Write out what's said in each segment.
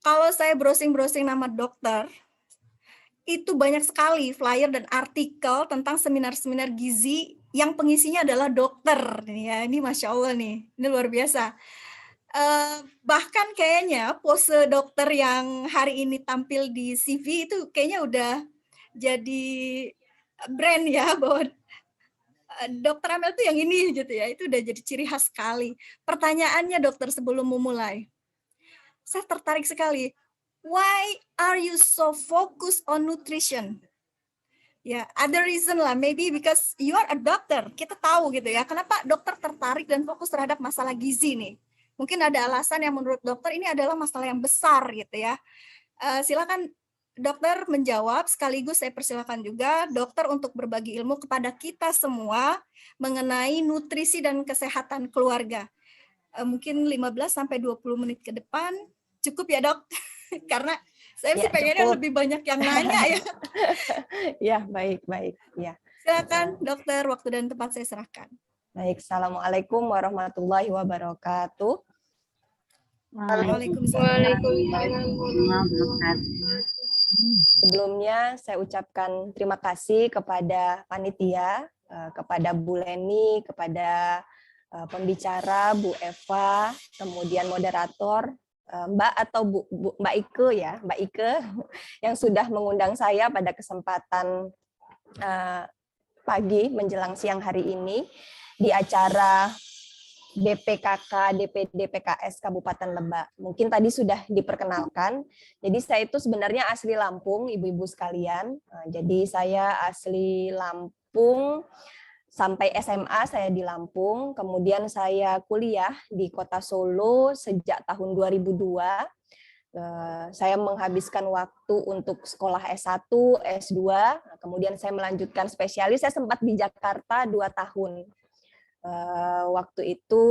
Kalau saya browsing-browsing nama dokter, itu banyak sekali flyer dan artikel tentang seminar-seminar gizi yang pengisinya adalah dokter, ya, ini Masya Allah nih, ini luar biasa. Bahkan kayaknya pose dokter yang hari ini tampil di CV itu kayaknya udah jadi brand ya, bahwa, dokter Amel tuh yang ini gitu ya, itu udah jadi ciri khas sekali. Pertanyaannya dokter sebelum memulai, saya tertarik sekali, "Why are you so focused on nutrition?" Ya, ada reason lah, maybe because you are a doctor, kita tahu gitu ya, kenapa dokter tertarik dan fokus terhadap masalah gizi nih. Mungkin ada alasan yang menurut dokter ini adalah masalah yang besar gitu ya. Silakan dokter menjawab, sekaligus saya persilakan juga dokter untuk berbagi ilmu kepada kita semua mengenai nutrisi dan kesehatan keluarga. Mungkin 15 sampai 20 menit ke depan, cukup ya Dok? Karena saya sih Ya, pengennya cukup. lebih banyak yang nanya ya. Ya, baik, baik. Ya. Silakan dokter, waktu dan tempat saya serahkan. Baik, Assalamualaikum warahmatullahi wabarakatuh. Waalaikumsalam. Waalaikumsalam warahmatullahi wabarakatuh. Sebelumnya saya ucapkan terima kasih kepada panitia, kepada Bu Leni, kepada pembicara Bu Eva, kemudian moderator Mbak atau Mbak Ike ya, Mbak Ike yang sudah mengundang saya pada kesempatan pagi menjelang siang hari ini di acara DPKK DPD PKS Kabupaten Lebak. Mungkin tadi sudah diperkenalkan. Jadi saya itu sebenarnya asli Lampung, ibu-ibu sekalian. Jadi saya asli Lampung sampai SMA saya di Lampung. Kemudian saya kuliah di Kota Solo sejak tahun 2002. Saya menghabiskan waktu untuk sekolah S1, S2, kemudian saya melanjutkan spesialis. Saya sempat di Jakarta 2 tahun. Waktu itu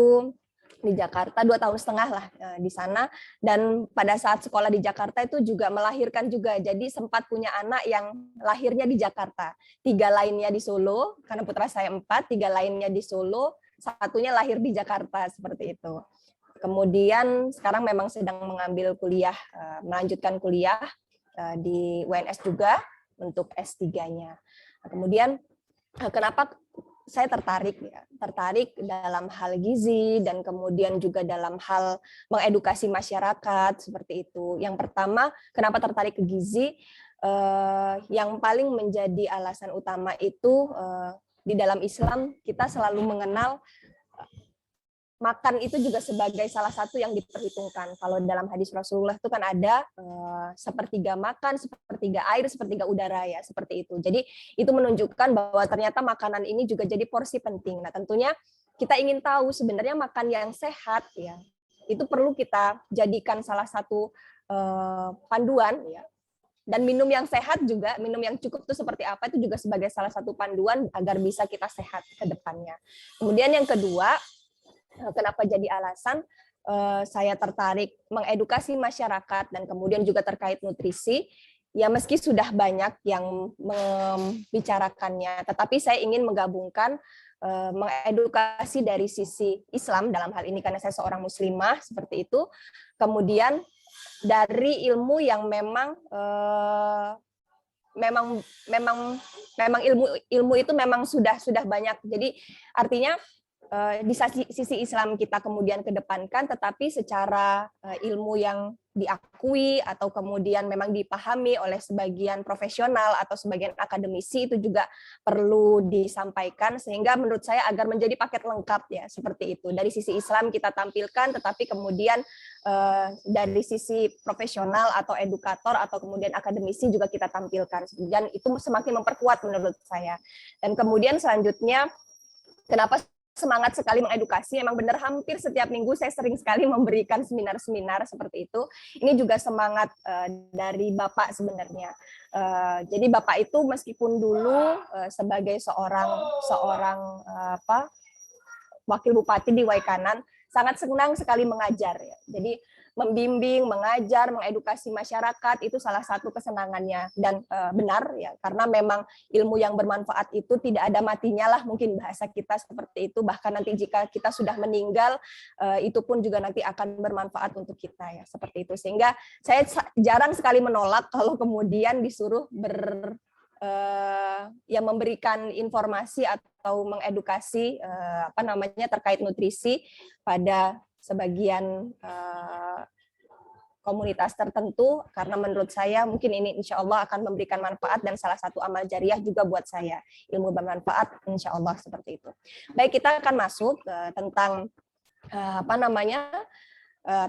di Jakarta 2,5 tahun lah di sana, dan pada saat sekolah di Jakarta itu juga melahirkan juga, jadi sempat punya anak yang lahirnya di Jakarta, 3 lainnya di Solo karena putra saya 4, 3 lainnya di Solo, satunya lahir di Jakarta seperti itu. Kemudian sekarang memang sedang mengambil kuliah, melanjutkan kuliah di UNS juga untuk S3-nya. Kemudian kenapa saya tertarik dalam hal gizi dan kemudian juga dalam hal mengedukasi masyarakat seperti itu. Yang pertama, kenapa tertarik ke gizi? Yang paling menjadi alasan utama itu di dalam Islam kita selalu mengenal makan itu juga sebagai salah satu yang diperhitungkan. Kalau dalam hadis Rasulullah itu kan ada sepertiga makan, sepertiga air, sepertiga udara ya, seperti itu. Jadi itu menunjukkan bahwa ternyata makanan ini juga jadi porsi penting. Nah, tentunya kita ingin tahu sebenarnya makan yang sehat ya, itu perlu kita jadikan salah satu panduan ya. Dan minum yang sehat juga, minum yang cukup itu seperti apa, itu juga sebagai salah satu panduan agar bisa kita sehat ke depannya. Kemudian yang kedua, kenapa jadi alasan saya tertarik mengedukasi masyarakat dan kemudian juga terkait nutrisi, ya meski sudah banyak yang membicarakannya, tetapi saya ingin menggabungkan mengedukasi dari sisi Islam dalam hal ini karena saya seorang muslimah seperti itu, kemudian dari ilmu yang memang ilmu itu memang sudah banyak. Jadi artinya di sisi Islam kita kemudian kedepankan, tetapi secara ilmu yang diakui atau kemudian memang dipahami oleh sebagian profesional atau sebagian akademisi itu juga perlu disampaikan, sehingga menurut saya agar menjadi paket lengkap ya, seperti itu. Dari sisi Islam kita tampilkan, tetapi kemudian dari sisi profesional atau edukator atau kemudian akademisi juga kita tampilkan, dan itu semakin memperkuat menurut saya. Dan kemudian selanjutnya, kenapa semangat sekali mengedukasi, memang benar hampir setiap minggu saya sering sekali memberikan seminar-seminar seperti itu. Ini juga semangat dari Bapak sebenarnya. Jadi Bapak itu meskipun dulu sebagai seorang wakil bupati di Waikanan, sangat senang sekali mengajar ya. Jadi membimbing, mengajar, mengedukasi masyarakat itu salah satu kesenangannya. Dan benar ya, karena memang ilmu yang bermanfaat itu tidak ada matinya lah, mungkin bahasa kita seperti itu. Bahkan nanti jika kita sudah meninggal, itu pun juga nanti akan bermanfaat untuk kita ya, seperti itu. Sehingga saya jarang sekali menolak kalau kemudian disuruh yang memberikan informasi atau mengedukasi terkait nutrisi pada sebagian komunitas tertentu, karena menurut saya mungkin ini insya Allah akan memberikan manfaat dan salah satu amal jariah juga buat saya, ilmu bermanfaat insya Allah, seperti itu. Baik, kita akan masuk tentang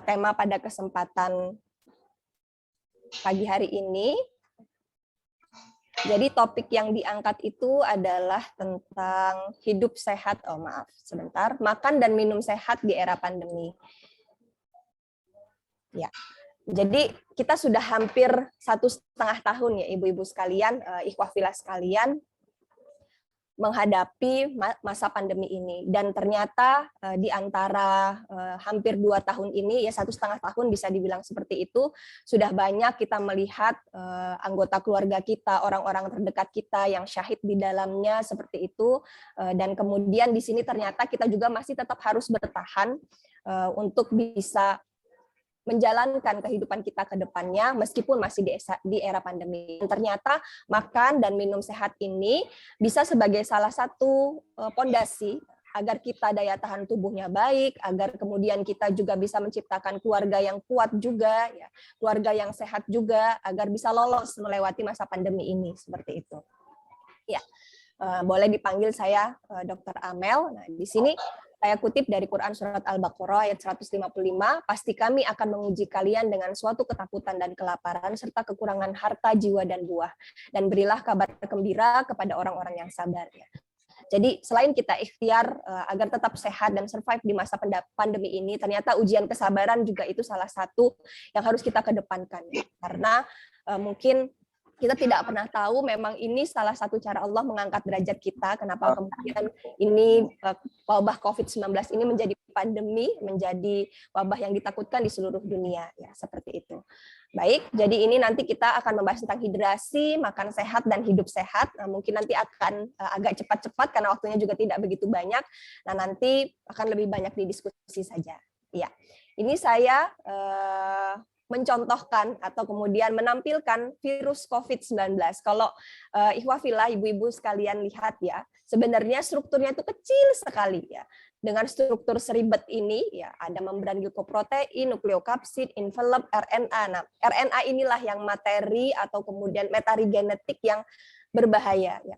tema pada kesempatan pagi hari ini. Jadi topik yang diangkat itu adalah tentang hidup sehat, makan dan minum sehat di era pandemi. Ya, jadi kita sudah hampir 1,5 tahun ya ibu-ibu sekalian, ikhwah fillah sekalian, menghadapi masa pandemi ini. Dan ternyata di antara hampir 2 tahun ini, ya 1,5 tahun bisa dibilang seperti itu, sudah banyak kita melihat anggota keluarga kita, orang-orang terdekat kita yang syahid di dalamnya seperti itu. Dan kemudian di sini ternyata kita juga masih tetap harus bertahan untuk bisa menjalankan kehidupan kita ke depannya meskipun masih di era pandemi. Dan ternyata makan dan minum sehat ini bisa sebagai salah satu pondasi agar kita daya tahan tubuhnya baik, agar kemudian kita juga bisa menciptakan keluarga yang kuat juga, ya, keluarga yang sehat juga, agar bisa lolos melewati masa pandemi ini, seperti itu. Ya, boleh dipanggil saya Dr. Amel. Nah, di sini saya kutip dari Quran Surat Al-Baqarah ayat 155, pasti kami akan menguji kalian dengan suatu ketakutan dan kelaparan, serta kekurangan harta, jiwa, dan buah. Dan berilah kabar gembira kepada orang-orang yang sabar. Jadi selain kita ikhtiar agar tetap sehat dan survive di masa pandemi ini, ternyata ujian kesabaran juga itu salah satu yang harus kita kedepankan. Karena mungkin kita tidak pernah tahu, memang ini salah satu cara Allah mengangkat derajat kita. Kenapa kemudian ini wabah COVID-19 ini menjadi pandemi, menjadi wabah yang ditakutkan di seluruh dunia, ya seperti itu. Baik, jadi ini nanti kita akan membahas tentang hidrasi, makan sehat dan hidup sehat. Nah, mungkin nanti akan agak cepat-cepat karena waktunya juga tidak begitu banyak. Nah, nanti akan lebih banyak didiskusi saja. Ya, ini saya mencontohkan atau kemudian menampilkan virus COVID-19. Kalau ikhwah fillah, ibu-ibu sekalian lihat ya, sebenarnya strukturnya itu kecil sekali ya. Dengan struktur seribet ini ya, ada membran glikoprotein, nukleokapsid, envelope, RNA. Nah, RNA inilah yang materi atau kemudian materi genetik yang berbahaya ya.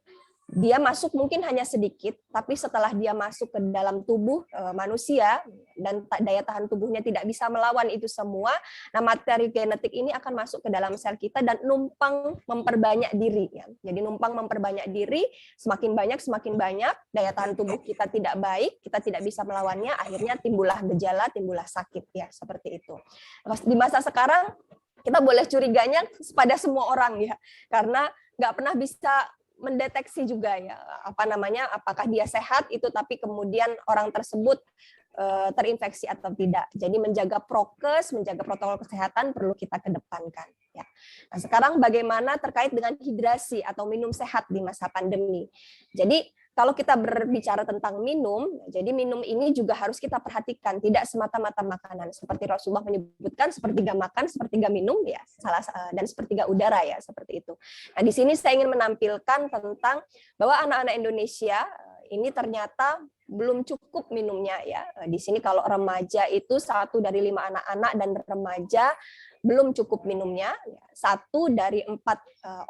Dia masuk mungkin hanya sedikit, tapi setelah dia masuk ke dalam tubuh manusia dan daya tahan tubuhnya tidak bisa melawan itu semua, nah materi genetik ini akan masuk ke dalam sel kita dan numpang memperbanyak diri. Ya. Jadi numpang memperbanyak diri, semakin banyak, daya tahan tubuh kita tidak baik, kita tidak bisa melawannya, akhirnya timbullah gejala, timbullah sakit ya, seperti itu. Di masa sekarang kita boleh curiganya pada semua orang ya, karena nggak pernah bisa mendeteksi juga ya apakah dia sehat itu, tapi kemudian orang tersebut terinfeksi atau tidak. Jadi menjaga prokes, menjaga protokol kesehatan perlu kita kedepankan ya. Nah, sekarang bagaimana terkait dengan hidrasi atau minum sehat di masa pandemi. Jadi kalau kita berbicara tentang minum, jadi minum ini juga harus kita perhatikan, tidak semata-mata makanan. Seperti Rasulullah menyebutkan, sepertiga makan, sepertiga minum, ya, dan sepertiga udara, ya, seperti itu. Nah, di sini saya ingin menampilkan tentang bahwa anak-anak Indonesia ini ternyata belum cukup minumnya, ya. Di sini kalau remaja itu 1 dari 5 anak-anak dan remaja belum cukup minumnya, 1 dari 4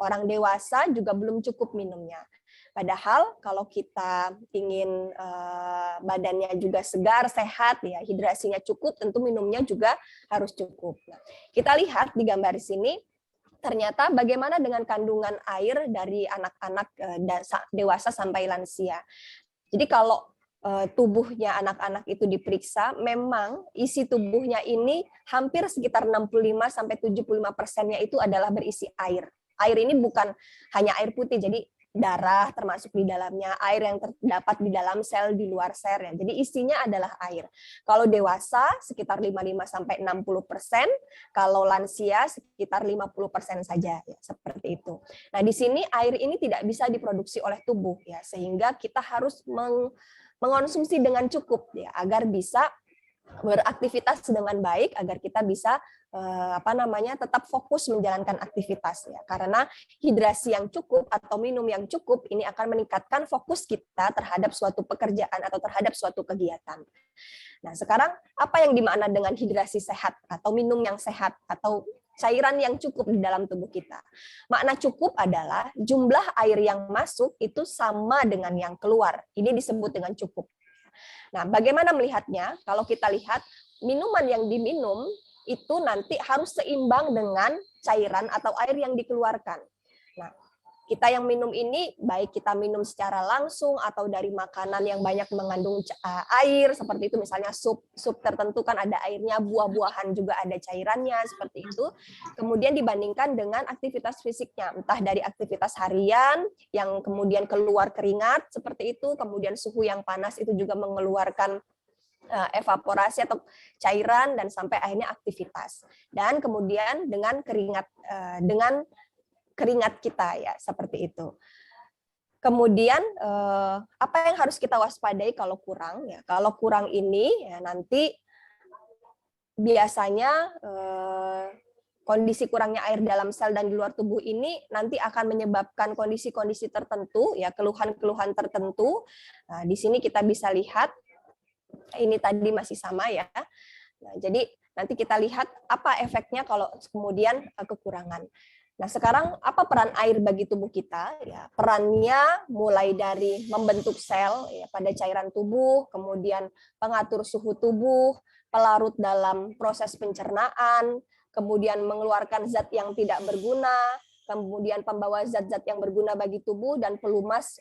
orang dewasa juga belum cukup minumnya. Padahal kalau kita ingin badannya juga segar, sehat, ya hidrasinya cukup, tentu minumnya juga harus cukup. Nah, kita lihat di gambar sini, ternyata bagaimana dengan kandungan air dari anak-anak dewasa sampai lansia. Jadi kalau tubuhnya anak-anak itu diperiksa, memang isi tubuhnya ini hampir sekitar 65-75%-nya itu adalah berisi air. Air ini bukan hanya air putih, jadi darah termasuk di dalamnya, air yang terdapat di dalam sel di luar sel ya. Jadi isinya adalah air. Kalau dewasa sekitar 55 sampai 60%, kalau lansia sekitar 50% saja ya, seperti itu. Nah, di sini air ini tidak bisa diproduksi oleh tubuh ya, sehingga kita harus mengonsumsi dengan cukup ya agar bisa beraktivitas dengan baik, agar kita bisa tetap fokus menjalankan aktivitas ya. Karena hidrasi yang cukup atau minum yang cukup ini akan meningkatkan fokus kita terhadap suatu pekerjaan atau terhadap suatu kegiatan. Nah, sekarang apa yang dimakna dengan hidrasi sehat atau minum yang sehat atau cairan yang cukup di dalam tubuh kita? Makna cukup adalah jumlah air yang masuk itu sama dengan yang keluar. Ini disebut dengan cukup. Nah, bagaimana melihatnya? Kalau kita lihat minuman yang diminum itu nanti harus seimbang dengan cairan atau air yang dikeluarkan. Nah, kita yang minum ini, baik kita minum secara langsung atau dari makanan yang banyak mengandung air, seperti itu misalnya sup tertentu kan ada airnya, buah-buahan juga ada cairannya, seperti itu. Kemudian dibandingkan dengan aktivitas fisiknya, entah dari aktivitas harian, yang kemudian keluar keringat, seperti itu, kemudian suhu yang panas itu juga mengeluarkan evaporasi atau cairan dan sampai akhirnya aktivitas. Dan kemudian dengan keringat kita ya, seperti itu. Kemudian apa yang harus kita waspadai kalau kurang ya? Kalau kurang ini ya nanti biasanya kondisi kurangnya air dalam sel dan di luar tubuh ini nanti akan menyebabkan kondisi-kondisi tertentu ya, keluhan-keluhan tertentu. Nah, di sini kita bisa lihat ini tadi masih sama ya. Nah, jadi nanti kita lihat apa efeknya kalau kemudian kekurangan. Nah, sekarang apa peran air bagi tubuh kita? Ya, perannya mulai dari membentuk sel ya, pada cairan tubuh, kemudian pengatur suhu tubuh, pelarut dalam proses pencernaan, kemudian mengeluarkan zat yang tidak berguna, kemudian pembawa zat-zat yang berguna bagi tubuh, dan pelumas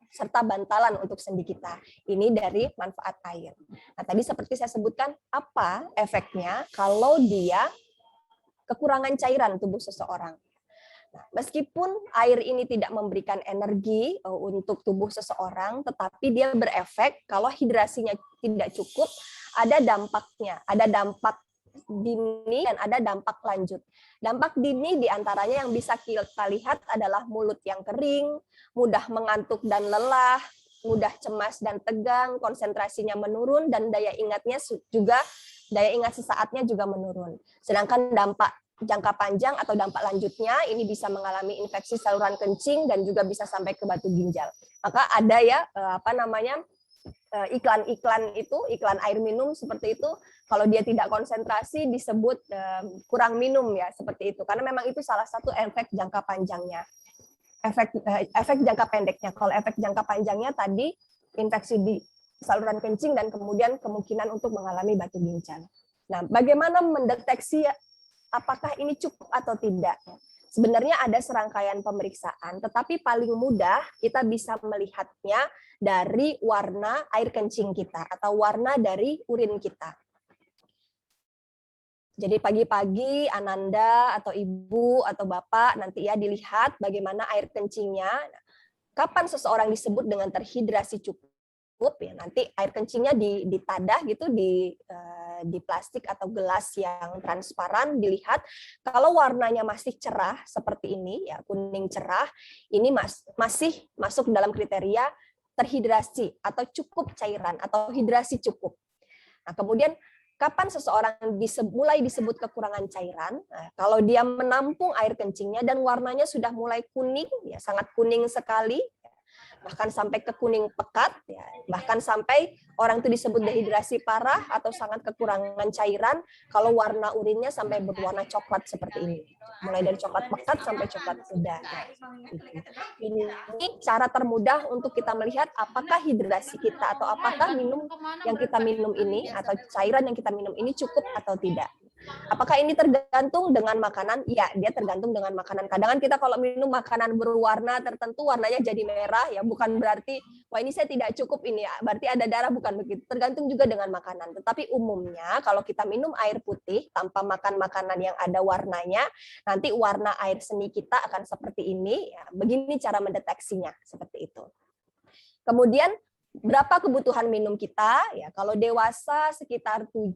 serta bantalan untuk sendi kita. Ini dari manfaat air. Nah, tadi seperti saya sebutkan, apa efeknya kalau dia kekurangan cairan tubuh seseorang. Nah, meskipun air ini tidak memberikan energi untuk tubuh seseorang, tetapi dia berefek kalau hidrasinya tidak cukup, ada dampaknya, ada dampak dini dan ada dampak lanjut. Dampak dini diantaranya yang bisa kita lihat adalah mulut yang kering, mudah mengantuk dan lelah, mudah cemas dan tegang, konsentrasinya menurun, dan daya ingat sesaatnya juga menurun. Sedangkan dampak jangka panjang atau dampak lanjutnya ini bisa mengalami infeksi saluran kencing dan juga bisa sampai ke batu ginjal. Maka ada ya iklan-iklan itu, iklan air minum seperti itu, kalau dia tidak konsentrasi disebut kurang minum ya, seperti itu. Karena memang itu salah satu efek jangka panjangnya. Efek jangka pendeknya. Kalau efek jangka panjangnya tadi infeksi di saluran kencing dan kemudian kemungkinan untuk mengalami batu ginjal. Nah, bagaimana mendeteksi apakah ini cukup atau tidak? Sebenarnya ada serangkaian pemeriksaan, tetapi paling mudah kita bisa melihatnya dari warna air kencing kita atau warna dari urin kita. Jadi pagi-pagi Ananda atau Ibu atau Bapak nanti ya dilihat bagaimana air kencingnya. Kapan seseorang disebut dengan terhidrasi cukup ya, nanti air kencingnya ditadah gitu di plastik atau gelas yang transparan, dilihat kalau warnanya masih cerah seperti ini ya, kuning cerah, ini masih masuk dalam kriteria terhidrasi atau cukup cairan atau hidrasi cukup. Nah, kemudian kapan seseorang mulai disebut kekurangan cairan? Nah, kalau dia menampung air kencingnya dan warnanya sudah mulai kuning, ya sangat kuning sekali, bahkan sampai ke kuning pekat, ya, bahkan sampai orang itu disebut dehidrasi parah atau sangat kekurangan cairan kalau warna urinnya sampai berwarna coklat seperti ini, mulai dari coklat pekat sampai coklat muda. Ini cara termudah untuk kita melihat apakah hidrasi kita atau apakah minum yang kita minum ini atau cairan yang kita minum ini cukup atau tidak. Apakah ini tergantung dengan makanan? Ya, dia tergantung dengan makanan. Kadang kan kita kalau minum makanan berwarna tertentu, warnanya jadi merah, ya bukan berarti, wah ini saya tidak cukup ini ya, berarti ada darah, bukan begitu. Tergantung juga dengan makanan. Tetapi umumnya kalau kita minum air putih tanpa makan makanan yang ada warnanya, nanti warna air seni kita akan seperti ini. Ya, begini cara mendeteksinya, seperti itu. Kemudian berapa kebutuhan minum kita? Ya, kalau dewasa sekitar 7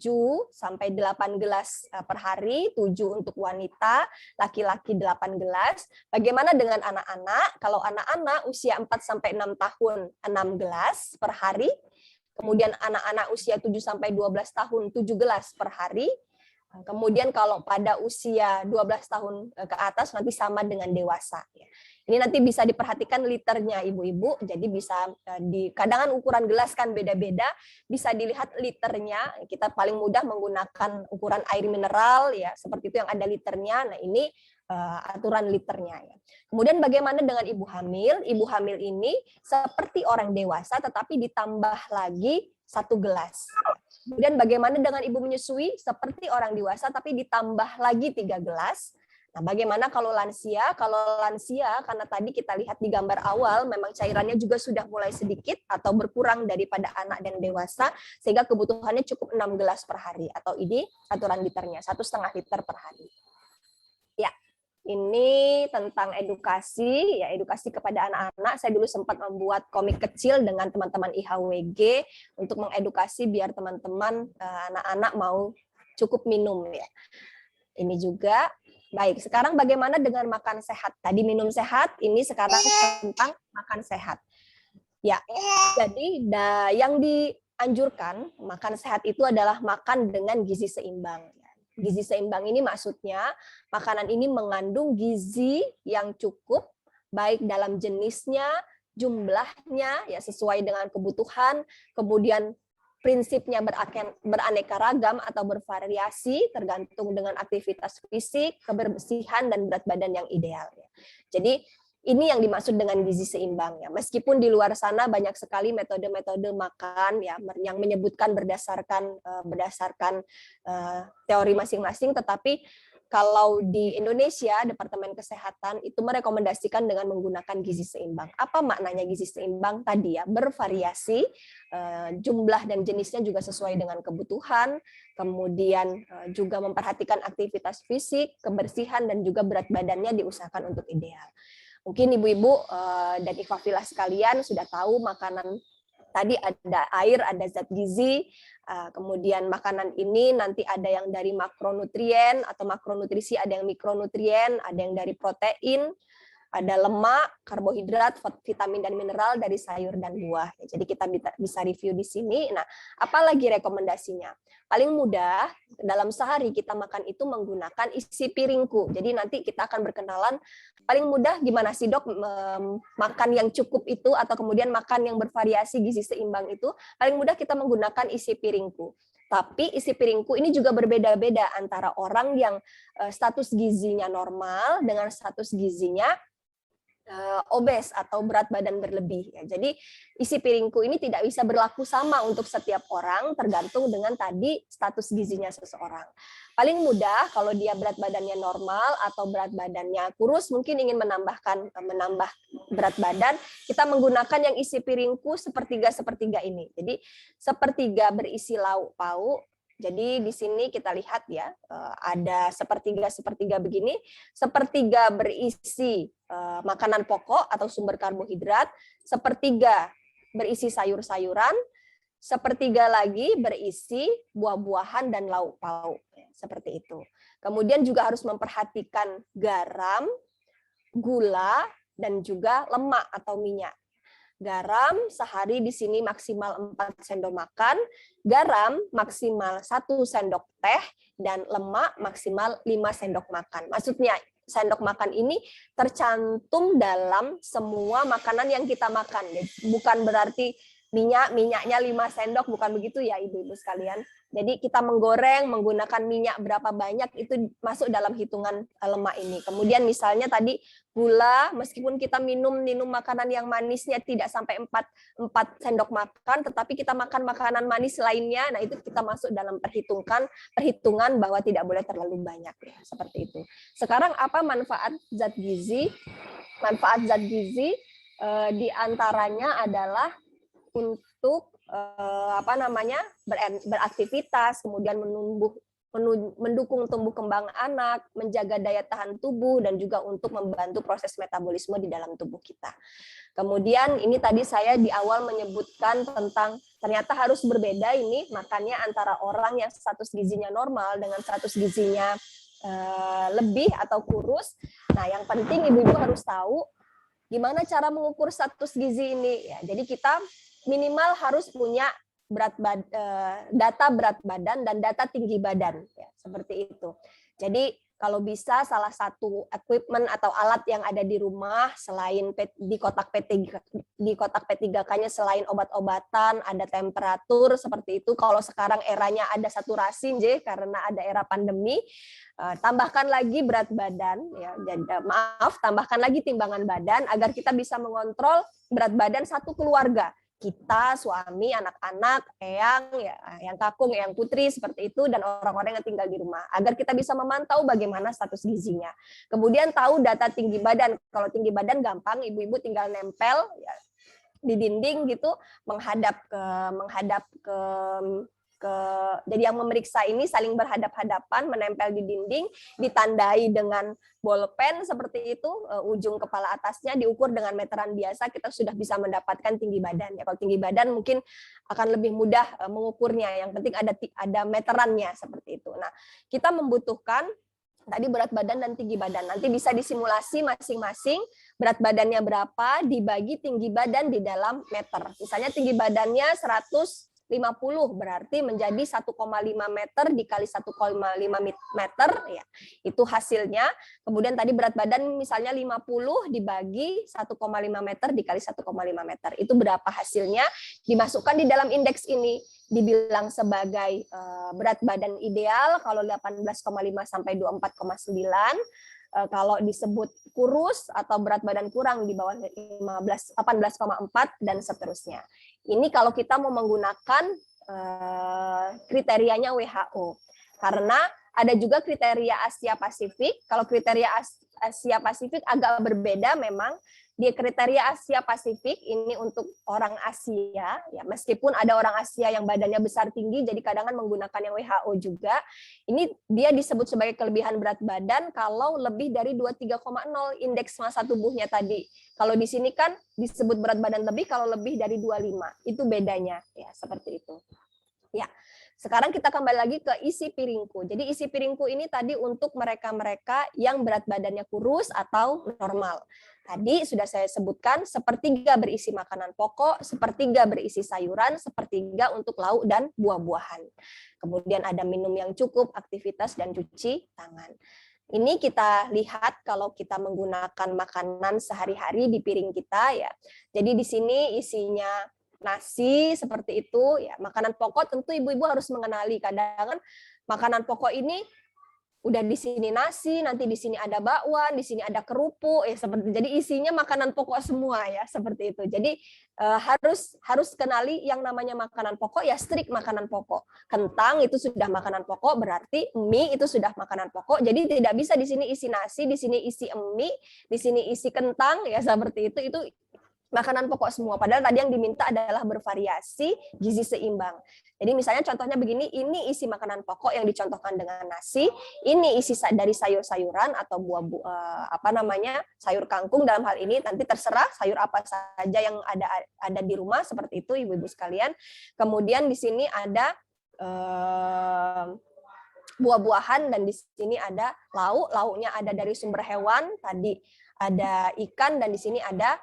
sampai 8 gelas per hari, 7 untuk wanita, laki-laki 8 gelas. Bagaimana dengan anak-anak? Kalau anak-anak usia 4 sampai 6 tahun, 6 gelas per hari. Kemudian anak-anak usia 7 sampai 12 tahun, 7 gelas per hari. Kemudian kalau pada usia 12 tahun ke atas nanti sama dengan dewasa. Ini nanti bisa diperhatikan liternya ibu-ibu, jadi bisa kadang ukuran gelas kan beda-beda, bisa dilihat liternya. Kita paling mudah menggunakan ukuran air mineral ya, seperti itu yang ada liternya. Nah ini aturan liternya ya. Kemudian bagaimana dengan ibu hamil? Ibu hamil ini seperti orang dewasa tetapi ditambah lagi 1 gelas. Kemudian bagaimana dengan ibu menyusui? Seperti orang dewasa tapi ditambah lagi 3 gelas. Nah, bagaimana kalau lansia? Kalau lansia, karena tadi kita lihat di gambar awal, memang cairannya juga sudah mulai sedikit atau berkurang daripada anak dan dewasa, sehingga kebutuhannya cukup 6 gelas per hari. Atau ini aturan liternya, 1,5 liter per hari. Ya, ini tentang edukasi, ya edukasi kepada anak-anak. Saya dulu sempat membuat komik kecil dengan teman-teman IHWG untuk mengedukasi biar teman-teman anak-anak mau cukup minum ya. Ini juga. Baik, sekarang bagaimana dengan makan sehat? Tadi minum sehat, ini sekarang tentang makan sehat. Ya, jadi yang dianjurkan makan sehat itu adalah makan dengan gizi seimbang. Gizi seimbang ini maksudnya makanan ini mengandung gizi yang cukup, baik dalam jenisnya, jumlahnya, ya sesuai dengan kebutuhan, kemudian prinsipnya beraneka ragam atau bervariasi tergantung dengan aktivitas fisik, kebersihan, dan berat badan yang ideal. Jadi ini yang dimaksud dengan gizi seimbang ya. Meskipun di luar sana banyak sekali metode-metode makan ya yang menyebutkan berdasarkan teori masing-masing, tetapi kalau di Indonesia, Departemen Kesehatan itu merekomendasikan dengan menggunakan gizi seimbang. Apa maknanya gizi seimbang? Tadi ya, bervariasi, jumlah dan jenisnya juga sesuai dengan kebutuhan, kemudian juga memperhatikan aktivitas fisik, kebersihan, dan juga berat badannya diusahakan untuk ideal. Mungkin ibu-ibu dan ikhwafillah sekalian sudah tahu makanan tadi ada air, ada zat gizi, kemudian makanan ini nanti ada yang dari makronutrien atau makronutrisi, ada yang mikronutrien, ada yang dari protein, ada lemak, karbohidrat, vitamin dan mineral dari sayur dan buah. Jadi kita bisa review di sini. Nah, apalagi rekomendasinya? Paling mudah dalam sehari kita makan itu menggunakan isi piringku. Jadi nanti kita akan berkenalan paling mudah gimana sih dok makan yang cukup itu atau kemudian makan yang bervariasi gizi seimbang itu. Paling mudah kita menggunakan isi piringku. Tapi isi piringku ini juga berbeda-beda antara orang yang status gizinya normal dengan status gizinya obes atau berat badan berlebih. Jadi isi piringku ini tidak bisa berlaku sama untuk setiap orang, tergantung dengan tadi status gizinya seseorang. Paling mudah kalau dia berat badannya normal atau berat badannya kurus, mungkin ingin menambah berat badan, kita menggunakan yang isi piringku sepertiga ini. Jadi sepertiga berisi lauk pauk. Jadi di sini kita lihat ya, ada sepertiga begini, sepertiga berisi makanan pokok atau sumber karbohidrat, sepertiga berisi sayur-sayuran, sepertiga lagi berisi buah-buahan dan lauk pauk, seperti itu. Kemudian juga harus memperhatikan garam, gula, dan juga lemak atau minyak. Garam sehari di sini maksimal 4 sendok makan, garam maksimal 1 sendok teh, dan lemak maksimal 5 sendok makan. Maksudnya sendok makan ini tercantum dalam semua makanan yang kita makan. Bukan berarti minyaknya 5 sendok, bukan begitu ya ibu-ibu sekalian. Jadi kita menggoreng menggunakan minyak berapa banyak itu masuk dalam hitungan lemak ini. Kemudian misalnya tadi gula, meskipun kita minum makanan yang manisnya tidak sampai 4 sendok makan, tetapi kita makan makanan manis lainnya, nah itu kita masuk dalam perhitungan bahwa tidak boleh terlalu banyak, ya, seperti itu. Sekarang apa manfaat zat gizi? Manfaat zat gizi diantaranya adalah untuk beraktivitas, kemudian mendukung tumbuh kembang anak, menjaga daya tahan tubuh, dan juga untuk membantu proses metabolisme di dalam tubuh kita. Kemudian ini tadi saya di awal menyebutkan tentang ternyata harus berbeda ini makannya antara orang yang status gizinya normal dengan status gizinya lebih atau kurus. Nah, yang penting ibu-ibu harus tahu gimana cara mengukur status gizi ini. Ya, jadi kita minimal harus punya data berat badan dan data tinggi badan, ya, seperti itu. Jadi kalau bisa salah satu equipment atau alat yang ada di rumah selain di kotak P3K-nya selain obat-obatan, ada temperatur seperti itu. Kalau sekarang eranya ada saturasi, karena ada era pandemi, tambahkan lagi berat badan, ya, tambahkan lagi timbangan badan agar kita bisa mengontrol berat badan satu keluarga. Kita, suami, anak-anak, eyang, ya, yang kakung, eyang putri, seperti itu, dan orang-orang yang tinggal di rumah, agar kita bisa memantau bagaimana status gizinya. Kemudian tahu data tinggi badan. Kalau tinggi badan gampang, ibu-ibu tinggal nempel, ya, di dinding gitu, menghadap ke jadi yang memeriksa ini saling berhadap-hadapan, menempel di dinding, ditandai dengan bolpen seperti itu, ujung kepala atasnya diukur dengan meteran biasa, kita sudah bisa mendapatkan tinggi badan. Ya, kalau tinggi badan mungkin akan lebih mudah mengukurnya, yang penting ada meterannya seperti itu. Nah, kita membutuhkan tadi berat badan dan tinggi badan. Nanti bisa disimulasi masing-masing berat badannya berapa dibagi tinggi badan di dalam meter. Misalnya tinggi badannya 150 berarti menjadi 1,5 meter dikali 1,5 meter, ya, itu hasilnya. Kemudian tadi berat badan misalnya 50 dibagi 1,5 meter dikali 1,5 meter, itu berapa hasilnya, dimasukkan di dalam indeks ini, dibilang sebagai berat badan ideal kalau 18,5 sampai 24,9. Kalau disebut kurus atau berat badan kurang di bawah 18,4 dan seterusnya. Ini kalau kita mau menggunakan kriterianya WHO. Karena ada juga kriteria Asia Pasifik. Kalau kriteria Asia Pasifik agak berbeda memang. Di kriteria Asia Pasifik ini untuk orang Asia, ya, meskipun ada orang Asia yang badannya besar tinggi, jadi kadang-kadang menggunakan yang WHO juga. Ini dia disebut sebagai kelebihan berat badan kalau lebih dari 23,0 indeks massa tubuhnya tadi. Kalau di sini kan disebut berat badan lebih kalau lebih dari 25. Itu bedanya, ya, seperti itu. Ya. Sekarang kita kembali lagi ke isi piringku. Jadi isi piringku ini tadi untuk mereka-mereka yang berat badannya kurus atau normal. Tadi sudah saya sebutkan, sepertiga berisi makanan pokok, sepertiga berisi sayuran, sepertiga untuk lauk dan buah-buahan. Kemudian ada minum yang cukup, aktivitas, dan cuci tangan. Ini kita lihat kalau kita menggunakan makanan sehari-hari di piring kita, ya. Jadi di sini isinya nasi seperti itu, ya. Makanan pokok tentu ibu-ibu harus mengenali. Kadang-kadang makanan pokok ini udah di sini nasi, nanti di sini ada bakwan, di sini ada kerupuk, ya seperti. Jadi isinya makanan pokok semua, ya seperti itu. Jadi harus kenali yang namanya makanan pokok, ya strict makanan pokok. Kentang itu sudah makanan pokok, berarti mie itu sudah makanan pokok. Jadi tidak bisa di sini isi nasi, di sini isi mie, di sini isi kentang, ya seperti itu. Itu makanan pokok semua. Padahal tadi yang diminta adalah bervariasi, gizi seimbang. Jadi misalnya contohnya begini, ini isi makanan pokok yang dicontohkan dengan nasi, ini isi dari sayur-sayuran atau sayur kangkung dalam hal ini, nanti terserah sayur apa saja yang ada di rumah seperti itu ibu-ibu sekalian. Kemudian di sini ada buah-buahan dan di sini ada lauknya ada dari sumber hewan, tadi ada ikan dan di sini ada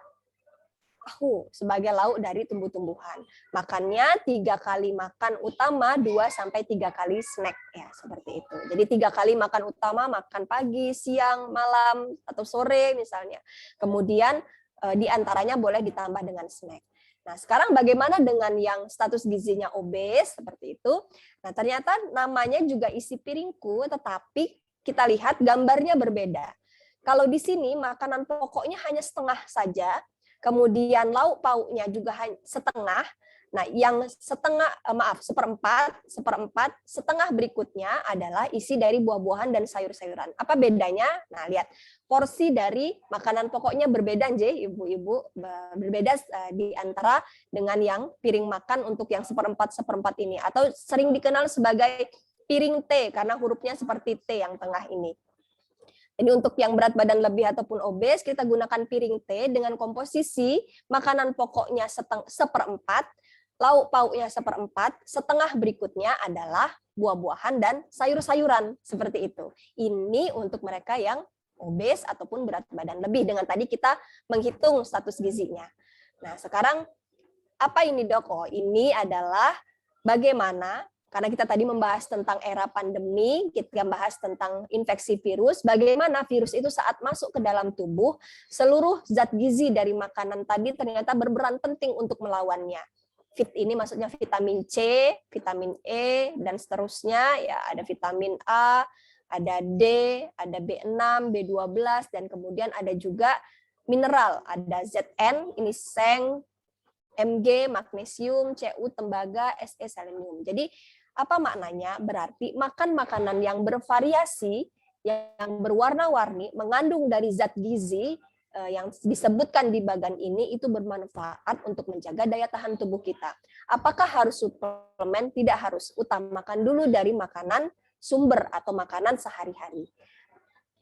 tahu sebagai lauk dari tumbuh-tumbuhan. Makannya 3 kali makan utama, 2-3 kali snack, ya seperti itu. Jadi 3 kali makan utama, makan pagi, siang, malam atau sore misalnya. Kemudian di antaranya boleh ditambah dengan snack. Nah, sekarang bagaimana dengan yang status gizinya obes seperti itu? Nah, ternyata namanya juga isi piringku, tetapi kita lihat gambarnya berbeda. Kalau di sini makanan pokoknya hanya setengah saja, kemudian lauk pauknya juga setengah. Nah, yang seperempat, setengah berikutnya adalah isi dari buah-buahan dan sayur-sayuran. Apa bedanya? Nah, lihat porsi dari makanan pokoknya berbeda, ibu-ibu, berbeda di antara dengan yang piring makan untuk yang seperempat ini, atau sering dikenal sebagai piring T karena hurufnya seperti T yang tengah ini. Jadi untuk yang berat badan lebih ataupun obes, kita gunakan piring T dengan komposisi makanan pokoknya seperempat, lauk pauknya seperempat, setengah berikutnya adalah buah-buahan dan sayur-sayuran, seperti itu. Ini untuk mereka yang obes ataupun berat badan lebih, dengan tadi kita menghitung status gizinya. Nah, sekarang apa ini, Dok? Oh, ini adalah bagaimana, karena kita tadi membahas tentang era pandemi, kita bahas tentang infeksi virus, bagaimana virus itu saat masuk ke dalam tubuh, seluruh zat gizi dari makanan tadi ternyata berperan penting untuk melawannya. Fit ini maksudnya vitamin C, vitamin E, dan seterusnya, ya ada vitamin A, ada D, ada B6, B12, dan kemudian ada juga mineral, ada Zn, ini seng, Mg, magnesium, Cu, tembaga, Se, selenium. Jadi apa maknanya? Berarti makan makanan yang bervariasi, yang berwarna-warni, mengandung dari zat gizi yang disebutkan di bagan ini itu bermanfaat untuk menjaga daya tahan tubuh kita. Apakah harus suplemen? Tidak harus. Utamakan dulu dari makanan sumber atau makanan sehari-hari.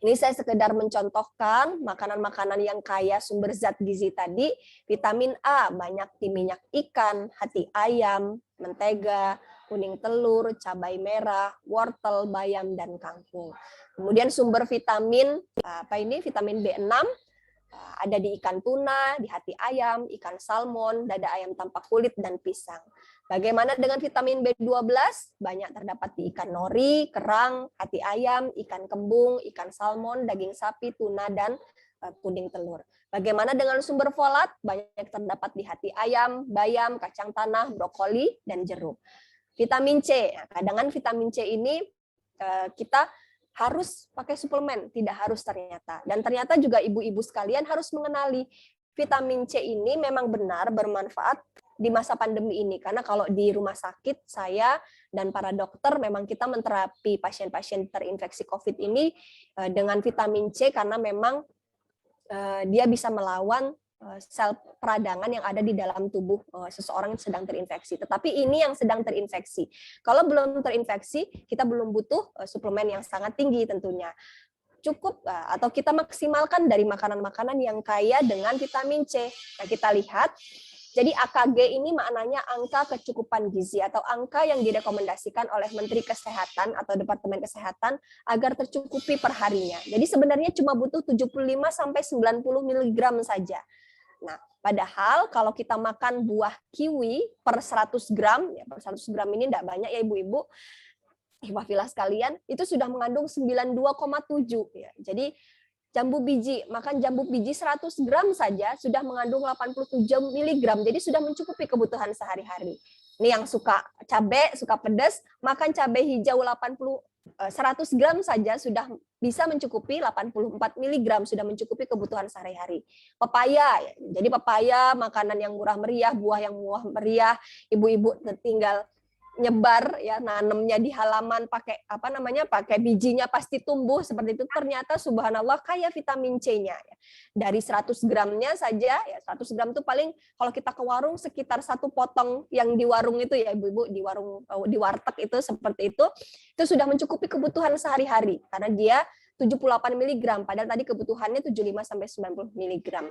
Ini saya sekedar mencontohkan makanan-makanan yang kaya sumber zat gizi tadi. Vitamin A banyak di minyak ikan, hati ayam, mentega, kuning telur, cabai merah, wortel, bayam, dan kangkung. Kemudian sumber vitamin, vitamin B6 ada di ikan tuna, di hati ayam, ikan salmon, dada ayam tanpa kulit, dan pisang. Bagaimana dengan vitamin B12? Banyak terdapat di ikan nori, kerang, hati ayam, ikan kembung, ikan salmon, daging sapi, tuna, dan kuning telur. Bagaimana dengan sumber folat? Banyak terdapat di hati ayam, bayam, kacang tanah, brokoli, dan jeruk. Vitamin C, cadangan vitamin C ini kita harus pakai suplemen, tidak harus ternyata. Dan ternyata juga ibu-ibu sekalian harus mengenali vitamin C ini memang benar bermanfaat di masa pandemi ini, karena kalau di rumah sakit saya dan para dokter memang kita menterapi pasien-pasien terinfeksi COVID ini dengan vitamin C karena memang dia bisa melawan sel peradangan yang ada di dalam tubuh seseorang yang sedang terinfeksi. Tetapi ini yang sedang terinfeksi. Kalau belum terinfeksi, kita belum butuh suplemen yang sangat tinggi tentunya. Cukup atau kita maksimalkan dari makanan-makanan yang kaya dengan vitamin C. Nah, kita lihat. Jadi AKG ini maknanya angka kecukupan gizi atau angka yang direkomendasikan oleh Menteri Kesehatan atau Departemen Kesehatan agar tercukupi per harinya. Jadi sebenarnya cuma butuh 75 sampai 90 mg saja. Nah, padahal kalau kita makan buah kiwi per 100 gram, ya per 100 gram ini tidak banyak ya ibu-ibu, wafila sekalian, itu sudah mengandung 92,7 ya. Jadi makan jambu biji 100 gram saja sudah mengandung 87 mg. Jadi sudah mencukupi kebutuhan sehari-hari. Ini yang suka cabai, suka pedas, makan cabai hijau 100 gram saja sudah bisa mencukupi 84 mg, sudah mencukupi kebutuhan sehari-hari. Pepaya, jadi pepaya makanan yang murah meriah, buah yang murah meriah, ibu-ibu tinggal nyebar ya, nanemnya di halaman, pakai pakai bijinya pasti tumbuh seperti itu. Ternyata subhanallah kaya vitamin C-nya ya. Dari 100 gramnya saja ya, 100 gram itu paling kalau kita ke warung sekitar 1 potong yang di warung itu ya ibu-ibu, di warteg itu seperti itu sudah mencukupi kebutuhan sehari-hari karena dia 78 mg padahal tadi kebutuhannya 75 sampai 90 mg.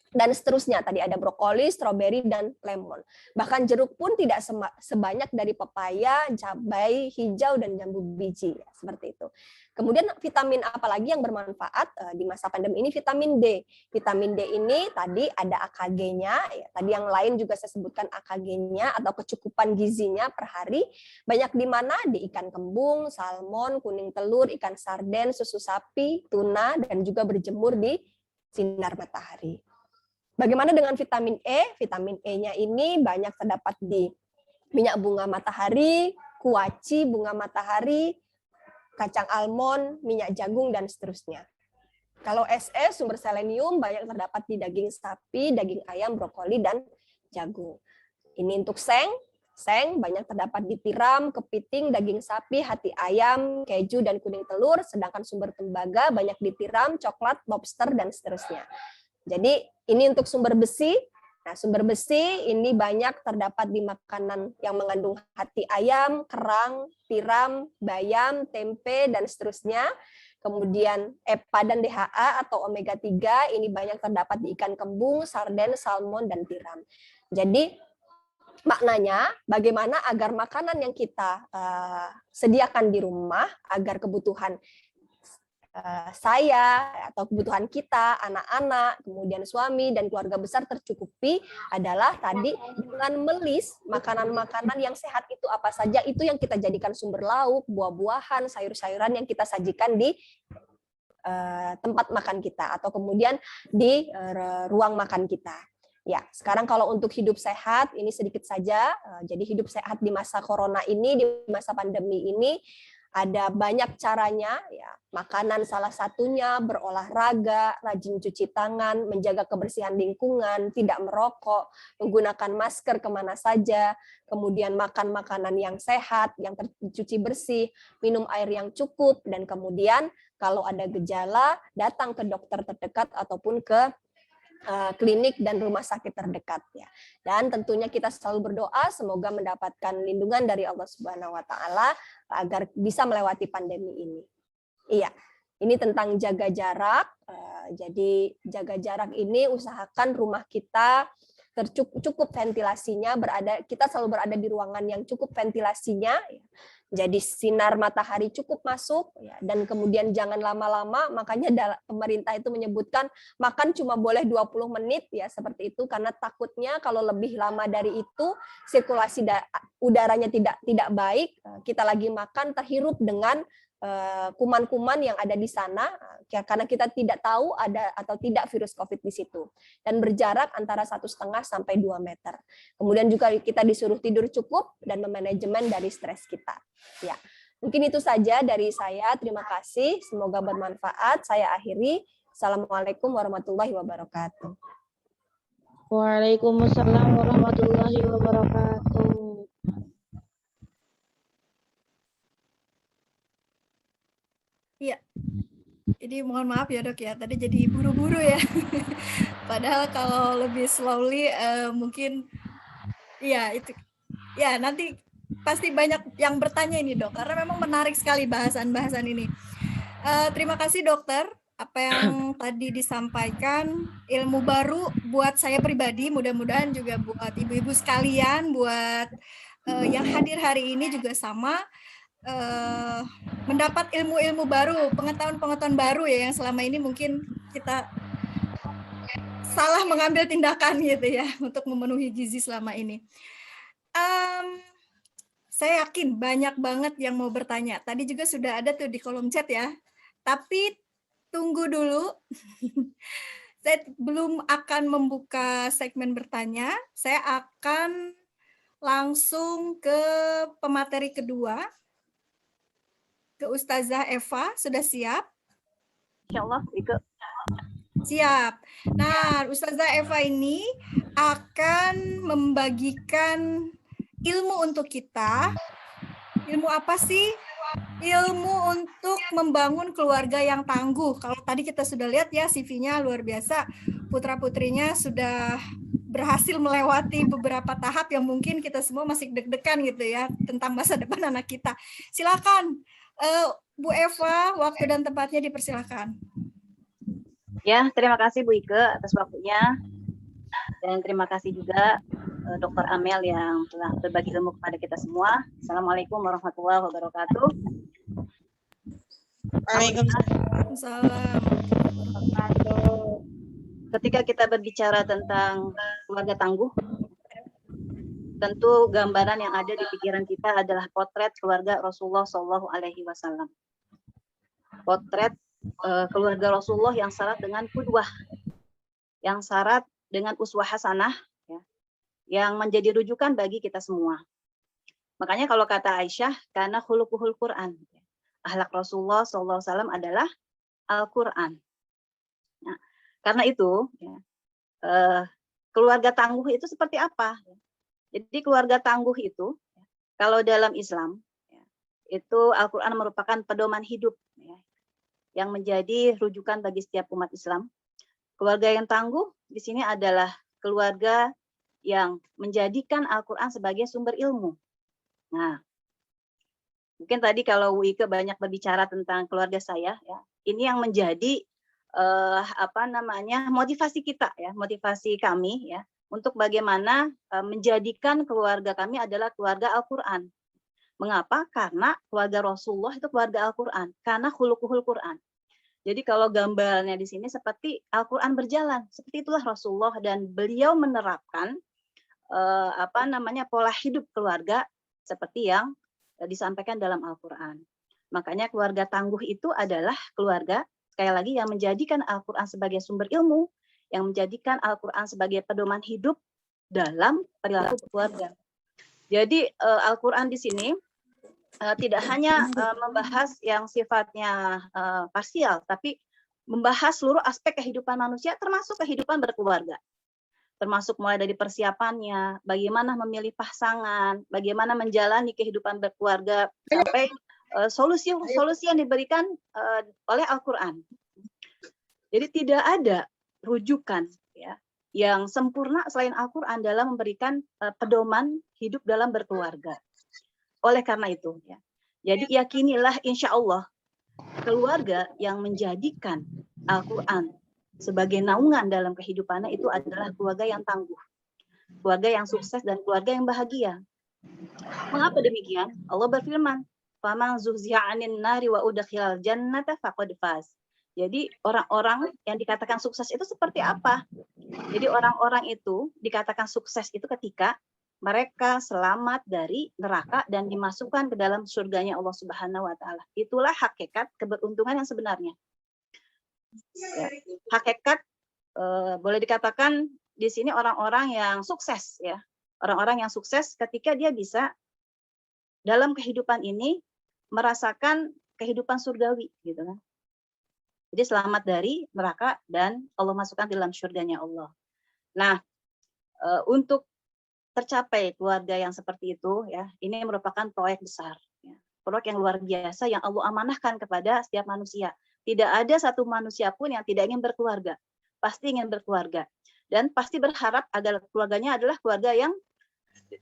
Dan seterusnya, tadi ada brokoli, stroberi, dan lemon. Bahkan jeruk pun tidak sebanyak dari pepaya, cabai hijau, dan jambu biji. Ya, seperti itu. Kemudian vitamin apa lagi yang bermanfaat di masa pandemi ini? Vitamin D. Vitamin D ini tadi ada AKG-nya, ya, tadi yang lain juga saya sebutkan AKG-nya atau kecukupan gizinya per hari. Banyak di mana? Di ikan kembung, salmon, kuning telur, ikan sarden, susu sapi, tuna, dan juga berjemur di sinar matahari. Bagaimana dengan vitamin E? Vitamin E-nya ini banyak terdapat di minyak bunga matahari, kuaci bunga matahari, kacang almond, minyak jagung, dan seterusnya. Kalau SE, sumber selenium banyak terdapat di daging sapi, daging ayam, brokoli, dan jagung. Ini untuk seng. Seng banyak terdapat di tiram, kepiting, daging sapi, hati ayam, keju, dan kuning telur. Sedangkan sumber tembaga banyak di tiram, coklat, lobster, dan seterusnya. Jadi ini untuk sumber besi. Nah, sumber besi ini banyak terdapat di makanan yang mengandung hati ayam, kerang, tiram, bayam, tempe, dan seterusnya. Kemudian EPA dan DHA atau omega 3 ini banyak terdapat di ikan kembung, sarden, salmon, dan tiram. Jadi maknanya bagaimana agar makanan yang kita sediakan di rumah agar kebutuhan saya atau kebutuhan kita, anak-anak, kemudian suami dan keluarga besar tercukupi adalah tadi dengan melis makanan-makanan yang sehat itu apa saja, itu yang kita jadikan sumber lauk, buah-buahan, sayur-sayuran yang kita sajikan di tempat makan kita atau kemudian di ruang makan kita. Ya, sekarang kalau untuk hidup sehat ini sedikit saja. Jadi hidup sehat di masa corona ini, di masa pandemi ini ada banyak caranya, ya. Makanan salah satunya, berolahraga, rajin cuci tangan, menjaga kebersihan lingkungan, tidak merokok, menggunakan masker kemana saja, kemudian makan makanan yang sehat, yang tercuci bersih, minum air yang cukup, dan kemudian kalau ada gejala datang ke dokter terdekat ataupun ke klinik dan rumah sakit terdekat, ya. Dan tentunya kita selalu berdoa semoga mendapatkan lindungan dari Allah Subhanahu wa taala agar bisa melewati pandemi ini. Iya. Ini tentang jaga jarak. Jadi jaga jarak ini usahakan rumah kita cukup ventilasinya, kita selalu berada di ruangan yang cukup ventilasinya, ya. Jadi sinar matahari cukup masuk, ya, dan kemudian jangan lama-lama, makanya pemerintah itu menyebutkan makan cuma boleh 20 menit, ya, seperti itu, karena takutnya kalau lebih lama dari itu sirkulasi udaranya tidak baik, kita lagi makan terhirup dengan kuman-kuman yang ada di sana, ya, karena kita tidak tahu ada atau tidak virus COVID di situ, dan berjarak antara 1,5 sampai 2 meter. Kemudian juga kita disuruh tidur cukup dan memanajemen dari stres kita. Ya, mungkin itu saja dari saya. Terima kasih, semoga bermanfaat. Saya akhiri. Assalamualaikum warahmatullahi wabarakatuh. Waalaikumsalam warahmatullahi wabarakatuh. Iya. Jadi mohon maaf ya dok ya, tadi jadi buru-buru ya. Padahal kalau lebih slowly mungkin ya itu ya nanti pasti banyak yang bertanya ini dok, karena memang menarik sekali bahasan-bahasan ini. Terima kasih dokter, apa yang tadi disampaikan ilmu baru buat saya pribadi, mudah-mudahan juga buat ibu-ibu sekalian, buat yang hadir hari ini juga sama. Mendapat ilmu-ilmu baru, pengetahuan-pengetahuan baru ya yang selama ini mungkin kita salah mengambil tindakan gitu ya untuk memenuhi gizi selama ini. Saya yakin banyak banget yang mau bertanya. Tadi juga sudah ada tuh di kolom chat ya. Tapi tunggu dulu. Saya belum akan membuka segmen bertanya. Saya akan langsung ke pemateri kedua. Ke Ustazah Eva, sudah siap? Insyaallah, Ike. Siap. Nah, Ustazah Eva ini akan membagikan ilmu untuk kita. Ilmu apa sih? Ilmu untuk membangun keluarga yang tangguh. Kalau tadi kita sudah lihat ya CV-nya luar biasa. Putra-putrinya sudah berhasil melewati beberapa tahap yang mungkin kita semua masih deg-degan gitu ya tentang masa depan anak kita. Silakan. Bu Eva, waktu dan tempatnya dipersilakan. Ya, terima kasih Bu Ike atas waktunya. Dan terima kasih juga Dr. Amel yang telah berbagi ilmu kepada kita semua. Assalamualaikum warahmatullahi wabarakatuh. Waalaikumsalam. Ketika kita berbicara tentang keluarga tangguh, tentu gambaran yang ada di pikiran kita adalah potret keluarga Rasulullah Shallallahu Alaihi Wasallam. Potret keluarga Rasulullah yang syarat dengan qudwah, yang syarat dengan uswah hasanah ya, yang menjadi rujukan bagi kita semua. Makanya kalau kata Aisyah, karena khuluquhul Quran. Akhlak Rasulullah SAW adalah Al-Quran. Nah, karena itu, ya, keluarga tangguh itu seperti apa? Jadi keluarga tangguh itu, kalau dalam Islam, ya, itu Al-Quran merupakan pedoman hidup ya, yang menjadi rujukan bagi setiap umat Islam. Keluarga yang tangguh di sini adalah keluarga yang menjadikan Al-Quran sebagai sumber ilmu. Nah, mungkin tadi kalau Bu Ike banyak berbicara tentang keluarga saya, ya, ini yang menjadi motivasi kita ya, motivasi kami ya, untuk bagaimana menjadikan keluarga kami adalah keluarga Al-Quran. Mengapa? Karena keluarga Rasulullah itu keluarga Al-Quran, karena khuluquhul Quran. Jadi kalau gambarnya di sini seperti Al-Quran berjalan, seperti itulah Rasulullah, dan beliau menerapkan pola hidup keluarga seperti yang disampaikan dalam Al-Quran. Makanya keluarga tangguh itu adalah keluarga, sekali lagi, yang menjadikan Al-Quran sebagai sumber ilmu, yang menjadikan Al-Quran sebagai pedoman hidup dalam perilaku keluarga. Jadi Al-Quran di sini tidak hanya membahas yang sifatnya parsial, tapi membahas seluruh aspek kehidupan manusia, termasuk kehidupan berkeluarga. Termasuk mulai dari persiapannya, bagaimana memilih pasangan, bagaimana menjalani kehidupan berkeluarga, sampai solusi-solusi yang diberikan oleh Al-Quran. Jadi tidak ada rujukan ya, yang sempurna selain Al-Quran dalam memberikan pedoman hidup dalam berkeluarga. Oleh karena itu, ya, jadi yakinilah insya Allah keluarga yang menjadikan Al-Quran sebagai naungan dalam kehidupannya itu adalah keluarga yang tangguh, keluarga yang sukses, dan keluarga yang bahagia. Mengapa demikian? Allah berfirman, "Faman zuhziha 'anil nari wa udkhilal jannata faqad faz." Jadi orang-orang yang dikatakan sukses itu seperti apa? Jadi orang-orang itu dikatakan sukses itu ketika mereka selamat dari neraka dan dimasukkan ke dalam surganya Allah Subhanahu wa taala. Itulah hakikat keberuntungan yang sebenarnya. Ya, hakikat boleh dikatakan di sini orang-orang yang sukses ya. Orang-orang yang sukses ketika dia bisa dalam kehidupan ini merasakan kehidupan surgawi gitu kan. Jadi selamat dari neraka dan Allah masukkan di dalam surganya Allah. Nah, untuk tercapai keluarga yang seperti itu ya, ini merupakan proyek besar ya. Proyek yang luar biasa yang Allah amanahkan kepada setiap manusia. Tidak ada satu manusia pun yang tidak ingin berkeluarga. Pasti ingin berkeluarga dan pasti berharap agar keluarganya adalah keluarga yang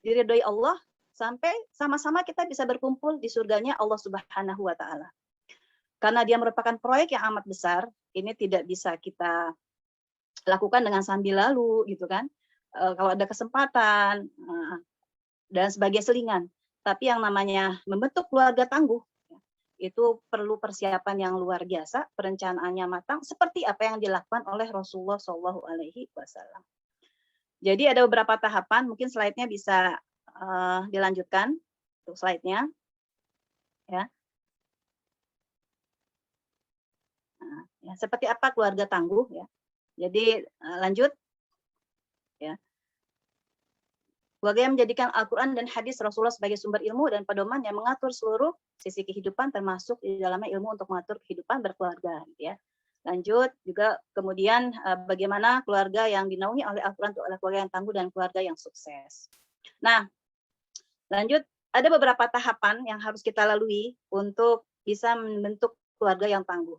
diridhoi Allah, sampai sama-sama kita bisa berkumpul di surganya Allah Subhanahu wa taala. Karena dia merupakan proyek yang amat besar, ini tidak bisa kita lakukan dengan sambil lalu gitu kan. Kalau ada kesempatan dan sebagai selingan. Tapi yang namanya membentuk keluarga tangguh itu perlu persiapan yang luar biasa, perencanaannya matang, seperti apa yang dilakukan oleh Rasulullah SAW. Jadi ada beberapa tahapan, mungkin slide-nya bisa dilanjutkan untuk slide-nya, ya. Nah, ya. Seperti apa keluarga tangguh, ya. Jadi lanjut, ya. Keluarga yang menjadikan Al-Quran dan hadis Rasulullah sebagai sumber ilmu dan pedoman yang mengatur seluruh sisi kehidupan, termasuk di dalamnya ilmu untuk mengatur kehidupan berkeluarga. Ya. Lanjut juga kemudian bagaimana keluarga yang dinaungi oleh Al-Quran itu adalah keluarga yang tangguh dan keluarga yang sukses. Nah, lanjut ada beberapa tahapan yang harus kita lalui untuk bisa membentuk keluarga yang tangguh.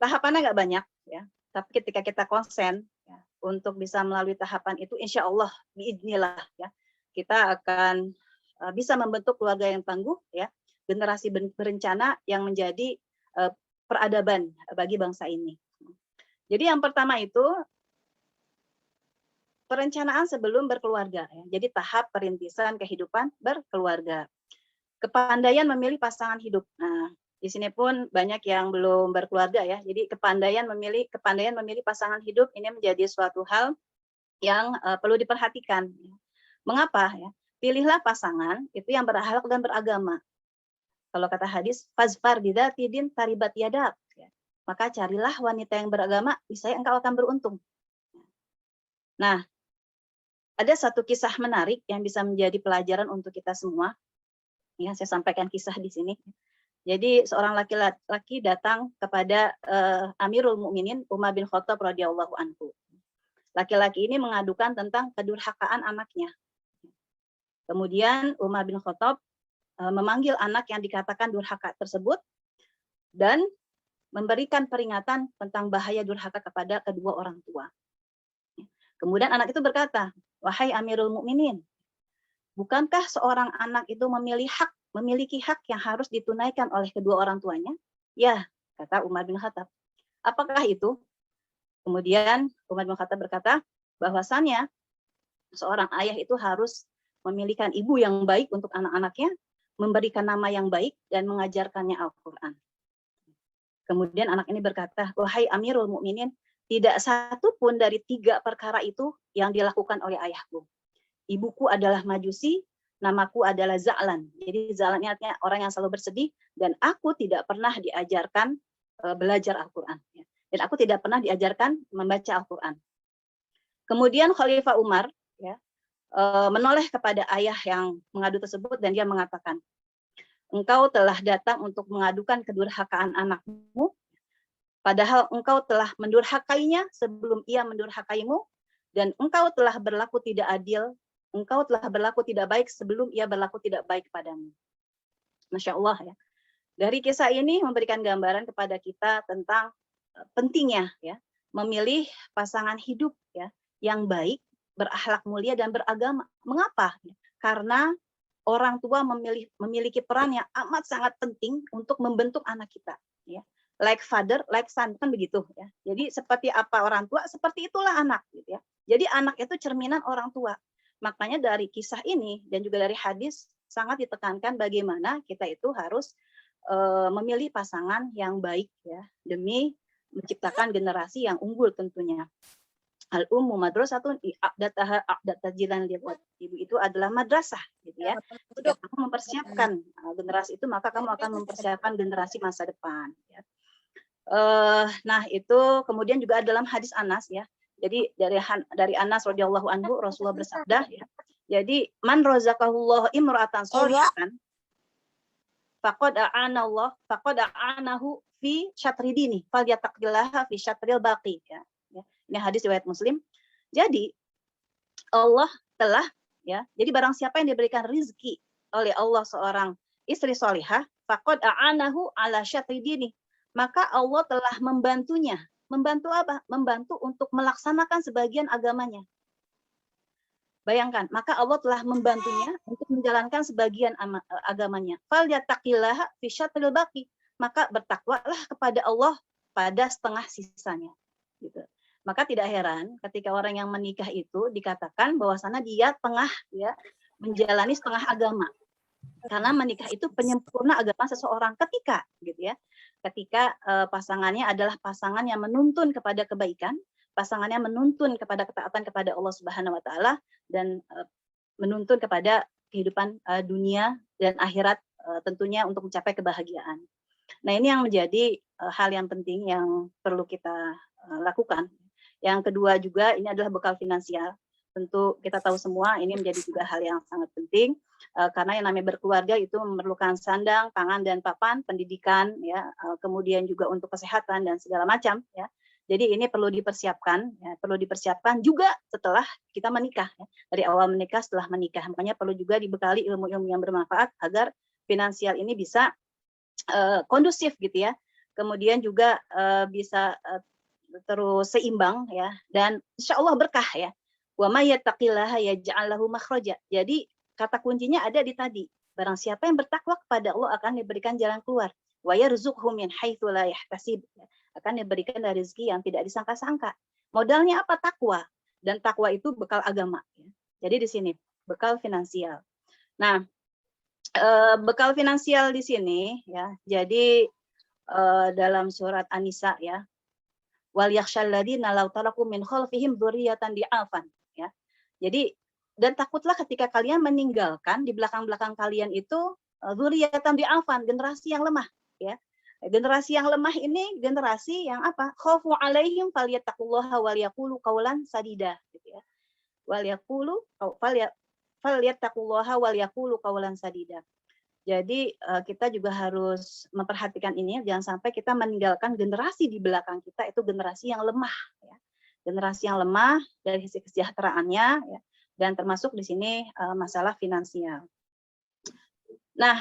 Tahapannya nggak banyak, ya. Tapi ketika kita konsen ya, untuk bisa melalui tahapan itu, insya Allah, biidznillah, ya, kita akan bisa membentuk keluarga yang tangguh, ya, generasi berencana yang menjadi peradaban bagi bangsa ini. Jadi yang pertama itu perencanaan sebelum berkeluarga, ya. Jadi tahap perintisan kehidupan berkeluarga. Kepandaian memilih pasangan hidup. Nah, di sini pun banyak yang belum berkeluarga ya. Jadi kepandaian memilih pasangan hidup ini menjadi suatu hal yang perlu diperhatikan. Mengapa ya? Pilihlah pasangan itu yang berakhlak dan beragama. Kalau kata hadis, fazfar bidzati din taribat yadak. Maka carilah wanita yang beragama, niscaya engkau akan beruntung. Nah, ada satu kisah menarik yang bisa menjadi pelajaran untuk kita semua. Ya, saya sampaikan kisah di sini. Jadi seorang laki-laki datang kepada Amirul Mukminin Umar bin Khattab radhiyallahu anhu. Laki-laki ini mengadukan tentang kedurhakaan anaknya. Kemudian Umar bin Khattab memanggil anak yang dikatakan durhaka tersebut dan memberikan peringatan tentang bahaya durhaka kepada kedua orang tua. Kemudian anak itu berkata, "Wahai Amirul Mukminin, bukankah seorang anak itu memiliki hak yang harus ditunaikan oleh kedua orang tuanya?" "Ya," kata Umar bin Khattab. "Apakah itu?" Kemudian Umar bin Khattab berkata, bahwasannya seorang ayah itu harus memiliki ibu yang baik untuk anak-anaknya, memberikan nama yang baik, dan mengajarkannya Al-Quran. Kemudian anak ini berkata, "Wahai Amirul Mukminin, tidak satu pun dari 3 perkara itu yang dilakukan oleh ayahku. Ibuku adalah Majusi, namaku adalah Za'lan." Jadi Za'lan artinya orang yang selalu bersedih, dan aku tidak pernah diajarkan belajar Al-Quran. Dan aku tidak pernah diajarkan membaca Al-Quran. Kemudian Khalifah Umar menoleh kepada ayah yang mengadu tersebut, dan dia mengatakan, "Engkau telah datang untuk mengadukan kedurhakaan anakmu, padahal engkau telah mendurhakainya sebelum ia mendurhakaimu, dan engkau telah berlaku tidak adil, engkau telah berlaku tidak baik sebelum ia berlaku tidak baik kepadamu." Masya Allah ya. Dari kisah ini memberikan gambaran kepada kita tentang pentingnya ya memilih pasangan hidup ya yang baik, berakhlak mulia dan beragama. Mengapa? Karena orang tua memiliki peran yang amat sangat penting untuk membentuk anak kita ya. Like father, like son, kan begitu ya. Jadi seperti apa orang tua, seperti itulah anak gitu ya. Jadi anak itu cerminan orang tua. Makanya dari kisah ini dan juga dari hadis sangat ditekankan bagaimana kita itu harus memilih pasangan yang baik ya demi menciptakan generasi yang unggul tentunya. Al-ummu madrasatun i'dataha a'datajilan liwat. Ibu itu adalah madrasah gitu ya. Jika kamu mempersiapkan generasi itu, maka kamu akan mempersiapkan generasi masa depan ya. Nah, itu kemudian juga dalam hadis Anas ya. Jadi dari Anas radhiyallahu anhu Rasulullah bersabda ya. Jadi man razaqahullahu imra'atan sholihatan faqad a'anahu fi syatri dini falyattaqillaha fi syatril baqi ya. Ini hadis riwayat Muslim. Jadi Allah telah ya. Jadi barang siapa yang diberikan rizki oleh Allah seorang istri solihah, faqad a'anahu ala syatri dini, maka Allah telah membantunya. Membantu apa? Membantu untuk melaksanakan sebagian agamanya. Bayangkan, maka Allah telah membantunya untuk menjalankan sebagian agamanya. Falyattaqillaha fi syatril baqi, maka bertakwalah kepada Allah pada setengah sisanya. Gitu. Maka tidak heran ketika orang yang menikah itu dikatakan bahwasanya dia tengah ya menjalani setengah agama. Karena menikah itu penyempurna agama seseorang ketika gitu ya. Ketika pasangannya adalah pasangan yang menuntun kepada kebaikan, pasangannya menuntun kepada ketaatan kepada Allah Subhanahu wa taala dan menuntun kepada kehidupan dunia dan akhirat tentunya untuk mencapai kebahagiaan. Nah, ini yang menjadi hal yang penting yang perlu kita lakukan. Yang kedua juga ini adalah bekal finansial. Tentu kita tahu semua ini menjadi juga hal yang sangat penting karena yang namanya berkeluarga itu memerlukan sandang, pangan dan papan, pendidikan ya, kemudian juga untuk kesehatan dan segala macam ya. Jadi ini perlu dipersiapkan juga setelah kita menikah ya. Dari awal menikah, setelah menikah. Makanya perlu juga dibekali ilmu-ilmu yang bermanfaat agar finansial ini bisa kondusif gitu ya. Kemudian juga bisa terus seimbang ya, dan insya Allah berkah ya. Wa may yattaqillaha yaj'al lahu makhraja. Jadi kata kuncinya ada di tadi. Barang siapa yang bertakwa kepada Allah akan diberikan jalan keluar. Wa yarzuqhu min haitsu la yahtasib. Akan diberikan dari rezeki yang tidak disangka-sangka. Modalnya apa? Takwa. Dan takwa itu bekal agama ya. Jadi di sini bekal finansial. Nah, bekal finansial di sini ya. Jadi dalam surat An-Nisa ya. Wal yakhshal ladzina law taraku min khalfihim dzurriyyatan di'afan ya. Jadi dan takutlah ketika kalian meninggalkan di belakang-belakang kalian itu dzurriyyatan di'afan, generasi yang lemah ya. Generasi yang lemah ini generasi yang apa? Khaufu alaihim falyattaqullaha wal yaqulu qaulan sadida gitu ya. Wal yaqulu falyattaqullaha wal yaqulu qaulan sadida. Jadi kita juga harus memperhatikan ini, jangan sampai kita meninggalkan generasi di belakang kita itu generasi yang lemah ya. Generasi yang lemah dari sisi kesejahteraannya ya, dan termasuk di sini masalah finansial. Nah,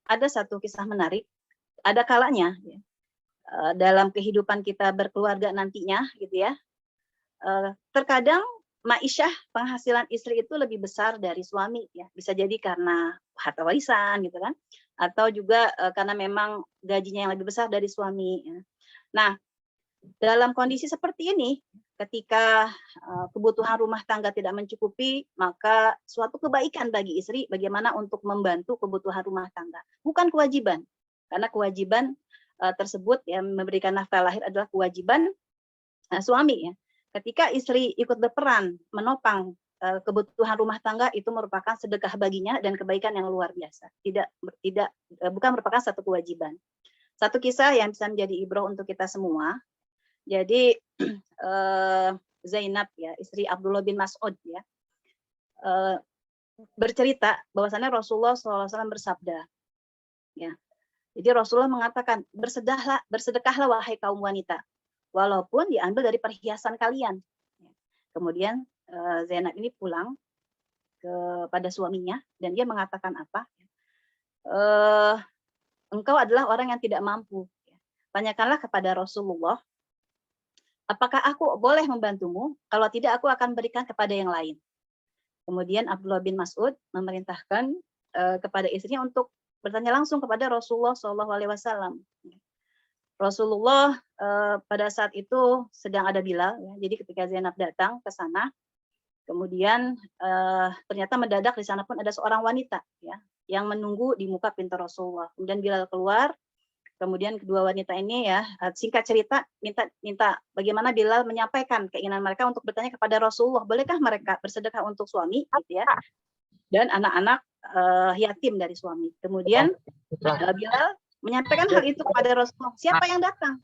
ada satu kisah menarik. Ada kalanya ya, dalam kehidupan kita berkeluarga nantinya gitu ya, terkadang ma'isyah penghasilan istri itu lebih besar dari suami ya, bisa jadi karena harta warisan gitu kan, atau juga karena memang gajinya yang lebih besar dari suami ya. Nah, dalam kondisi seperti ini, ketika kebutuhan rumah tangga tidak mencukupi, maka suatu kebaikan bagi istri bagaimana untuk membantu kebutuhan rumah tangga, bukan kewajiban. Karena kewajiban tersebut ya, memberikan nafkah lahir adalah kewajiban suami ya. Ketika istri ikut berperan menopang kebutuhan rumah tangga, itu merupakan sedekah baginya dan kebaikan yang luar biasa. Bukan merupakan satu kewajiban. Satu kisah yang bisa menjadi ibrah untuk kita semua. Jadi Zainab ya, istri Abdullah bin Mas'ud ya, bercerita bahwasannya Rasulullah SAW bersabda ya. Jadi Rasulullah mengatakan, bersedekahlah wahai kaum wanita, walaupun diambil dari perhiasan kalian. Kemudian Zainab ini pulang kepada suaminya dan dia mengatakan apa? Engkau adalah orang yang tidak mampu. Tanyakanlah kepada Rasulullah, apakah aku boleh membantumu? Kalau tidak, aku akan berikan kepada yang lain. Kemudian Abdullah bin Mas'ud memerintahkan kepada istrinya untuk bertanya langsung kepada Rasulullah SAW. Rasulullah pada saat itu sedang ada Bilal, ya. Jadi ketika Zainab datang ke sana, kemudian ternyata mendadak di sana pun ada seorang wanita, ya, yang menunggu di muka pintu Rasulullah. Kemudian Bilal keluar, kemudian kedua wanita ini ya, singkat cerita minta bagaimana Bilal menyampaikan keinginan mereka untuk bertanya kepada Rasulullah, bolehkah mereka bersedekah untuk suami, gitu ya, dan anak-anak yatim dari suami. Kemudian Bilal menyampaikan hal itu kepada Rasulullah. Siapa yang datang?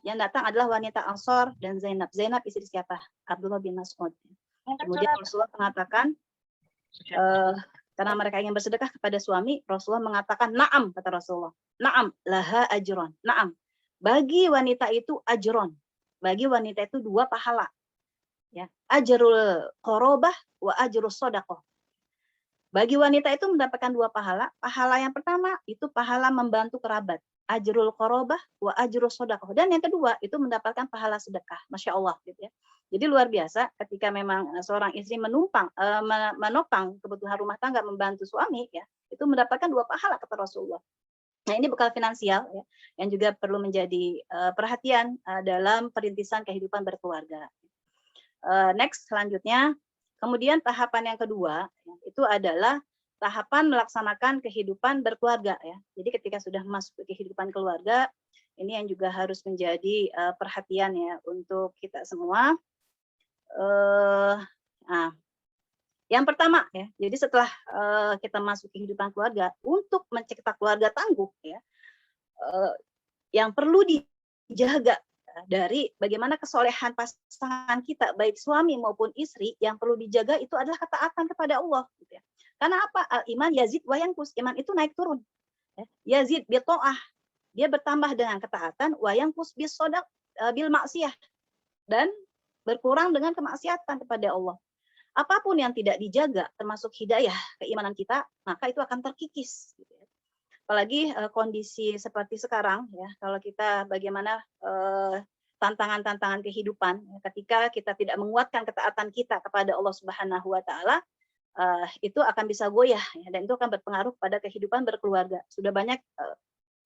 Yang datang adalah wanita Ansor dan Zainab. Zainab istri siapa? Abdullah bin Mas'ud. Kemudian Rasulullah mengatakan, karena mereka ingin bersedekah kepada suami, Rasulullah mengatakan, na'am, kata Rasulullah. Na'am, laha ajron. Na'am. Bagi wanita itu ajron. Bagi wanita itu 2 pahala. Ya. Ajrul qorobah wa ajrul sodaqoh. Bagi wanita itu mendapatkan 2 pahala. Pahala yang pertama itu pahala membantu kerabat. Ajrul qorobah wa ajrul sodaqoh. Dan yang kedua itu mendapatkan pahala sedekah. Masya Allah. Gitu ya. Jadi luar biasa ketika memang seorang istri menopang kebutuhan rumah tangga, membantu suami, ya, itu mendapatkan 2 pahala kata Rasulullah. Nah, ini bekal finansial ya, yang juga perlu menjadi perhatian dalam perintisan kehidupan berkeluarga. Next, selanjutnya. Kemudian tahapan yang kedua itu adalah tahapan melaksanakan kehidupan berkeluarga ya. Jadi ketika sudah masuk ke kehidupan keluarga, ini yang juga harus menjadi perhatian ya untuk kita semua. Nah, yang pertama ya, jadi setelah kita masuk ke kehidupan keluarga, untuk mencipta keluarga tangguh ya, yang perlu dijaga dari bagaimana kesolehan pasangan kita, baik suami maupun istri, yang perlu dijaga itu adalah ketaatan kepada Allah. Gitu ya. Karena apa? Al-iman yazid wa yanqus. Iman itu naik turun. Ya. Yazid bi ta'ah. Dia bertambah dengan ketaatan, wa yanqus bis sodaq bil maksiyah. Dan berkurang dengan kemaksiatan kepada Allah. Apapun yang tidak dijaga, termasuk hidayah keimanan kita, maka itu akan terkikis. Gitu ya. Apalagi kondisi seperti sekarang ya, kalau kita bagaimana tantangan-tantangan kehidupan ya, ketika kita tidak menguatkan ketaatan kita kepada Allah Subhanahu wa taala, itu akan bisa goyah ya, dan itu akan berpengaruh pada kehidupan berkeluarga. Sudah banyak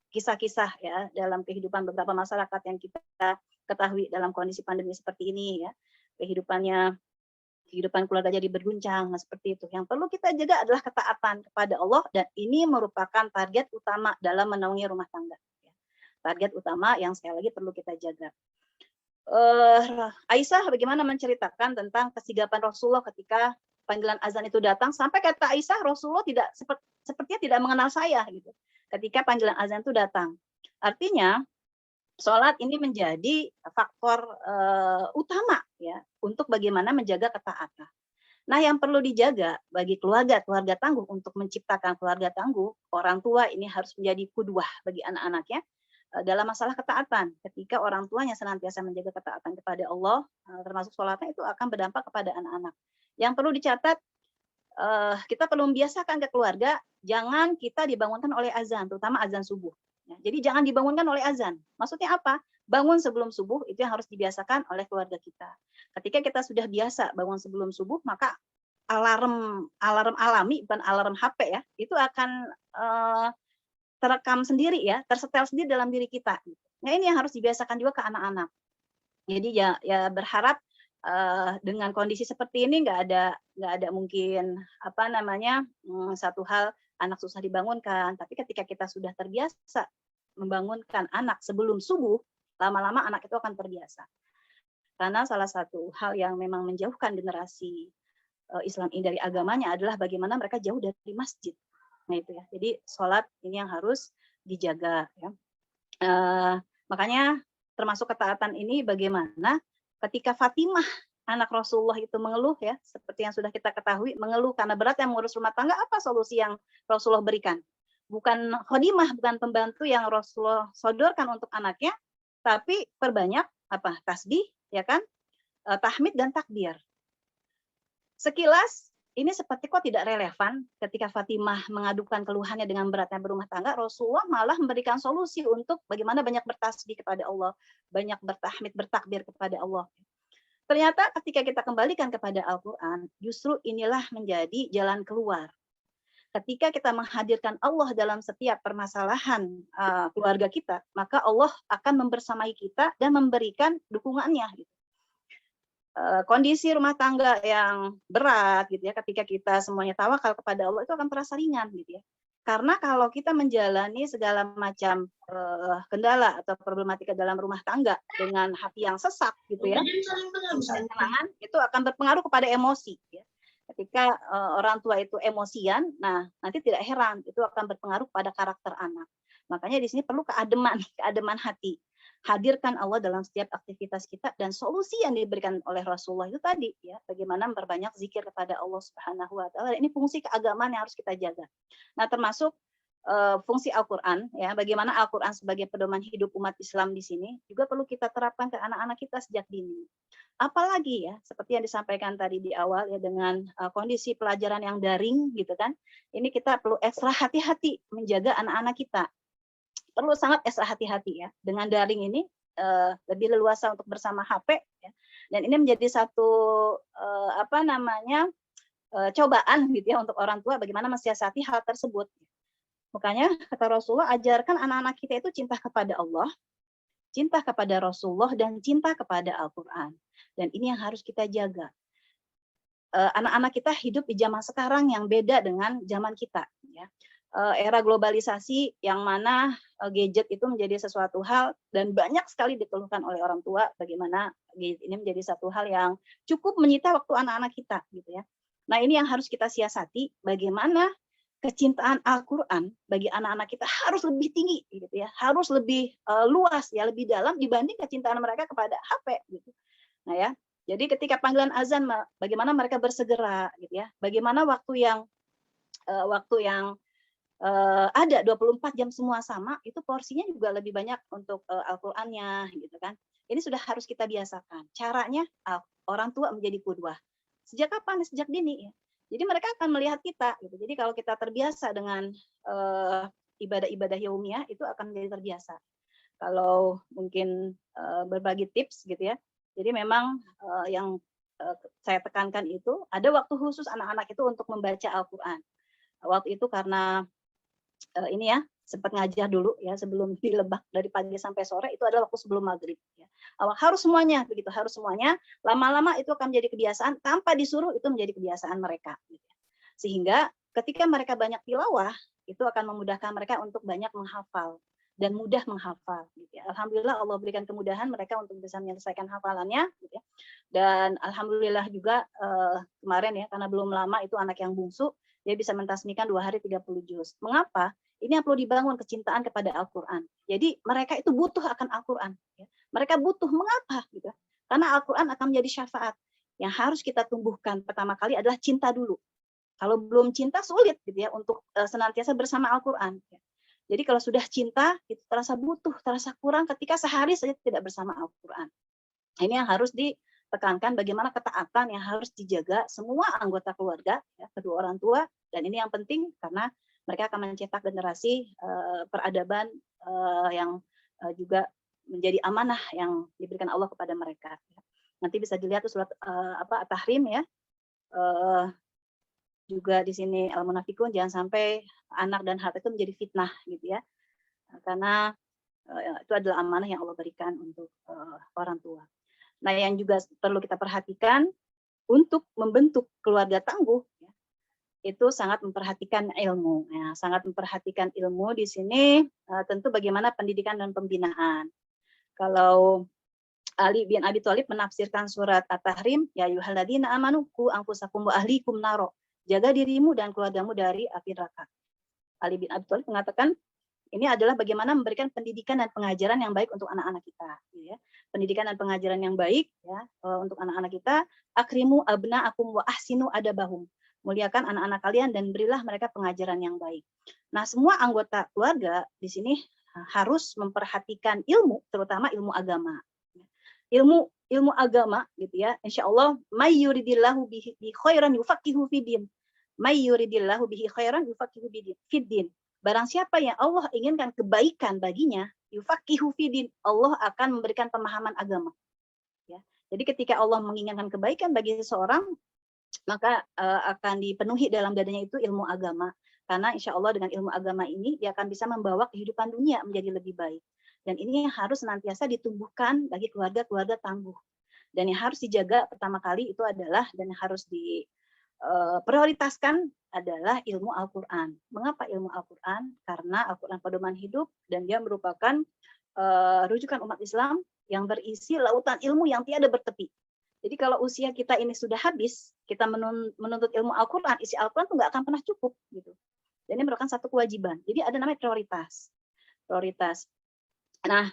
kisah-kisah ya dalam kehidupan beberapa masyarakat yang kita ketahui dalam kondisi pandemi seperti ini ya, kehidupan keluarga jadi berguncang, seperti itu. Yang perlu kita jaga adalah ketaatan kepada Allah, dan ini merupakan target utama dalam menaungi rumah tangga. Target utama yang sekali lagi perlu kita jaga. Aisyah bagaimana menceritakan tentang kesigapan Rasulullah ketika panggilan azan itu datang, sampai kata Aisyah, Rasulullah sepertinya tidak mengenal saya gitu. Ketika panggilan azan itu datang, Artinya sholat ini menjadi faktor utama ya untuk bagaimana menjaga ketaatan. Nah, yang perlu dijaga bagi keluarga tangguh untuk menciptakan keluarga tangguh, orang tua ini harus menjadi qudwah bagi anak-anaknya dalam masalah ketaatan. Ketika orang tuanya senantiasa menjaga ketaatan kepada Allah, termasuk sholatnya itu akan berdampak kepada anak-anak. Yang perlu dicatat, kita perlu membiasakan ke keluarga, jangan kita dibangunkan oleh azan, terutama azan subuh. Ya, jadi jangan dibangunkan oleh azan. Maksudnya apa? Bangun sebelum subuh itu yang harus dibiasakan oleh keluarga kita. Ketika kita sudah biasa bangun sebelum subuh, maka alarm alami, bukan alarm HP ya, itu akan terekam sendiri ya, tersetel sendiri dalam diri kita. Nah, ini yang harus dibiasakan juga ke anak-anak. Jadi ya berharap dengan kondisi seperti ini nggak ada mungkin satu hal anak susah dibangunkan, tapi ketika kita sudah terbiasa membangunkan anak sebelum subuh, lama-lama anak itu akan terbiasa. Karena salah satu hal yang memang menjauhkan generasi Islam ini dari agamanya adalah bagaimana mereka jauh dari masjid. Nah itu ya. Jadi sholat ini yang harus dijaga. Ya. Makanya termasuk ketaatan ini bagaimana ketika Fatimah anak Rasulullah itu mengeluh ya, seperti yang sudah kita ketahui, mengeluh karena berat yang mengurus rumah tangga, apa solusi yang Rasulullah berikan? Bukan khodimah, bukan pembantu yang Rasulullah sodorkan untuk anaknya, tapi perbanyak tasbih, ya kan, tahmid dan takbir. Sekilas ini seperti kok tidak relevan ketika Fatimah mengadukan keluhannya dengan beratnya berumah tangga, Rasulullah malah memberikan solusi untuk bagaimana banyak bertasbih kepada Allah, banyak bertahmid, bertakbir kepada Allah. Ternyata ketika kita kembalikan kepada Al-Quran, justru inilah menjadi jalan keluar. Ketika kita menghadirkan Allah dalam setiap permasalahan keluarga kita, maka Allah akan membersamai kita dan memberikan dukungannya. Kondisi rumah tangga yang berat, gitu ya, ketika kita semuanya tawakal kepada Allah itu akan terasa ringan, gitu ya. Karena kalau kita menjalani segala macam kendala atau problematika dalam rumah tangga dengan hati yang sesak, gitu ya, kesenangan itu akan berpengaruh kepada emosi. Ya. Ketika orang tua itu emosian, nah nanti tidak heran itu akan berpengaruh pada karakter anak. Makanya di sini perlu keademan hati. Hadirkan Allah dalam setiap aktivitas kita dan solusi yang diberikan oleh Rasulullah itu tadi ya, bagaimana memperbanyak zikir kepada Allah Subhanahu wa taala. Ini fungsi keagamaan yang harus kita jaga. Nah, termasuk fungsi Al-Qur'an ya, bagaimana Al-Qur'an sebagai pedoman hidup umat Islam di sini juga perlu kita terapkan ke anak-anak kita sejak dini. Apalagi ya, seperti yang disampaikan tadi di awal ya, dengan kondisi pelajaran yang daring gitu kan. Ini kita perlu ekstra hati-hati menjaga anak-anak kita. Perlu sangat ekstra hati-hati ya, dengan daring ini lebih leluasa untuk bersama HP ya. Dan ini menjadi satu cobaan gitu ya untuk orang tua bagaimana mensiasati hal tersebut. Makanya kata Rasulullah, ajarkan anak-anak kita itu cinta kepada Allah, cinta kepada Rasulullah, dan cinta kepada Al-Quran. Dan ini yang harus kita jaga. Anak-anak kita hidup di zaman sekarang yang beda dengan zaman kita ya. Era globalisasi yang mana gadget itu menjadi sesuatu hal dan banyak sekali dikeluhkan oleh orang tua bagaimana gadget ini menjadi satu hal yang cukup menyita waktu anak-anak kita gitu ya. Nah, ini yang harus kita siasati, bagaimana kecintaan Al-Qur'an bagi anak-anak kita harus lebih tinggi gitu ya. Harus lebih luas ya, lebih dalam dibanding kecintaan mereka kepada HP gitu. Nah ya. Jadi ketika panggilan azan bagaimana mereka bersegera gitu ya. Bagaimana waktu yang ada 24 jam semua sama, itu porsinya juga lebih banyak untuk Al-Qur'annya gitu kan. Ini sudah harus kita biasakan. Caranya orang tua menjadi qudwah. Sejak kapan? Sejak dini ya. Jadi mereka akan melihat kita gitu. Jadi kalau kita terbiasa dengan ibadah-ibadah yaumiyah itu akan menjadi terbiasa. Kalau mungkin berbagi tips gitu ya. Jadi memang yang saya tekankan itu ada waktu khusus anak-anak itu untuk membaca Al-Qur'an. Waktu itu karena ini ya, sempat ngajar dulu ya sebelum di Lebak dari pagi sampai sore, itu adalah waktu sebelum maghrib ya. Harus semuanya begitu, harus semuanya. Lama-lama itu akan menjadi kebiasaan, tanpa disuruh itu menjadi kebiasaan mereka gitu. Sehingga ketika mereka banyak tilawah, itu akan memudahkan mereka untuk banyak menghafal dan mudah menghafal gitu ya. Alhamdulillah Allah berikan kemudahan mereka untuk bisa menyelesaikan hafalannya gitu ya. Dan alhamdulillah juga kemarin ya, karena belum lama itu anak yang bungsu dia bisa mentasmikan 2 hari 30 juz. Mengapa? Ini yang perlu dibangun, kecintaan kepada Al-Quran. Jadi mereka itu butuh akan Al-Quran. Ya. Mereka butuh, mengapa? Gitu. Karena Al-Quran akan menjadi syafaat. Yang harus kita tumbuhkan pertama kali adalah cinta dulu. Kalau belum cinta sulit gitu ya untuk senantiasa bersama Al-Quran. Ya. Jadi kalau sudah cinta, itu terasa butuh, terasa kurang ketika sehari saja tidak bersama Al-Quran. Ini yang harus ditekankan, bagaimana ketaatan yang harus dijaga semua anggota keluarga, ya, kedua orang tua, dan ini yang penting karena mereka akan mencetak generasi peradaban yang juga menjadi amanah yang diberikan Allah kepada mereka. Nanti bisa dilihat tuh surat At-Tahrim ya. Juga di sini Al-Munafikun, jangan sampai anak dan harta itu menjadi fitnah gitu ya. Karena itu adalah amanah yang Allah berikan untuk orang tua. Nah, yang juga perlu kita perhatikan untuk membentuk keluarga tangguh, ya, itu sangat memperhatikan ilmu. Ya, sangat memperhatikan ilmu di sini tentu bagaimana pendidikan dan pembinaan. Kalau Ali bin Abi Thalib menafsirkan surat At-Tahrim, ya ayyuhalladzina amanu qu anfusakum wa ahlikum naro. Jaga dirimu dan keluargamu dari api neraka. Ali bin Abi Thalib mengatakan ini adalah bagaimana memberikan pendidikan dan pengajaran yang baik untuk anak-anak kita. Ya. Pendidikan dan pengajaran yang baik ya, untuk anak-anak kita. Akrimu abna'akum wa ahsinu adabahum. Muliakan anak-anak kalian dan berilah mereka pengajaran yang baik. Nah, semua anggota keluarga di sini harus memperhatikan ilmu, terutama ilmu agama. Ilmu agama gitu ya. Insya Allah may yuridillahu bihi khairan yufaqihu fiddin. May yuridillahu bihi khairan yufaqihu fiddin. Barang siapa yang Allah inginkan kebaikan baginya, yufaqihu fiddin, Allah akan memberikan pemahaman agama. Ya. Jadi ketika Allah menginginkan kebaikan bagi seseorang, maka akan dipenuhi dalam dadanya itu ilmu agama. Karena insya Allah dengan ilmu agama ini dia akan bisa membawa kehidupan dunia menjadi lebih baik. Dan ini harus senantiasa ditumbuhkan bagi keluarga-keluarga tangguh. Dan yang harus dijaga pertama kali itu adalah dan yang harus diprioritaskan adalah ilmu Al-Quran. Mengapa ilmu Al-Quran? Karena Al-Quran pedoman hidup dan dia merupakan rujukan umat Islam yang berisi lautan ilmu yang tiada bertepi. Jadi kalau usia kita ini sudah habis, kita menuntut ilmu Al-Quran, isi Al-Quran itu nggak akan pernah cukup. Gitu. Dan ini merupakan satu kewajiban. Jadi ada namanya prioritas. Nah,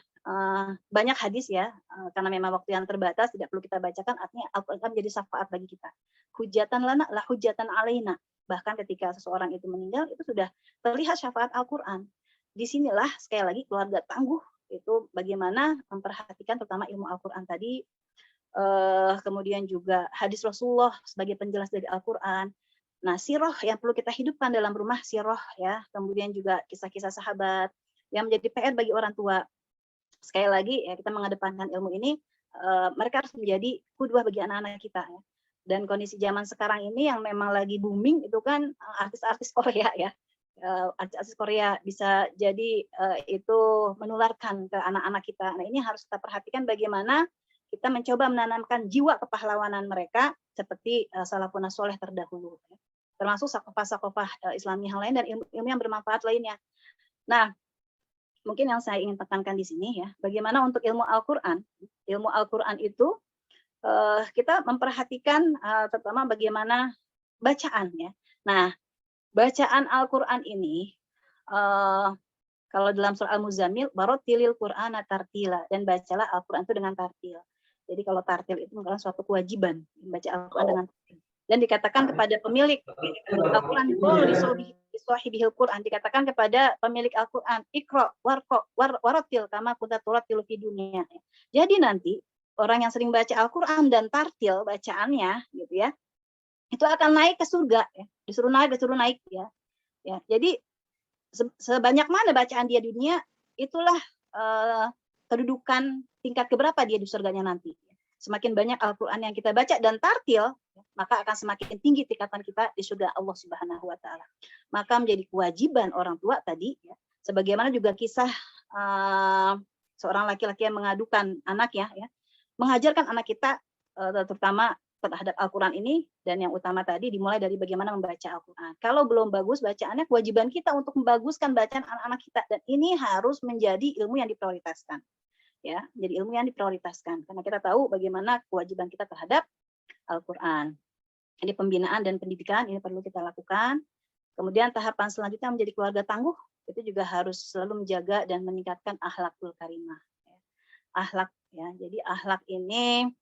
banyak hadis ya, karena memang waktu yang terbatas, tidak perlu kita bacakan, artinya Al-Quran menjadi syafaat bagi kita. Hujatan lana, lah hujatan alaina. Bahkan ketika seseorang itu meninggal, itu sudah terlihat syafaat Al-Quran. Disinilah, sekali lagi, keluarga tangguh, itu bagaimana memperhatikan terutama ilmu Al-Quran tadi, kemudian juga hadis Rasulullah sebagai penjelas dari Al-Quran. Nah, sirah yang perlu kita hidupkan dalam rumah, sirah ya, kemudian juga kisah-kisah sahabat, yang menjadi PR bagi orang tua. Sekali lagi ya kita mengedepankan ilmu ini, mereka harus menjadi qudwah bagi anak-anak kita ya. Dan kondisi zaman sekarang ini yang memang lagi booming itu kan artis-artis Korea ya. Artis-artis Korea bisa jadi itu menularkan ke anak-anak kita. Nah, ini harus kita perhatikan bagaimana kita mencoba menanamkan jiwa kepahlawanan mereka seperti salafun saleh terdahulu ya. Termasuk sakofah-sakofah Islami yang lain dan ilmu yang bermanfaat lainnya. Nah, mungkin yang saya ingin tekankan di sini ya, bagaimana untuk ilmu Al-Quran. Ilmu Al-Quran itu kita memperhatikan terutama bagaimana bacaan ya. Nah, bacaan Al-Quran ini kalau dalam surah Al-Muzammil, barotilil Qur'ana tartila, dan bacalah Al-Quran itu dengan tartil. Jadi kalau tartil itu merupakan suatu kewajiban membaca Al-Quran dengan tartil. Dan dikatakan kepada pemilik Al-Quran, Quran, dikatakan kepada pemilik Al-Quran, Iqra waratil kama kunta turattilu fi dunya. Jadi nanti orang yang sering baca Al-Quran dan tartil bacaannya gitu ya, itu akan naik ke surga ya. Disuruh naik ya. Ya, jadi sebanyak mana bacaan dia di dunia, itulah kedudukan tingkat keberapa dia di surganya nanti. Semakin banyak Al-Quran yang kita baca dan tartil, maka akan semakin tinggi tingkatan kita di surga Allah Subhanahu wa Ta'ala. Maka menjadi kewajiban orang tua tadi, ya, sebagaimana juga kisah seorang laki-laki yang mengadukan anaknya, ya, mengajarkan anak kita terutama terhadap Al-Quran ini, dan yang utama tadi dimulai dari bagaimana membaca Al-Quran. Kalau belum bagus bacaannya, kewajiban kita untuk membaguskan bacaan anak-anak kita, dan ini harus menjadi ilmu yang diprioritaskan. Ya, jadi ilmu yang diprioritaskan karena kita tahu bagaimana kewajiban kita terhadap Al-Quran. Jadi pembinaan dan pendidikan ini perlu kita lakukan Kemudian tahapan selanjutnya menjadi keluarga tangguh, itu juga harus selalu menjaga dan meningkatkan akhlakul karimah. Akhlak ya, jadi akhlak ini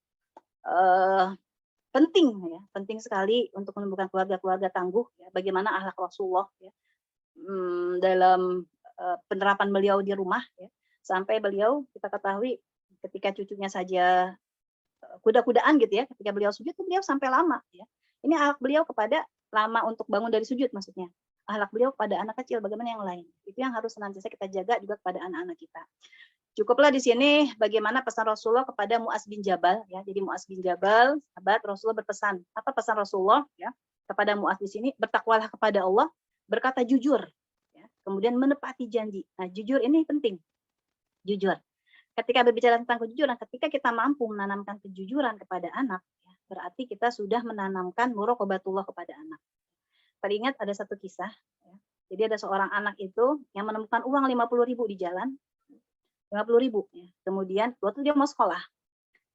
penting ya, penting sekali untuk menumbuhkan keluarga-keluarga tangguh. Ya. Bagaimana akhlak Rasulullah ya, dalam penerapan beliau di rumah, ya, sampai beliau kita ketahui ketika cucunya saja kuda-kudaan gitu ya, ketika beliau sujud itu beliau sampai lama. Ya. Ini akhlak beliau kepada lama untuk bangun dari sujud maksudnya. Akhlak beliau kepada anak kecil, bagaimana yang lain. Itu yang harus senantiasa kita jaga juga kepada anak-anak kita. Cukuplah di sini bagaimana pesan Rasulullah kepada Mu'adz bin Jabal. Ya. Jadi Mu'adz bin Jabal, sahabat Rasulullah berpesan. Apa pesan Rasulullah ya, kepada Mu'adz di sini? Bertakwalah kepada Allah, berkata jujur. Ya. Kemudian menepati janji. Nah, jujur ini penting. Jujur. Ketika berbicara tentang kejujuran, ketika kita mampu menanamkan kejujuran kepada anak, ya, berarti kita sudah menanamkan muraqabatullah kepada anak. Teringat ada satu kisah, ya. Jadi ada seorang anak itu yang menemukan uang 50.000 di jalan, 50.000. Ya. Kemudian waktu dia mau sekolah,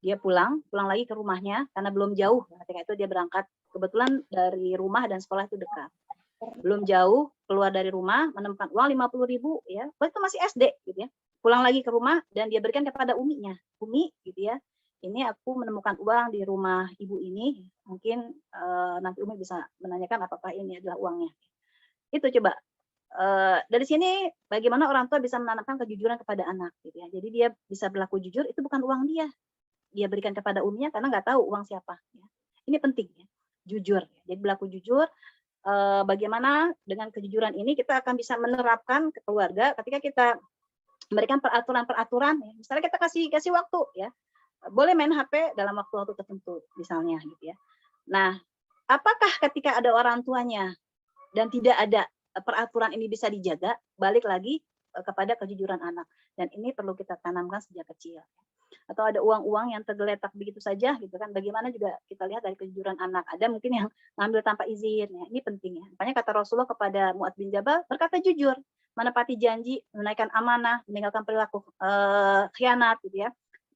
dia pulang lagi ke rumahnya karena belum jauh. Ketika itu dia berangkat, kebetulan dari rumah dan sekolah itu dekat. Belum jauh keluar dari rumah menemukan uang 50.000, ya. Waktu itu masih SD, gitu ya. Pulang lagi ke rumah dan dia berikan kepada uminya. Umi, gitu ya, ini aku menemukan uang di rumah ibu ini, mungkin nanti Umi bisa menanyakan apakah ini adalah uangnya. Itu coba dari sini bagaimana orang tua bisa menanamkan kejujuran kepada anak, gitu ya. Jadi dia bisa berlaku jujur, itu bukan uang dia berikan kepada uminya karena nggak tahu uang siapa. Ya. Ini penting ya, jujur. Jadi berlaku jujur. Bagaimana dengan kejujuran ini kita akan bisa menerapkan ke keluarga ketika kita memberikan peraturan-peraturan, ya. Misalnya kita kasih waktu, ya, boleh main HP dalam waktu-waktu tertentu, misalnya, gitu ya. Nah, apakah ketika ada orang tuanya dan tidak ada peraturan ini bisa dijaga? Balik lagi kepada kejujuran anak, dan ini perlu kita tanamkan sejak kecil. Atau ada uang-uang yang tergeletak begitu saja, gitu kan? Bagaimana juga kita lihat dari kejujuran anak. Ada mungkin yang ngambil tanpa izin, ya. Ini penting ya. Makanya kata Rasulullah kepada Mu'adz bin Jabal, berkata jujur, menepati janji, menunaikan amanah, meninggalkan perilaku khianat, gitu ya.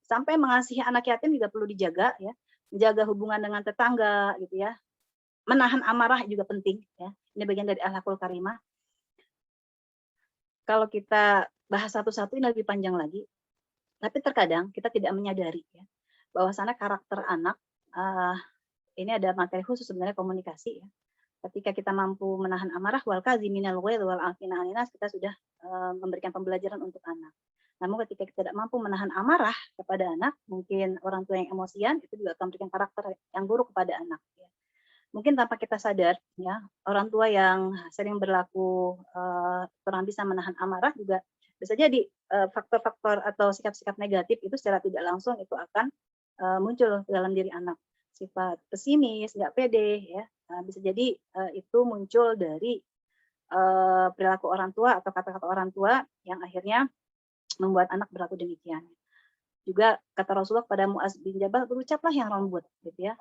Sampai mengasihi anak yatim juga perlu dijaga, ya. Menjaga hubungan dengan tetangga, gitu ya. Menahan amarah juga penting, ya. Ini bagian dari akhlakul karimah. Kalau kita bahas satu-satu ini lebih panjang lagi. Tapi terkadang kita tidak menyadari ya, bahwasanya karakter anak ini ada materi khusus sebenarnya komunikasi ya. Ketika kita mampu menahan amarah wal kaziminal ghaidz wal afina 'anil nas, kita sudah memberikan pembelajaran untuk anak. Namun ketika kita tidak mampu menahan amarah kepada anak, mungkin orang tua yang emosian itu juga akan memberikan karakter yang buruk kepada anak ya. Mungkin tanpa kita sadar ya, orang tua yang sering berlaku kurang bisa menahan amarah juga bisa jadi faktor-faktor atau sikap-sikap negatif itu secara tidak langsung itu akan muncul dalam diri anak. Sifat pesimis, nggak pede, ya. Bisa jadi itu muncul dari perilaku orang tua atau kata-kata orang tua yang akhirnya membuat anak berlaku demikian. Juga kata Rasulullah pada Mu'adz bin Jabal, berucaplah yang lembut, gitu ya.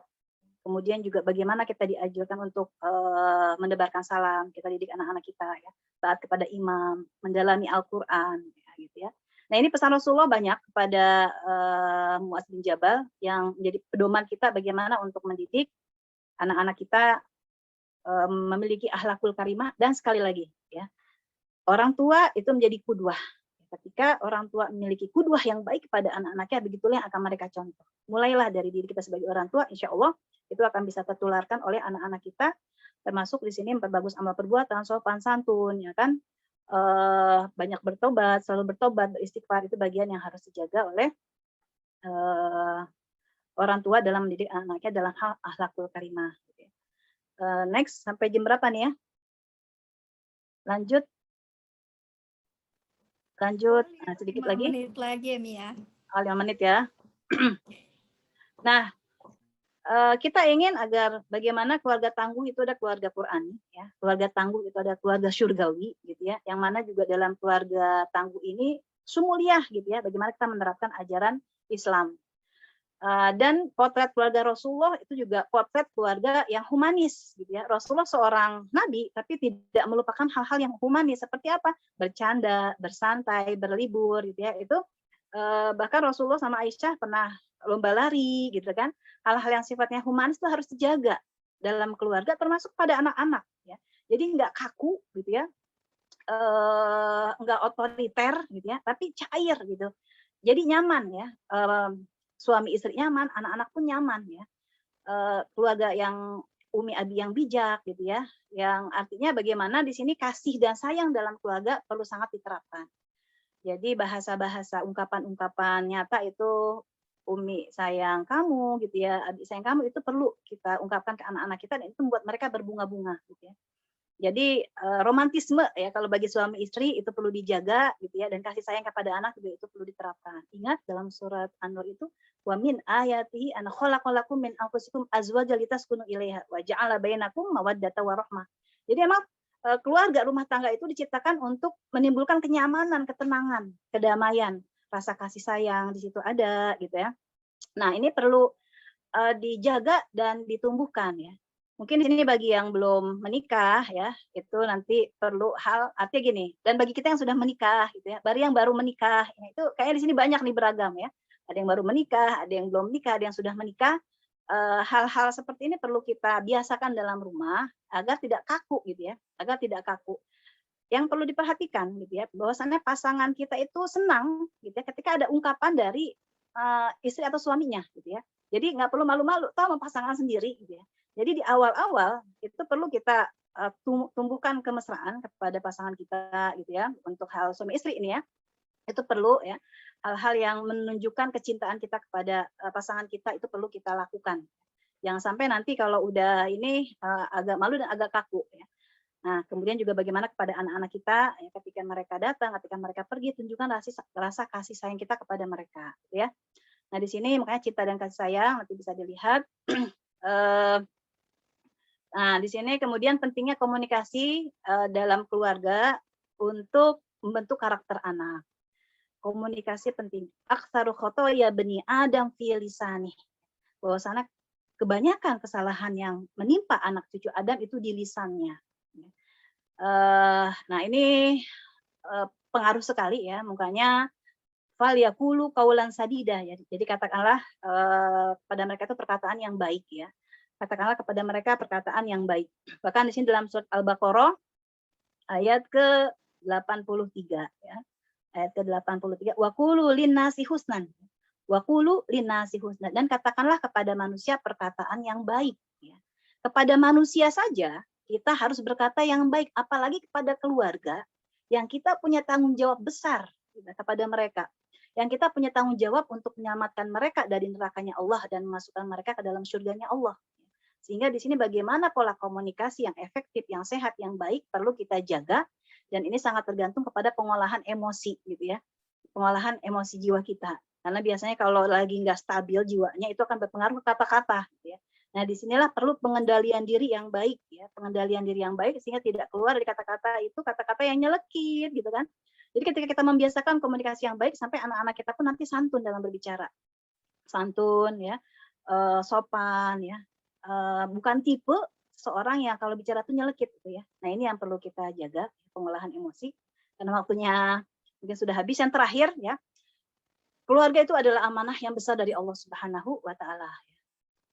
Kemudian juga bagaimana kita diajarkan untuk mendebarkan salam, kita didik anak-anak kita ya, taat kepada imam, mendalami Al-Qur'an ya, gitu ya. Nah, ini pesan Rasulullah banyak kepada Mu'adz bin Jabal yang menjadi pedoman kita bagaimana untuk mendidik anak-anak kita memiliki akhlakul karimah. Dan sekali lagi ya, orang tua itu menjadi kudwah. Ketika orang tua memiliki kudwah yang baik kepada anak-anaknya, begitulah yang akan mereka contoh. Mulailah dari diri kita sebagai orang tua, insya Allah itu akan bisa tertularkan oleh anak-anak kita, termasuk di sini memperbagus amal perbuatan, sopan santun, ya kan, banyak bertobat, selalu bertobat, beristighfar, itu bagian yang harus dijaga oleh orang tua dalam mendidik anak-anaknya dalam hal akhlakul karimah. Next, sampai jam berapa nih ya? Lanjut, sedikit 5 lagi. menit lagi ya, Mia. 5 menit ya. Nah, kita ingin agar bagaimana keluarga tangguh itu ada keluarga Qur'ani, ya. Keluarga tangguh itu ada keluarga syurgawi, gitu ya. Yang mana juga dalam keluarga tangguh ini sumuliah, gitu ya. Bagaimana kita menerapkan ajaran Islam. Dan potret keluarga Rasulullah itu juga potret keluarga yang humanis, gitu ya. Rasulullah seorang nabi, tapi tidak melupakan hal-hal yang humanis. Seperti apa? Bercanda, bersantai, berlibur, gitu ya. Itu bahkan Rasulullah sama Aisyah pernah lomba lari, gitu kan. Hal-hal yang sifatnya humanis itu harus dijaga dalam keluarga, termasuk pada anak-anak. Ya. Jadi nggak kaku gitu ya, nggak otoriter gitu ya, tapi cair gitu. Jadi nyaman ya, suami istri nyaman, anak-anak pun nyaman ya. Keluarga yang umi abi yang bijak gitu ya, yang artinya bagaimana di sini kasih dan sayang dalam keluarga perlu sangat diterapkan. Jadi bahasa-bahasa, ungkapan-ungkapan nyata itu umi sayang kamu gitu ya, abi sayang kamu itu perlu kita ungkapkan ke anak-anak kita dan itu membuat mereka berbunga-bunga gitu ya. Jadi romantisme ya kalau bagi suami istri itu perlu dijaga gitu ya dan kasih sayang kepada anak juga itu perlu diterapkan. Ingat dalam surat An-Nur itu wa min ayatihi an khalaqalakum min anfusikum azwajan litaskunu ilaiha wa ja'ala bainakum mawaddata wa rahmah. Jadi emang keluarga rumah tangga itu diciptakan untuk menimbulkan kenyamanan, ketenangan, kedamaian, rasa kasih sayang di situ ada gitu ya. Nah, ini perlu dijaga dan ditumbuhkan ya. Mungkin di sini bagi yang belum menikah ya, itu nanti perlu hal artinya gini, dan bagi kita yang sudah menikah gitu ya, yang baru menikah, ya, itu kayaknya di sini banyak nih beragam ya. Ada yang baru menikah, ada yang belum menikah, ada yang sudah menikah. Hal-hal seperti ini perlu kita biasakan dalam rumah agar tidak kaku gitu ya, agar tidak kaku. Yang perlu diperhatikan gitu ya, bahwasannya pasangan kita itu senang gitu ya, ketika ada ungkapan dari istri atau suaminya gitu ya. Jadi nggak perlu malu-malu, toh sama pasangan sendiri gitu ya. Jadi di awal-awal itu perlu kita tumbuhkan kemesraan kepada pasangan kita gitu ya. Untuk hal suami istri ini ya, itu perlu ya. Hal-hal yang menunjukkan kecintaan kita kepada pasangan kita itu perlu kita lakukan. Jangan sampai nanti kalau udah ini agak malu dan agak kaku ya. Nah, kemudian juga bagaimana kepada anak-anak kita ya, ketika mereka datang, ketika mereka pergi, tunjukkan rasa kasih sayang kita kepada mereka, gitu ya. Nah, di sini makanya cinta dan kasih sayang nanti bisa dilihat. Nah, di sini kemudian pentingnya komunikasi dalam keluarga untuk membentuk karakter anak. Komunikasi penting. Aktsaru khotoya bani Adam fi lisani. Bahwasanya kebanyakan kesalahan yang menimpa anak cucu Adam itu di lisannya. Nah, ini pengaruh sekali ya, makanya falyaqulu qaulan sadida ya. Jadi katakanlah pada mereka itu perkataan yang baik ya. Katakanlah kepada mereka perkataan yang baik. Bahkan di sini dalam surat Al-Baqarah ayat ke-83 ya. Ayat ke-83 wa qulu linnasi husnan. Wa qulu linnasi husnan dan katakanlah kepada manusia perkataan yang baik ya. Kepada manusia saja kita harus berkata yang baik, apalagi kepada keluarga yang kita punya tanggung jawab besar kepada mereka. Yang kita punya tanggung jawab untuk menyelamatkan mereka dari nerakanya Allah dan memasukkan mereka ke dalam surganya Allah. Sehingga di sini bagaimana pola komunikasi yang efektif, yang sehat, yang baik perlu kita jaga dan ini sangat tergantung kepada pengolahan emosi gitu ya. Pengolahan emosi jiwa kita. Karena biasanya kalau lagi nggak stabil jiwanya itu akan berpengaruh ke kata-kata gitu ya. Nah, disinilah perlu pengendalian diri yang baik ya, pengendalian diri yang baik sehingga tidak keluar dari kata-kata itu kata-kata yang nyelekit gitu kan. Jadi ketika kita membiasakan komunikasi yang baik sampai anak-anak kita pun nanti santun dalam berbicara. Santun ya, sopan ya. Bukan tipe seorang yang kalau bicara tuh nyelekit gitu ya. Nah, ini yang perlu kita jaga, pengolahan emosi. Karena waktunya mungkin sudah habis. Yang terakhir ya, keluarga itu adalah amanah yang besar dari Allah Subhanahu wa taala.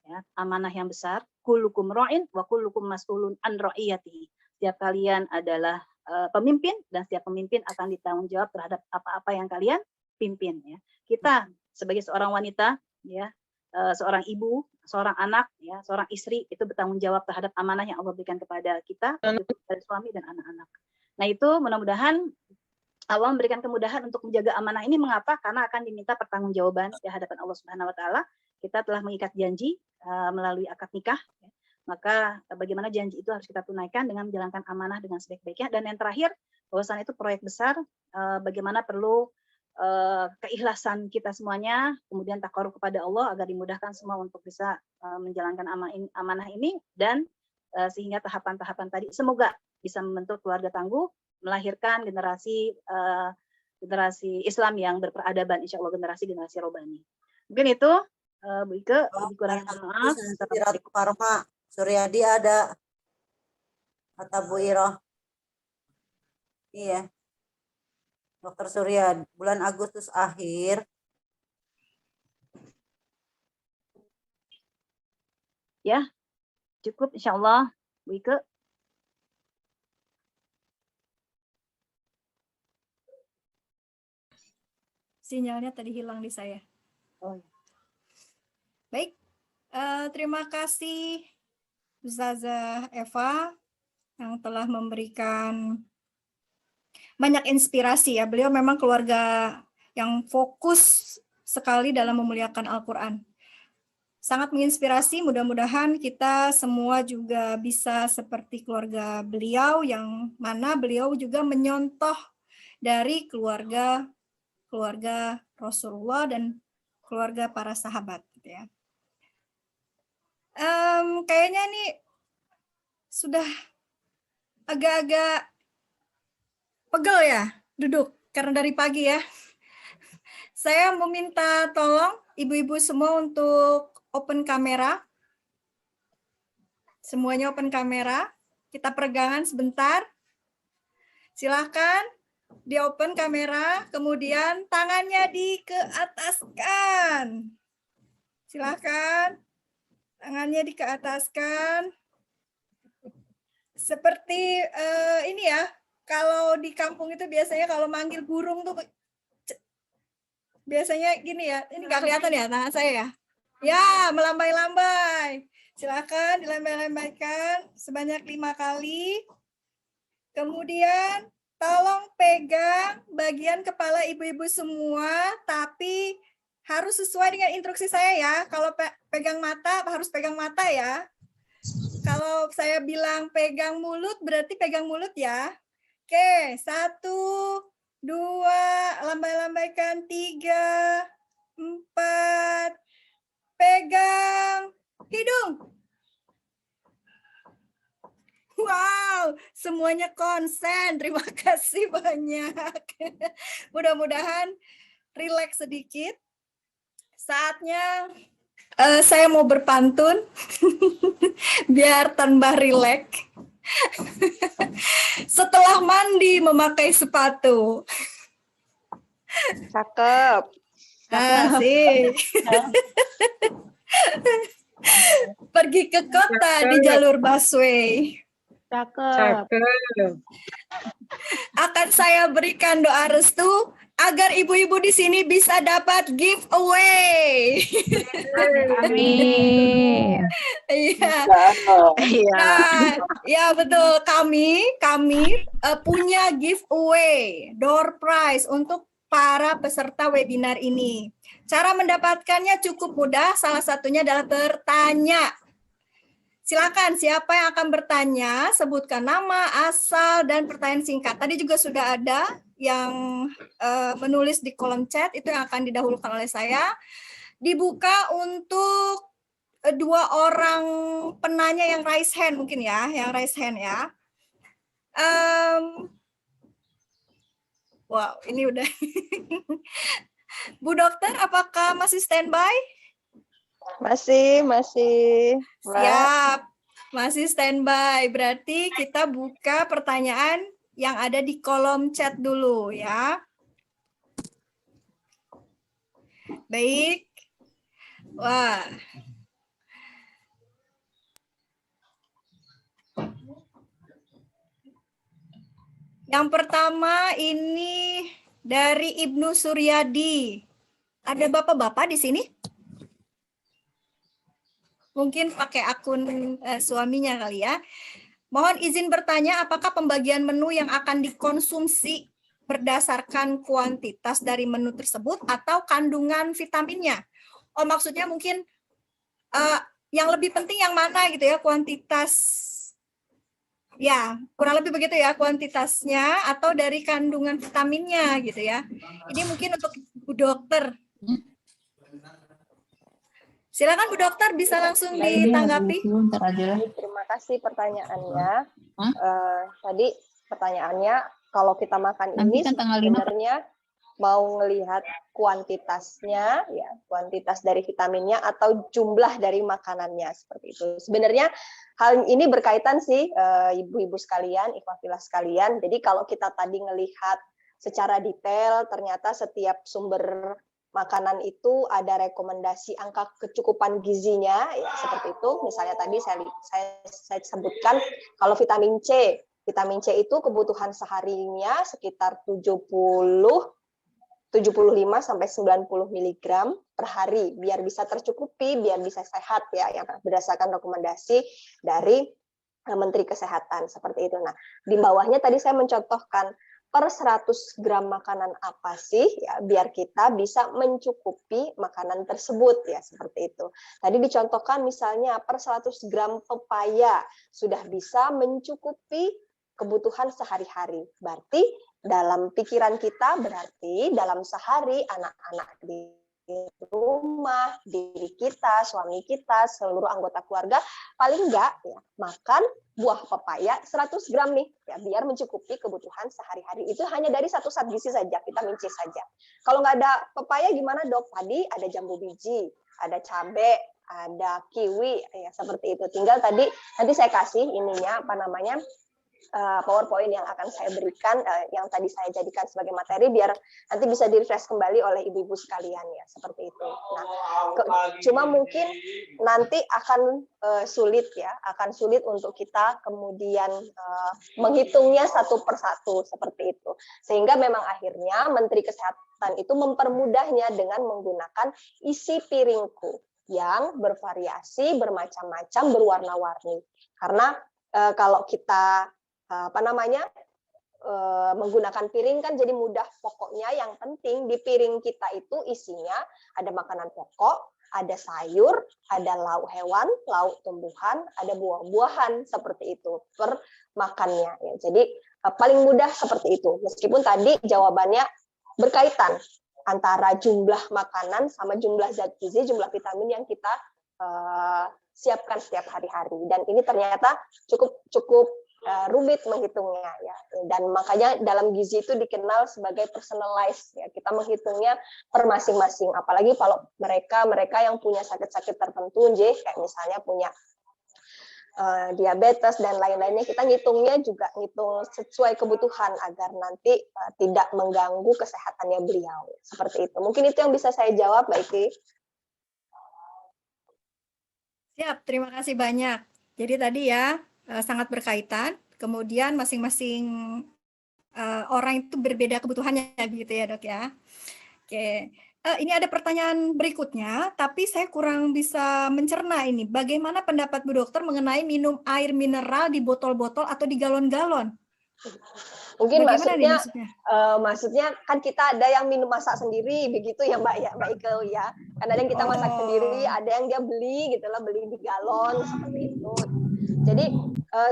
Ya, amanah yang besar, kullukum ra'in wa kullukum mas'ulun an ra'iyatihi. Setiap kalian adalah pemimpin dan setiap pemimpin akan ditanggung jawab terhadap apa-apa yang kalian pimpin ya. Kita sebagai seorang wanita ya, seorang ibu, seorang anak ya, seorang istri itu bertanggung jawab terhadap amanah yang Allah berikan kepada kita dari suami dan anak-anak. Nah, itu mudah-mudahan Allah memberikan kemudahan untuk menjaga amanah ini. Mengapa? Karena akan diminta pertanggungjawaban di hadapan Allah Subhanahu wa taala. Kita telah mengikat janji melalui akad nikah, ya. Maka bagaimana janji itu harus kita tunaikan dengan menjalankan amanah dengan sebaik-baiknya. Dan yang terakhir, bahwasan itu proyek besar, bagaimana perlu keikhlasan kita semuanya, kemudian takarub kepada Allah agar dimudahkan semua untuk bisa menjalankan amanah ini dan sehingga tahapan-tahapan tadi semoga bisa membentuk keluarga tangguh, melahirkan generasi Islam yang berperadaban, insya Allah generasi robani. Mungkin itu Bu Ike, lebih kurang maaf. Parma Suryadi ada kata Bu Iroh. Iya. Dokter Surya, bulan Agustus akhir. Ya, cukup insya Allah Bu Ike. Sinyalnya tadi hilang di saya. Oh, Baik, terima kasih Ustazah Eva yang telah memberikan banyak inspirasi ya. Beliau memang keluarga yang fokus sekali dalam memuliakan Al-Quran. Sangat menginspirasi, mudah-mudahan kita semua juga bisa seperti keluarga beliau, yang mana beliau juga menyontoh dari keluarga Rasulullah dan keluarga para sahabat. Gitu ya. Kayaknya nih sudah agak-agak pegel ya duduk, karena dari pagi ya. Saya meminta tolong ibu-ibu semua untuk open kamera. Semuanya open kamera. Kita peregangan sebentar. Silahkan di open kamera, kemudian tangannya dikeataskan. Silahkan tangannya dikeataskan. Seperti ini ya, kalau di kampung itu biasanya kalau manggil burung tuh biasanya gini ya, ini nggak kelihatan ya tangan saya ya. Ya, melambai-lambai. Silakan dilambai-lambaikan sebanyak 5 kali. Kemudian tolong pegang bagian kepala ibu-ibu semua, tapi harus sesuai dengan instruksi saya ya. Kalau pegang mata, harus pegang mata ya. Kalau saya bilang pegang mulut, berarti pegang mulut ya. Oke, 1, 2, lambai-lambaikan, 3, 4, pegang hidung. Wow, semuanya konsen. Terima kasih banyak. Mudah-mudahan rileks sedikit. Saatnya saya mau berpantun biar tambah rileks. Setelah mandi memakai sepatu. Cakep. Asik. Pergi ke kota di jalur busway. Cakep. Akan saya berikan doa restu agar ibu-ibu di sini bisa dapat giveaway. Amin. Iya. Iya. Nah, ya betul, kami punya giveaway door prize untuk para peserta webinar ini. Cara mendapatkannya cukup mudah, salah satunya adalah bertanya. Silakan, siapa yang akan bertanya, sebutkan nama, asal, dan pertanyaan singkat. Tadi juga sudah ada yang menulis di kolom chat, itu yang akan didahulukan oleh saya. Dibuka untuk 2 orang penanya yang raise hand mungkin ya, yang raise hand ya. Wow, ini udah. Bu Dokter, apakah masih standby? Masih. Mbak. Siap, masih standby. Berarti kita buka pertanyaan yang ada di kolom chat dulu ya. Baik. Wah. Yang pertama ini dari Ibnu Suryadi. Ada bapak-bapak di sini? Mungkin pakai akun suaminya kali ya. Mohon izin bertanya, apakah pembagian menu yang akan dikonsumsi berdasarkan kuantitas dari menu tersebut atau kandungan vitaminnya? Oh, maksudnya mungkin yang lebih penting yang mana gitu ya, kuantitas. Ya, kurang lebih begitu ya, kuantitasnya atau dari kandungan vitaminnya gitu ya. Ini mungkin untuk Bu Dokter. Silakan Bu Dokter, bisa langsung ditanggapi. Terima kasih pertanyaannya. Tadi pertanyaannya, kalau kita makan ini sebenarnya mau ngelihat kuantitasnya, ya kuantitas dari vitaminnya atau jumlah dari makanannya seperti itu. Sebenarnya hal ini berkaitan sih, ibu-ibu sekalian, ikhwatilah sekalian. Jadi kalau kita tadi ngelihat secara detail, ternyata setiap sumber makanan itu ada rekomendasi angka kecukupan gizinya, ya, seperti itu. Misalnya tadi saya sebutkan kalau vitamin C itu kebutuhan seharinya sekitar 70 75 sampai 90 mg per hari biar bisa tercukupi, biar bisa sehat ya, yang berdasarkan rekomendasi dari Menteri Kesehatan seperti itu. Nah, di bawahnya tadi saya mencontohkan per 100 gram makanan apa sih ya biar kita bisa mencukupi makanan tersebut ya seperti itu. Tadi dicontohkan misalnya per 100 gram pepaya sudah bisa mencukupi kebutuhan sehari-hari. Berarti dalam pikiran kita berarti dalam sehari anak-anak di rumah, diri kita, suami kita, seluruh anggota keluarga paling enggak ya makan buah pepaya 100 gram nih ya biar mencukupi kebutuhan sehari-hari. Itu hanya dari satu zat gizi saja, vitamin C saja. Kalau nggak ada pepaya gimana dok? Tadi ada jambu biji, ada cabai, ada kiwi ya seperti itu. Tinggal tadi nanti saya kasih ininya apa namanya PowerPoint yang akan saya berikan, yang tadi saya jadikan sebagai materi, biar nanti bisa di-refresh kembali oleh ibu-ibu sekalian ya, seperti itu. Nah, cuma mungkin nanti akan sulit ya, akan sulit untuk kita kemudian menghitungnya satu persatu seperti itu. Sehingga memang akhirnya Menteri Kesehatan itu mempermudahnya dengan menggunakan isi piringku yang bervariasi, bermacam-macam, berwarna-warni. Karena kalau kita menggunakan piring kan jadi mudah. Pokoknya yang penting di piring kita itu isinya ada makanan pokok, ada sayur, ada lauk hewan, lauk tumbuhan, ada buah-buahan seperti itu per makannya ya. Jadi paling mudah seperti itu. Meskipun tadi jawabannya berkaitan antara jumlah makanan sama jumlah zat gizi, jumlah vitamin yang kita siapkan setiap hari-hari. Dan ini ternyata cukup rumit menghitungnya ya, dan makanya dalam gizi itu dikenal sebagai personalized ya, kita menghitungnya per masing-masing, apalagi kalau mereka yang punya sakit-sakit tertentu kayak misalnya punya diabetes dan lain-lainnya, kita ngitungnya juga ngitung sesuai kebutuhan agar nanti tidak mengganggu kesehatannya beliau seperti itu. Mungkin itu yang bisa saya jawab, Mbak Iki. Siap, terima kasih banyak. Jadi tadi ya sangat berkaitan, kemudian masing-masing orang itu berbeda kebutuhannya begitu ya dok ya. Oke, ini ada pertanyaan berikutnya, tapi saya kurang bisa mencerna ini. Bagaimana pendapat Bu Dokter mengenai minum air mineral di botol-botol atau di galon-galon? Mungkin Bagaimana maksudnya kan kita ada yang minum masak sendiri begitu ya Mbak Ike ya. Kan ada yang kita masak sendiri, ada yang dia beli gitu lah, beli di galon seperti itu. Jadi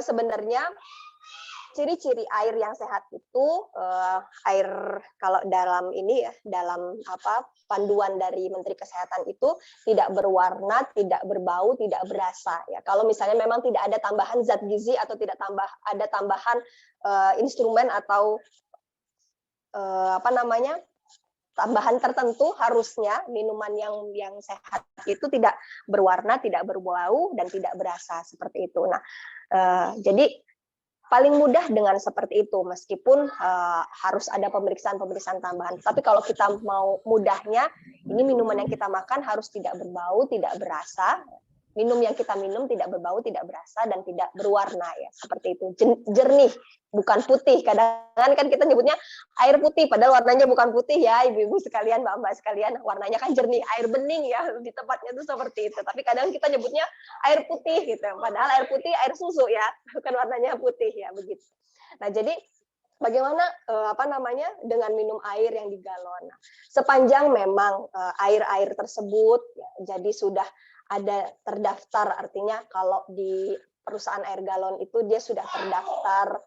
sebenarnya ciri-ciri air yang sehat itu air kalau dalam ini ya, dalam panduan dari Menteri Kesehatan itu tidak berwarna, tidak berbau, tidak berasa ya. Kalau misalnya memang tidak ada tambahan zat gizi atau tidak ada tambahan instrumen atau tambahan tertentu, harusnya minuman yang sehat itu tidak berwarna, tidak berbau dan tidak berasa seperti itu. Nah, jadi paling mudah dengan seperti itu, meskipun harus ada pemeriksaan tambahan. Tapi kalau kita mau mudahnya, ini minuman yang kita makan harus tidak berbau, tidak berasa. Minum yang kita minum tidak berbau, tidak berasa, dan tidak berwarna ya, seperti itu. Jernih, bukan putih. Kadang-kadang kan kita nyebutnya air putih, padahal warnanya bukan putih ya, ibu-ibu sekalian, mbak-mbak sekalian. Warnanya kan jernih, air bening ya, di tempatnya itu seperti itu. Tapi kadang kita nyebutnya air putih gitu, padahal air putih air susu ya, bukan warnanya putih ya, begitu. Nah, jadi bagaimana dengan minum air yang di galon? Nah, sepanjang memang air-air tersebut ya, jadi sudah ada terdaftar, artinya kalau di perusahaan air galon itu dia sudah terdaftar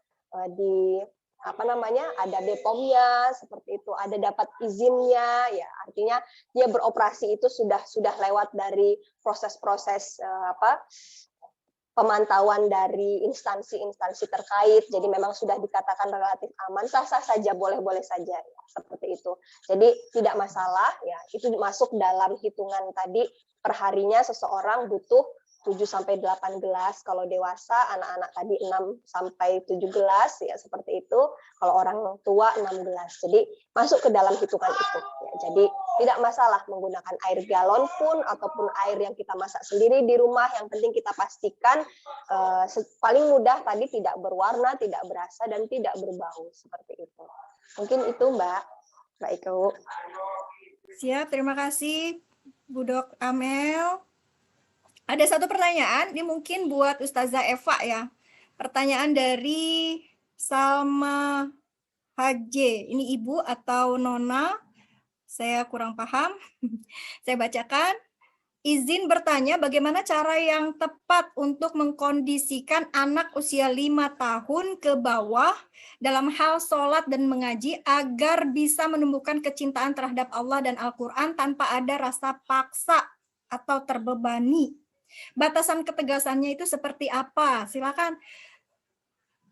di ada BPOM-nya seperti itu, ada dapat izinnya ya, artinya dia beroperasi itu sudah lewat dari proses-proses pemantauan dari instansi-instansi terkait, jadi memang sudah dikatakan relatif aman, sah-sah saja, boleh-boleh saja ya, seperti itu. Jadi tidak masalah ya, itu masuk dalam hitungan tadi, perharinya seseorang butuh 7-8 gelas, kalau dewasa anak-anak tadi 6-7 gelas ya, seperti itu. Kalau orang tua 6 gelas. Jadi masuk ke dalam hitungan itu ya. Jadi tidak masalah menggunakan air galon pun ataupun air yang kita masak sendiri di rumah, yang penting kita pastikan paling mudah tadi tidak berwarna, tidak berasa, dan tidak berbau seperti itu. Mungkin itu Mbak. Baik, Bu. Siap, terima kasih Bu Dok Amel. Ada satu pertanyaan, ini mungkin buat Ustazah Eva ya. Pertanyaan dari Salma HJ. Ini Ibu atau Nona? Saya kurang paham. Saya bacakan. Izin bertanya bagaimana cara yang tepat untuk mengkondisikan anak usia 5 tahun ke bawah dalam hal sholat dan mengaji agar bisa menumbuhkan kecintaan terhadap Allah dan Al-Quran tanpa ada rasa paksa atau terbebani. Batasan ketegasannya itu seperti apa? Silakan.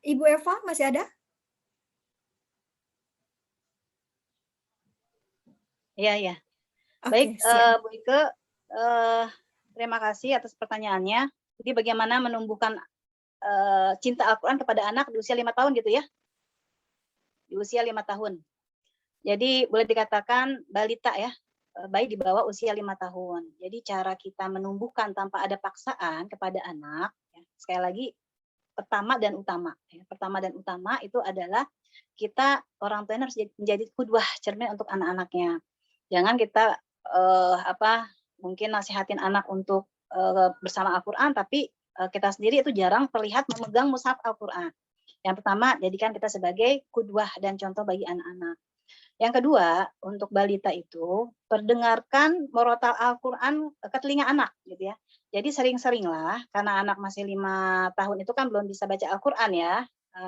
Ibu Eva masih ada? Iya. Oke, Baik, siap. Bu Ike, terima kasih atas pertanyaannya. Jadi bagaimana menumbuhkan cinta Al-Quran kepada anak di usia 5 tahun gitu ya? Di usia 5 tahun. Jadi boleh dikatakan balita ya, bayi di bawah usia 5 tahun. Jadi cara kita menumbuhkan tanpa ada paksaan kepada anak, ya, sekali lagi pertama dan utama. Ya. Pertama dan utama itu adalah kita orang tua harus menjadi qudwah cermin untuk anak-anaknya. Jangan kita mungkin nasihatin anak untuk bersama Al-Quran, tapi kita sendiri itu jarang terlihat memegang mushaf Al-Quran. Yang pertama, jadikan kita sebagai qudwah dan contoh bagi anak-anak. Yang kedua, untuk balita itu perdengarkan murotal Al-Quran ke telinga anak, gitu ya. Jadi sering-seringlah, karena anak masih 5 tahun itu kan belum bisa baca Al-Quran ya,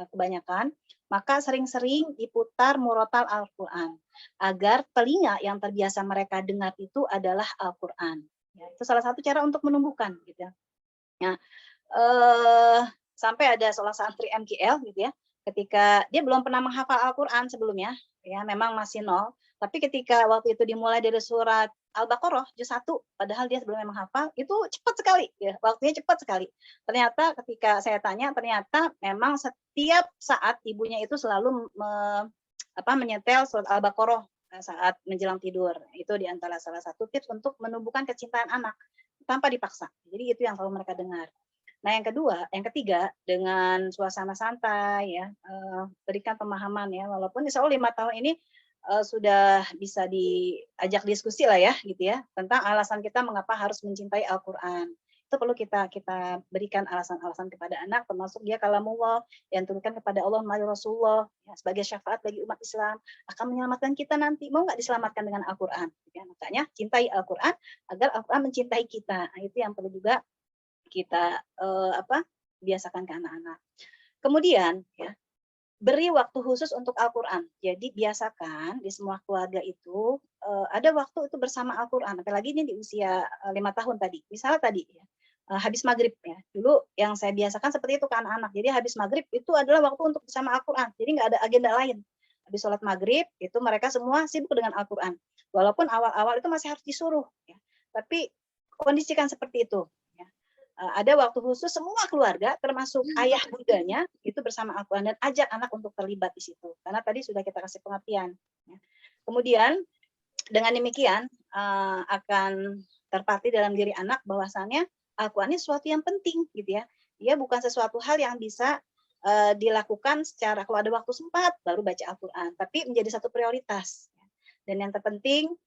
kebanyakan, maka sering-sering diputar murotal Al-Quran agar telinga yang terbiasa mereka dengar itu adalah Al-Quran. Ya, itu salah satu cara untuk menumbuhkan, gitu ya. Nah, sampai ada seorang santri MKL, gitu ya, ketika dia belum pernah menghafal Al-Quran sebelumnya, ya memang masih 0, tapi ketika waktu itu dimulai dari surat Al-Baqarah juz 1, padahal dia sebelumnya menghafal, itu cepat sekali, ya, waktunya cepat sekali. Ternyata ketika saya tanya, ternyata memang setiap saat ibunya itu selalu menyetel surat Al-Baqarah saat menjelang tidur. Itu diantara salah satu tips untuk menumbuhkan kecintaan anak tanpa dipaksa. Jadi itu yang selalu mereka dengar. Nah, yang ketiga, dengan suasana santai ya, berikan pemahaman ya, walaupun insya Allah 5 tahun ini sudah bisa diajak diskusi lah ya, gitu ya, tentang alasan kita mengapa harus mencintai Al-Quran. Itu perlu kita berikan alasan-alasan kepada anak, termasuk dia kalamullah yang turunkan kepada Allah melalui Rasulullah ya, sebagai syafaat bagi umat Islam, akan menyelamatkan kita nanti. Mau nggak diselamatkan dengan Al-Quran? Ya, makanya cintai Al-Quran agar Al-Quran mencintai kita. Nah, itu yang perlu juga kita biasakan ke anak-anak. Kemudian ya, beri waktu khusus untuk Al-Quran. Jadi biasakan di semua keluarga itu ada waktu itu bersama Al-Quran. Apalagi ini di usia 5 tahun tadi. Misalnya tadi ya, habis maghrib ya. Dulu yang saya biasakan seperti itu ke anak-anak. Jadi habis maghrib itu adalah waktu untuk bersama Al-Quran. Jadi nggak ada agenda lain. Habis sholat maghrib itu mereka semua sibuk dengan Al-Quran. Walaupun awal-awal itu masih harus disuruh. Ya. Tapi kondisikan seperti itu. Ada waktu khusus semua keluarga termasuk ayah bundanya itu bersama Al-Quran dan ajak anak untuk terlibat di situ karena tadi sudah kita kasih pengertian. Kemudian dengan demikian akan terpatri dalam diri anak bahwasannya Al-Quran ini sesuatu yang penting gitu ya. Dia bukan sesuatu hal yang bisa dilakukan secara kalau ada waktu sempat baru baca Al-Quran, tapi menjadi satu prioritas. Dan yang terpenting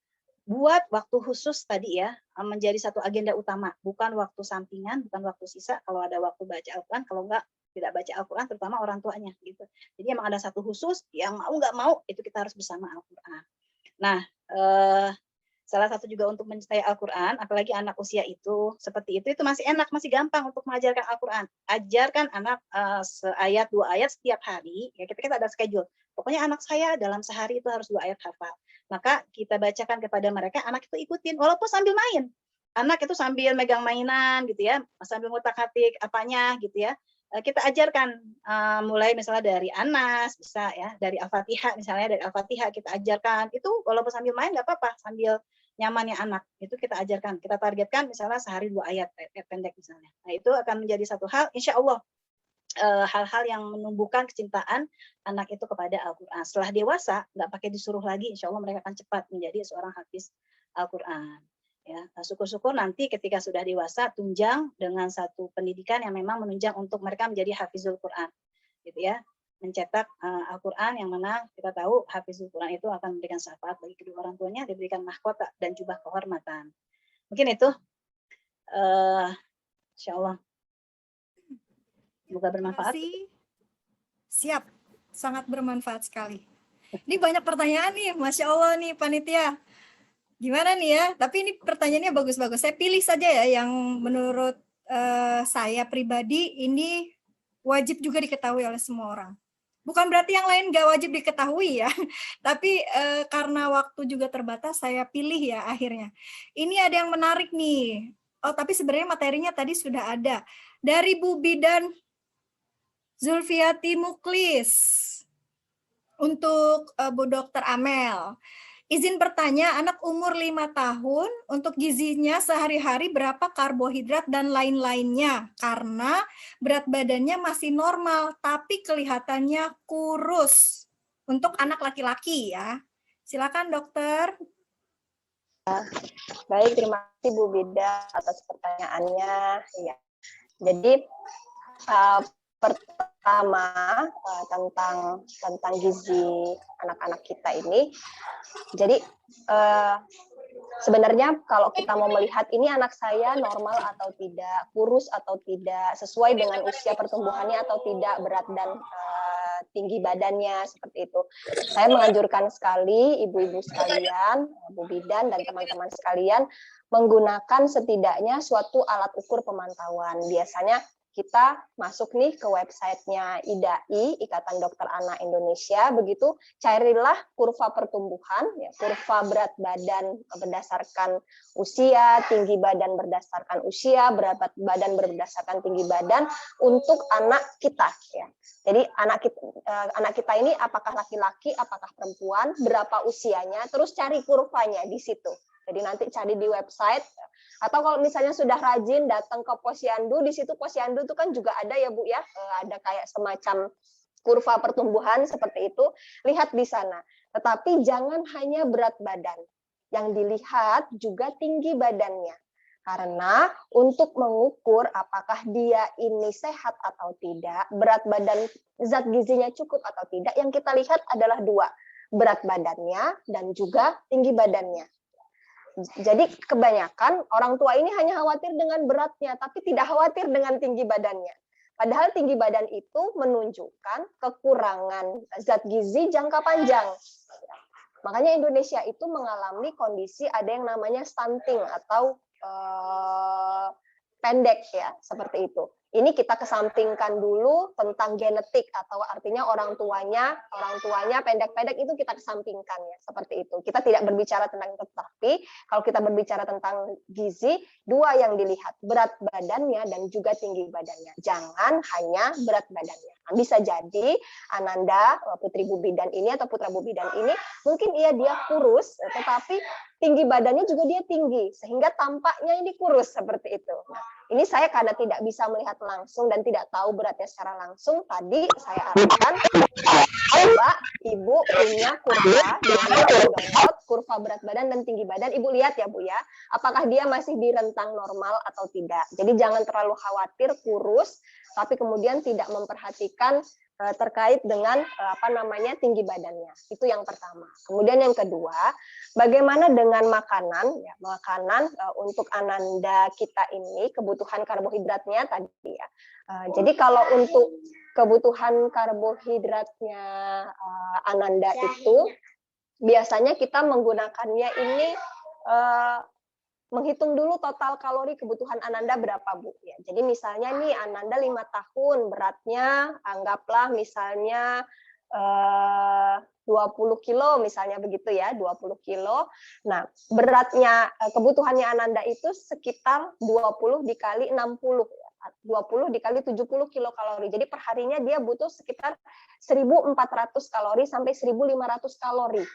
buat waktu khusus tadi ya, menjadi satu agenda utama, bukan waktu sampingan, bukan waktu sisa. Kalau ada waktu baca Al-Quran, kalau enggak tidak baca Al-Quran, terutama orang tuanya gitu. Jadi emang ada satu khusus, yang mau nggak mau itu kita harus bersama Al-Quran. Nah, salah satu juga untuk mencintai Al-Quran, apalagi anak usia itu seperti itu masih enak, masih gampang untuk mengajarkan Al-Quran. Ajarkan anak seayat 2 ayat setiap hari. Ya kita ada schedule. Pokoknya anak saya dalam sehari itu harus 2 ayat hafal. Maka kita bacakan kepada mereka, anak itu ikutin, walaupun sambil main. Anak itu sambil megang mainan gitu ya, sambil ngutak-ngatik apanya gitu ya. Kita ajarkan mulai misalnya dari Anas, bisa ya, dari Al-Fatihah misalnya, dari Al-Fatihah kita ajarkan. Itu walaupun sambil main nggak apa-apa, sambil nyamannya anak. Itu kita ajarkan, kita targetkan misalnya sehari 2 ayat pendek misalnya. Nah, itu akan menjadi satu hal, insya Allah hal-hal yang menumbuhkan kecintaan anak itu kepada Al-Quran. Setelah dewasa, nggak pakai disuruh lagi, insya Allah mereka akan cepat menjadi seorang hafiz Al-Quran. Ya, syukur-syukur nanti ketika sudah dewasa, tunjang dengan satu pendidikan yang memang menunjang untuk mereka menjadi hafizul Quran. Gitu ya. mencetak Al-Quran yang mana kita tahu Hafizul Quran itu akan memberikan syafaat bagi kedua orang tuanya, diberikan mahkota dan jubah kehormatan. Mungkin itu, insya Allah. Semoga Terima bermanfaat. kasih. Siap, sangat bermanfaat sekali. Ini banyak pertanyaan nih, Masya Allah nih panitia. Gimana nih ya? Tapi ini pertanyaannya bagus-bagus. Saya pilih saja ya yang menurut saya pribadi ini wajib juga diketahui oleh semua orang. Bukan berarti yang lain nggak wajib diketahui ya, tapi karena waktu juga terbatas, saya pilih ya akhirnya. Ini ada yang menarik nih. Oh, tapi sebenarnya materinya tadi sudah ada. Dari Bu Bidan Zulfiati Muklis. Untuk Bu Dokter Amel. Izin bertanya, anak umur 5 tahun untuk gizinya sehari-hari berapa karbohidrat dan lain-lainnya? Karena berat badannya masih normal, tapi kelihatannya kurus. Untuk anak laki-laki ya. Silakan dokter. Baik, terima kasih Bu Bida atas pertanyaannya. Ya. Jadi pertama tentang gizi anak-anak kita ini. Jadi sebenarnya kalau kita mau melihat ini anak saya normal atau tidak, kurus atau tidak, sesuai dengan usia pertumbuhannya atau tidak, berat dan tinggi badannya, seperti itu. Saya menganjurkan sekali ibu-ibu sekalian, Bu Bidan dan teman-teman sekalian menggunakan setidaknya suatu alat ukur pemantauan. Biasanya kita masuk nih ke websitenya IDAI, Ikatan Dokter Anak Indonesia, begitu carilah kurva pertumbuhan, ya, kurva berat badan berdasarkan usia, tinggi badan berdasarkan usia, berat badan berdasarkan tinggi badan untuk anak kita. Ya. Jadi anak kita ini apakah laki-laki, apakah perempuan, berapa usianya, terus cari kurvanya di situ. Jadi nanti cari di website, atau kalau misalnya sudah rajin datang ke Posyandu, di situ Posyandu itu kan juga ada ya Bu ya, ada kayak semacam kurva pertumbuhan seperti itu, lihat di sana. Tetapi jangan hanya berat badan, yang dilihat juga tinggi badannya. Karena untuk mengukur apakah dia ini sehat atau tidak, berat badan zat gizinya cukup atau tidak, yang kita lihat adalah dua, berat badannya dan juga tinggi badannya. Jadi kebanyakan orang tua ini hanya khawatir dengan beratnya, tapi tidak khawatir dengan tinggi badannya. Padahal tinggi badan itu menunjukkan kekurangan zat gizi jangka panjang. Makanya Indonesia itu mengalami kondisi ada yang namanya stunting atau pendek ya, seperti itu. Ini kita kesampingkan dulu tentang genetik atau artinya orang tuanya pendek-pendek itu kita kesampingkan ya, seperti itu. Kita tidak berbicara tentang itu, tapi kalau kita berbicara tentang gizi, dua yang dilihat, berat badannya dan juga tinggi badannya. Jangan hanya berat badannya. Bisa jadi Ananda, putri Bu Bidan ini atau putra Bu Bidan ini, mungkin dia kurus, tetapi tinggi badannya juga dia tinggi, sehingga tampaknya ini kurus seperti itu. Nah, ini saya karena tidak bisa melihat langsung dan tidak tahu beratnya secara langsung, tadi saya arahkan, coba Ibu punya kurva, download kurva berat badan dan tinggi badan, Ibu lihat ya Bu ya, apakah dia masih di rentang normal atau tidak. Jadi jangan terlalu khawatir kurus, tapi kemudian tidak memperhatikan terkait dengan tinggi badannya. Itu yang pertama. Kemudian yang kedua, bagaimana dengan makanan? Ya, makanan untuk Ananda kita ini kebutuhan karbohidratnya tadi ya. Jadi kalau untuk kebutuhan karbohidratnya Ananda itu biasanya kita menggunakannya ini menghitung dulu total kalori kebutuhan Ananda berapa Bu ya. Jadi misalnya nih Ananda 5 tahun, beratnya anggaplah misalnya 20 kilo misalnya begitu ya, 20 kilo. Nah, beratnya kebutuhannya Ananda itu sekitar 20 dikali 60 ya. 20 dikali 70 kilokalori. Jadi perharinya dia butuh sekitar 1.400 kalori sampai 1.500 kalori.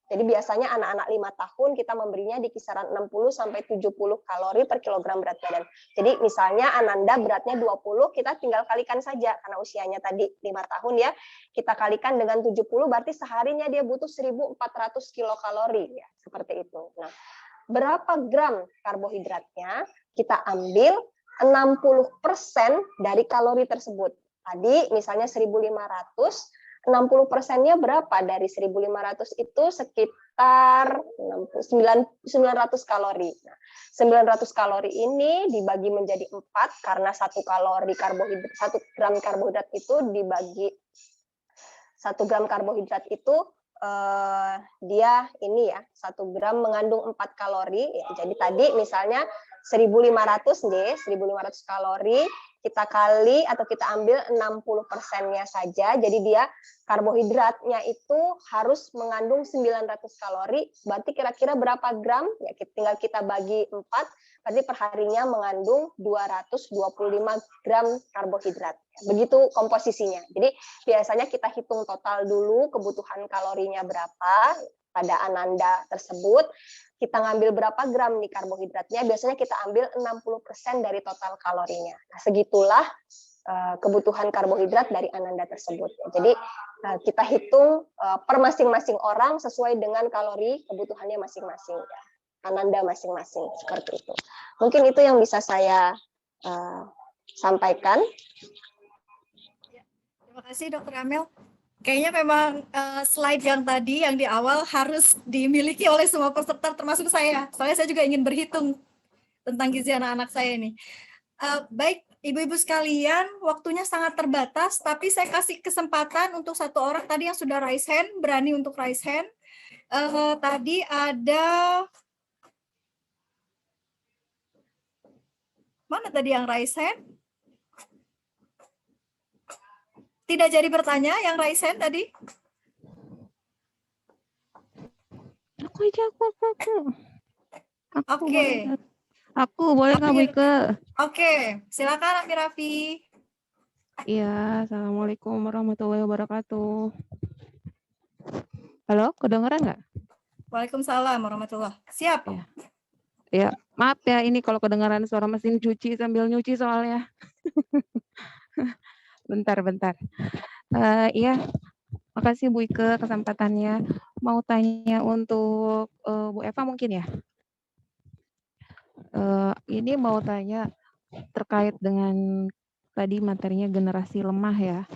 Jadi biasanya anak-anak 5 tahun kita memberinya di kisaran 60 sampai 70 kalori per kilogram berat badan. Jadi misalnya Ananda beratnya 20, kita tinggal kalikan saja karena usianya tadi 5 tahun ya. Kita kalikan dengan 70 berarti seharinya dia butuh 1.400 kilokalori ya, seperti itu. Nah, berapa gram karbohidratnya? Kita ambil 60% dari kalori tersebut. Tadi misalnya 1.500, 60%-nya berapa dari 1.500 itu sekitar 900 kalori. Nah, 900 kalori ini dibagi menjadi 4 karena 1 gram karbohidrat itu dibagi 1 gram karbohidrat itu dia ini ya 1 gram mengandung 4 kalori ya. Jadi tadi misalnya 1.500 deh, 1.500 kalori kita kali atau kita ambil 60%-nya saja. Jadi dia karbohidratnya itu harus mengandung 900 kalori. Berarti kira-kira berapa gram? Ya tinggal kita bagi 4. Berarti perharinya mengandung 225 gram karbohidrat. Begitu komposisinya. Jadi biasanya kita hitung total dulu kebutuhan kalorinya berapa pada Ananda tersebut. Kita ngambil berapa gram nih karbohidratnya, biasanya kita ambil 60% dari total kalorinya. Nah, segitulah kebutuhan karbohidrat dari Ananda tersebut. Jadi kita hitung per masing-masing orang sesuai dengan kalori kebutuhannya masing-masing. Ananda masing-masing, seperti itu. Mungkin itu yang bisa saya sampaikan. Terima kasih Dr. Amel. Kayaknya memang slide yang tadi yang di awal harus dimiliki oleh semua peserta termasuk saya. Soalnya saya juga ingin berhitung tentang gizi anak-anak saya ini. Baik, ibu-ibu sekalian, waktunya sangat terbatas, tapi saya kasih kesempatan untuk satu orang tadi yang sudah raise hand, berani untuk raise hand. Tadi ada, mana tadi yang raise hand? Tidak jadi bertanya yang raise hand tadi? Aku aja, Oke. Aku boleh nggak Bu Ike? Oke, silakan Ami Raffi. Iya, Assalamualaikum warahmatullahi wabarakatuh. Halo, kedengeran nggak? Waalaikumsalam warahmatullahi. Siap. Ya. Ya, maaf ya ini kalau kedengaran suara mesin cuci sambil nyuci soalnya. Bentar. Iya, makasih Bu Ike kesempatannya. Mau tanya untuk Bu Eva mungkin ya? Ini mau tanya terkait dengan tadi materinya generasi lemah ya.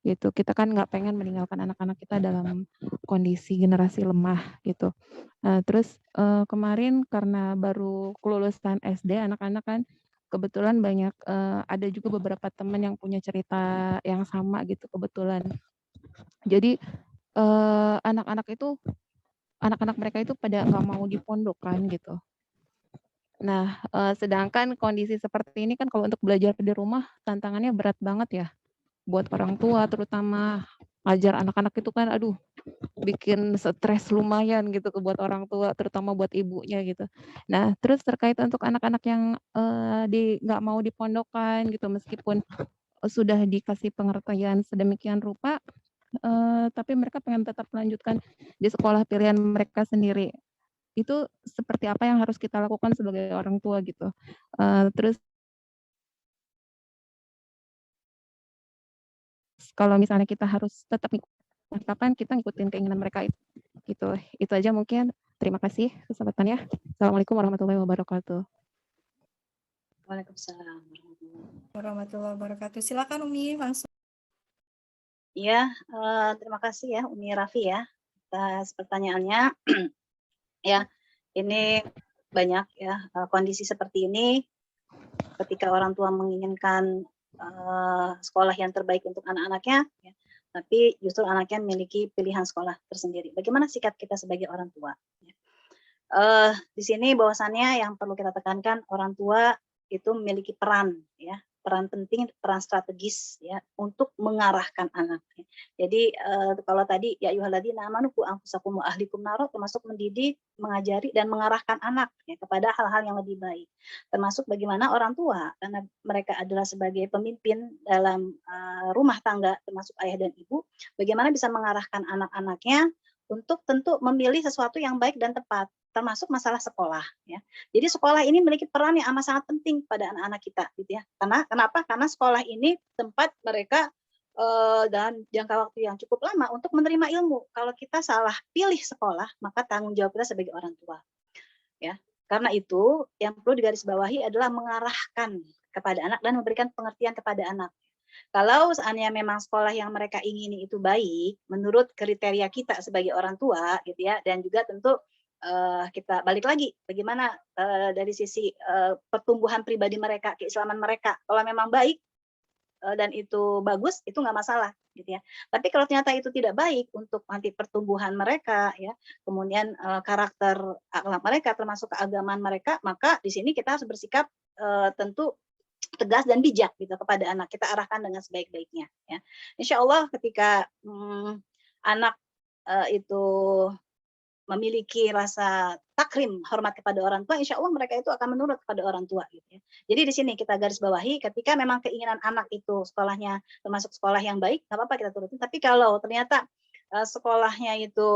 Gitu, kita kan nggak pengen meninggalkan anak-anak kita dalam kondisi generasi lemah gitu. Terus kemarin karena baru kelulusan SD anak-anak kan kebetulan banyak ada juga beberapa teman yang punya cerita yang sama gitu kebetulan. Jadi anak-anak mereka itu pada nggak mau dipondokkan gitu. Nah, sedangkan kondisi seperti ini kan kalau untuk belajar di rumah tantangannya berat banget ya buat orang tua terutama. Ngajar anak-anak itu kan aduh bikin stres lumayan gitu buat orang tua terutama buat ibunya gitu. Nah, terus terkait untuk anak-anak yang nggak mau dipondokkan gitu meskipun sudah dikasih pengertian sedemikian rupa tapi mereka pengen tetap melanjutkan di sekolah pilihan mereka sendiri. Itu seperti apa yang harus kita lakukan sebagai orang tua gitu. Terus kalau misalnya kita harus tetap kapan kita ngikutin keinginan mereka gitu. Itu aja mungkin. Terima kasih kesempatannya. Assalamualaikum warahmatullahi wabarakatuh. Waalaikumsalam Warahmatullahi wabarakatuh. Silakan Umi langsung. Ya, terima kasih ya Umi Raffi ya atas pertanyaannya. Ya, ini banyak ya kondisi seperti ini ketika orang tua menginginkan sekolah yang terbaik untuk anak-anaknya, ya, tapi justru anaknya memiliki pilihan sekolah tersendiri. Bagaimana sikap kita sebagai orang tua? Ya. Di sini bahwasannya yang perlu kita tekankan orang tua itu memiliki peran, ya, peran penting, peran strategis, ya, untuk mengarahkan anak. Ya. Jadi kalau tadi ya ayyuhalladzina amanu qu anfusakum wa ahlikum naro termasuk mendidik, mengajari dan mengarahkan anak ya, kepada hal-hal yang lebih baik. Termasuk bagaimana orang tua karena mereka adalah sebagai pemimpin dalam rumah tangga termasuk ayah dan ibu, bagaimana bisa mengarahkan anak-anaknya untuk tentu memilih sesuatu yang baik dan tepat termasuk masalah sekolah ya. Jadi sekolah ini memiliki peran yang amat sangat penting pada anak-anak kita gitu ya. Kenapa? Karena sekolah ini tempat mereka dalam jangka waktu yang cukup lama untuk menerima ilmu. Kalau kita salah pilih sekolah, maka tanggung jawab kita sebagai orang tua. Ya. Karena itu yang perlu digarisbawahi adalah mengarahkan kepada anak dan memberikan pengertian kepada anak. Kalau seandainya memang sekolah yang mereka ingini itu baik, menurut kriteria kita sebagai orang tua, gitu ya, dan juga tentu kita balik lagi, bagaimana dari sisi pertumbuhan pribadi mereka, keislaman mereka. Kalau memang baik dan itu bagus, itu nggak masalah, gitu ya. Tapi kalau ternyata itu tidak baik untuk nanti pertumbuhan mereka, ya, kemudian karakter akhlak mereka, termasuk keagamaan mereka, maka di sini kita harus bersikap tentu tegas dan bijak gitu kepada anak, kita arahkan dengan sebaik-baiknya, ya. Insya Allah ketika anak itu memiliki rasa takrim, hormat kepada orang tua, insya Allah mereka itu akan menurut kepada orang tua, gitu ya. Jadi di sini kita garis bawahi, ketika memang keinginan anak itu sekolahnya termasuk sekolah yang baik, nggak apa-apa kita turutin. Tapi kalau ternyata sekolahnya itu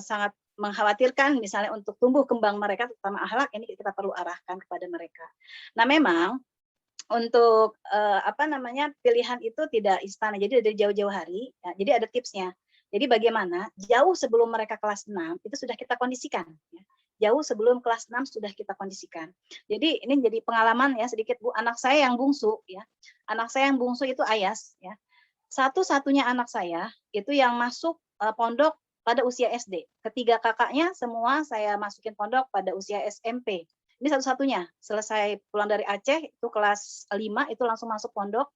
sangat mengkhawatirkan, misalnya untuk tumbuh kembang mereka, terutama akhlak, ini kita perlu arahkan kepada mereka. Nah, memang untuk pilihan itu tidak instan. Jadi dari jauh-jauh hari, ya, jadi ada tipsnya. Jadi bagaimana jauh sebelum mereka kelas 6 itu sudah kita kondisikan, ya. Jauh sebelum kelas 6 sudah kita kondisikan. Jadi ini jadi pengalaman ya sedikit Bu, anak saya yang bungsu ya. Anak saya yang bungsu itu Ayas ya. Satu-satunya anak saya itu yang masuk pondok pada usia SD. Ketiga kakaknya semua saya masukin pondok pada usia SMP. Ini satu-satunya. Selesai pulang dari Aceh itu kelas 5 itu langsung masuk pondok.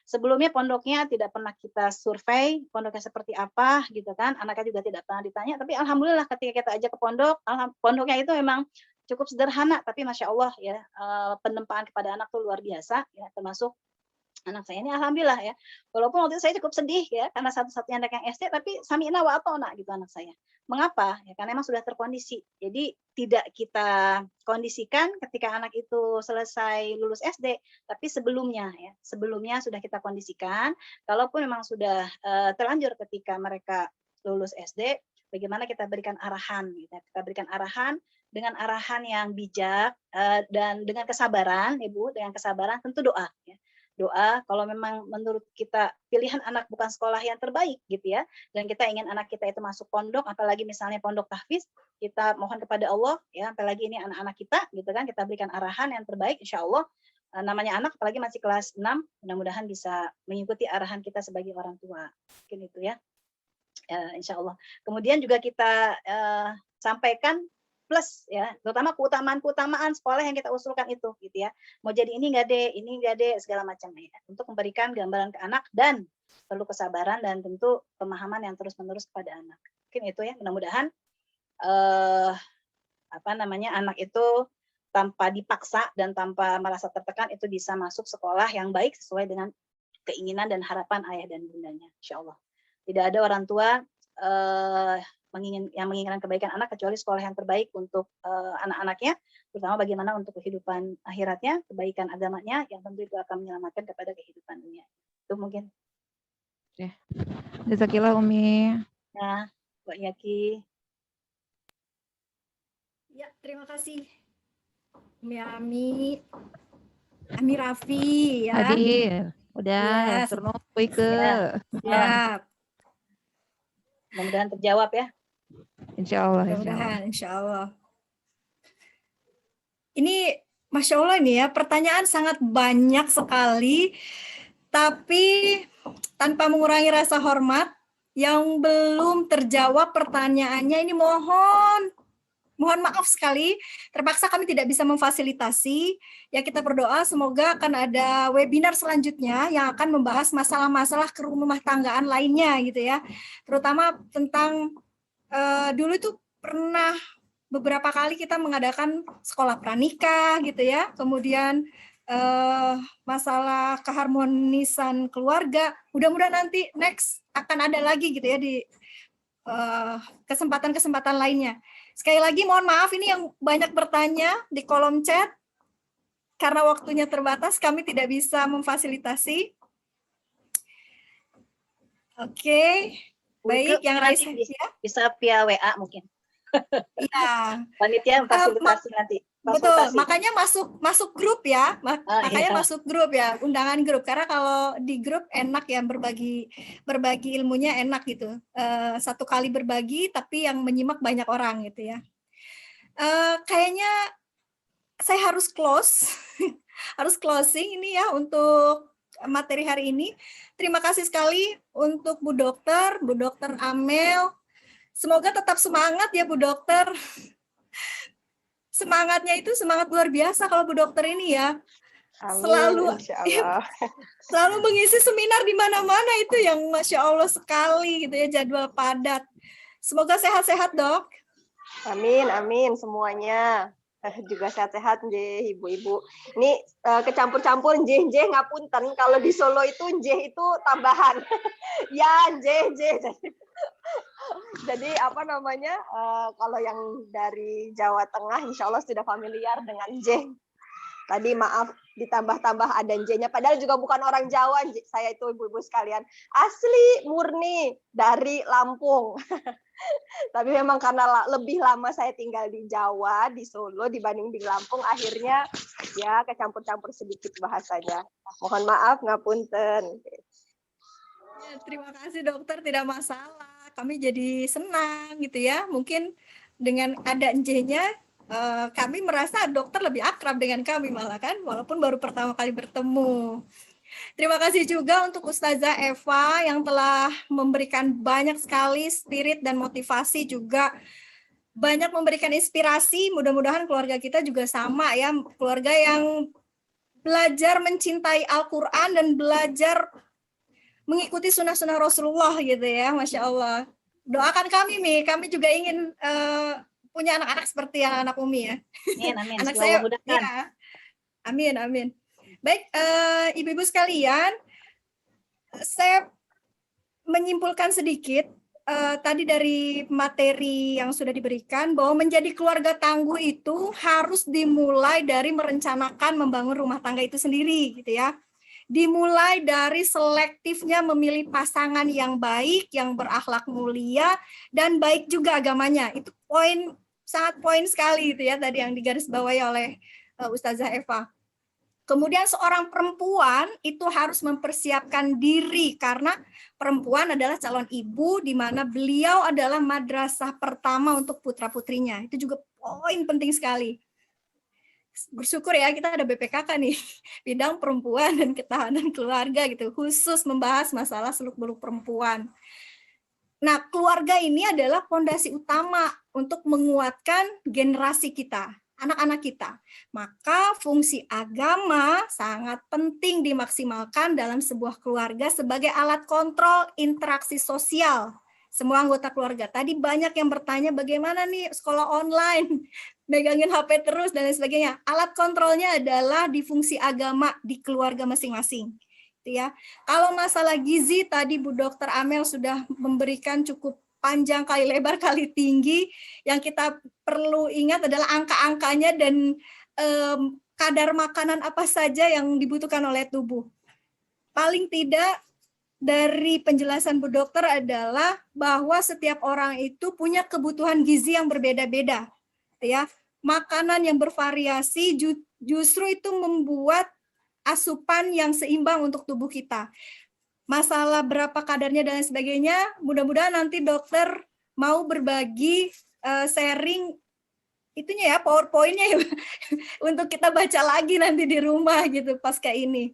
Sebelumnya pondoknya tidak pernah kita survei, pondoknya seperti apa gitu kan, anaknya juga tidak pernah ditanya, tapi alhamdulillah ketika kita ajak ke pondok, pondoknya itu memang cukup sederhana, tapi Masya Allah ya, penempaan kepada anak tuh luar biasa, ya, termasuk anak saya ini alhamdulillah ya, walaupun waktu itu saya cukup sedih ya, karena satu-satunya anak yang SD, tapi sami'na wa ata'na gitu anak saya. Mengapa? Ya, karena memang sudah terkondisi. Jadi tidak kita kondisikan ketika anak itu selesai lulus SD, tapi sebelumnya ya, sebelumnya sudah kita kondisikan. Kalaupun memang sudah terlanjur ketika mereka lulus SD, bagaimana kita berikan arahan, gitu. Kita berikan arahan dengan arahan yang bijak dan dengan kesabaran, Ibu, dengan kesabaran, tentu doa. Ya. Doa, kalau memang menurut kita pilihan anak bukan sekolah yang terbaik gitu ya, dan kita ingin anak kita itu masuk pondok, apalagi misalnya pondok tahfiz, kita mohon kepada Allah ya, apalagi ini anak-anak kita gitu kan, kita berikan arahan yang terbaik, insya Allah namanya anak apalagi masih kelas 6, mudah-mudahan bisa mengikuti arahan kita sebagai orang tua, mungkin itu ya, insya Allah. Kemudian juga kita sampaikan plus ya, terutama keutamaan sekolah yang kita usulkan itu gitu ya. Mau jadi ini enggak deh, segala macam ya. Untuk memberikan gambaran ke anak dan perlu kesabaran dan tentu pemahaman yang terus-menerus kepada anak. Mungkin itu ya, mudah-mudahan anak itu tanpa dipaksa dan tanpa merasa tertekan itu bisa masuk sekolah yang baik sesuai dengan keinginan dan harapan ayah dan bundanya, insyaallah. Tidak ada orang tua yang menginginkan kebaikan anak kecuali sekolah yang terbaik untuk anak-anaknya, terutama bagaimana untuk kehidupan akhiratnya, kebaikan agamanya yang tentu itu akan menyelamatkan kepada kehidupan dunia. Itu mungkin. Ya. Jazakillah Umi. Ya, Mbak Yaki. Ya, terima kasih. Umi Raffi ya. Hadir. Udah, turun ke. Ya. Mudah-mudahan terjawab ya. Insya Allah. Insya Allah. Ini Masya Allah nih ya, pertanyaan sangat banyak sekali, tapi tanpa mengurangi rasa hormat, yang belum terjawab pertanyaannya ini mohon maaf sekali, terpaksa kami tidak bisa memfasilitasi. Ya kita berdoa semoga akan ada webinar selanjutnya yang akan membahas masalah-masalah kerumah tanggaan lainnya gitu ya. Terutama tentang dulu itu pernah beberapa kali kita mengadakan sekolah pranikah gitu ya. Kemudian masalah keharmonisan keluarga. Mudah-mudahan nanti next akan ada lagi gitu ya di kesempatan-kesempatan lainnya. Sekali lagi mohon maaf ini yang banyak bertanya di kolom chat, karena waktunya terbatas kami tidak bisa memfasilitasi. Oke, baik yang raise ya. Bisa via WA mungkin. Iya. Panitia fasilitasi nanti. Betul, makanya masuk grup ya, makanya masuk grup ya, undangan grup, karena kalau di grup enak ya berbagi ilmunya enak gitu, satu kali berbagi tapi yang menyimak banyak orang gitu ya. Kayaknya saya harus closing ini ya untuk materi hari ini. Terima kasih sekali untuk Bu Dokter Amel. Semoga tetap semangat ya Bu Dokter. Semangatnya itu semangat luar biasa kalau Bu Dokter ini ya. Amin, insya Allah. Selalu mengisi seminar di mana-mana, itu yang Masya Allah sekali gitu ya, jadwal padat. Semoga sehat-sehat Dok. Amin, amin semuanya. Juga sehat-sehat nje ibu-ibu. Ini kecampur-campur nje ngapunten, kalau di Solo itu nje itu tambahan. Ya nje. Jadi apa namanya, kalau yang dari Jawa Tengah insya Allah sudah familiar dengan nje. Tadi maaf ditambah-tambah ada nje-nya, padahal juga bukan orang Jawa, saya itu ibu-ibu sekalian. Asli murni dari Lampung. Tapi memang karena lebih lama saya tinggal di Jawa, di Solo dibanding di Lampung, akhirnya ya kecampur-campur sedikit bahasanya. Mohon maaf, ngapunten. Ya, terima kasih Dokter, tidak masalah. Kami jadi senang gitu ya. Mungkin dengan ada nj-nya, kami merasa dokter lebih akrab dengan kami malah kan, walaupun baru pertama kali bertemu. Terima kasih juga untuk Ustazah Eva yang telah memberikan banyak sekali spirit dan motivasi, juga banyak memberikan inspirasi. Mudah-mudahan keluarga kita juga sama ya, keluarga yang belajar mencintai Al-Quran dan belajar mengikuti sunnah-sunnah Rasulullah gitu ya, Masya Allah. Doakan kami Mi, kami juga ingin punya anak-anak seperti anak Umi ya. Amin. Anak Semoga saya, memudahkan. ya. Amin. Baik, ibu-ibu sekalian, saya menyimpulkan sedikit tadi dari materi yang sudah diberikan, bahwa menjadi keluarga tangguh itu harus dimulai dari merencanakan membangun rumah tangga itu sendiri, gitu ya. Dimulai dari selektifnya memilih pasangan yang baik, yang berakhlak mulia, dan baik juga agamanya. Itu sangat poin sekali itu ya, tadi yang digarisbawahi oleh Ustazah Eva. Kemudian seorang perempuan itu harus mempersiapkan diri, karena perempuan adalah calon ibu, di mana beliau adalah madrasah pertama untuk putra-putrinya. Itu juga poin penting sekali. Bersyukur ya kita ada BPKK nih, bidang perempuan dan ketahanan keluarga gitu, khusus membahas masalah seluk-beluk perempuan. Nah, keluarga ini adalah fondasi utama untuk menguatkan generasi kita, anak-anak kita. Maka fungsi agama sangat penting dimaksimalkan dalam sebuah keluarga sebagai alat kontrol interaksi sosial semua anggota keluarga. Tadi banyak yang bertanya bagaimana nih sekolah online, megangin HP terus dan lain sebagainya. Alat kontrolnya adalah di fungsi agama di keluarga masing-masing. Ya. Kalau masalah gizi tadi Bu Dokter Amel sudah memberikan cukup panjang kali lebar kali tinggi. Yang kita perlu ingat adalah angka-angkanya dan kadar makanan apa saja yang dibutuhkan oleh tubuh. Paling tidak dari penjelasan Bu Dokter adalah bahwa setiap orang itu punya kebutuhan gizi yang berbeda-beda, ya. Makanan yang bervariasi justru itu membuat asupan yang seimbang untuk tubuh kita. Masalah berapa kadarnya dan lain sebagainya, mudah-mudahan nanti dokter mau berbagi sharing itunya ya, PowerPoint-nya ya, untuk kita baca lagi nanti di rumah gitu pasca ini.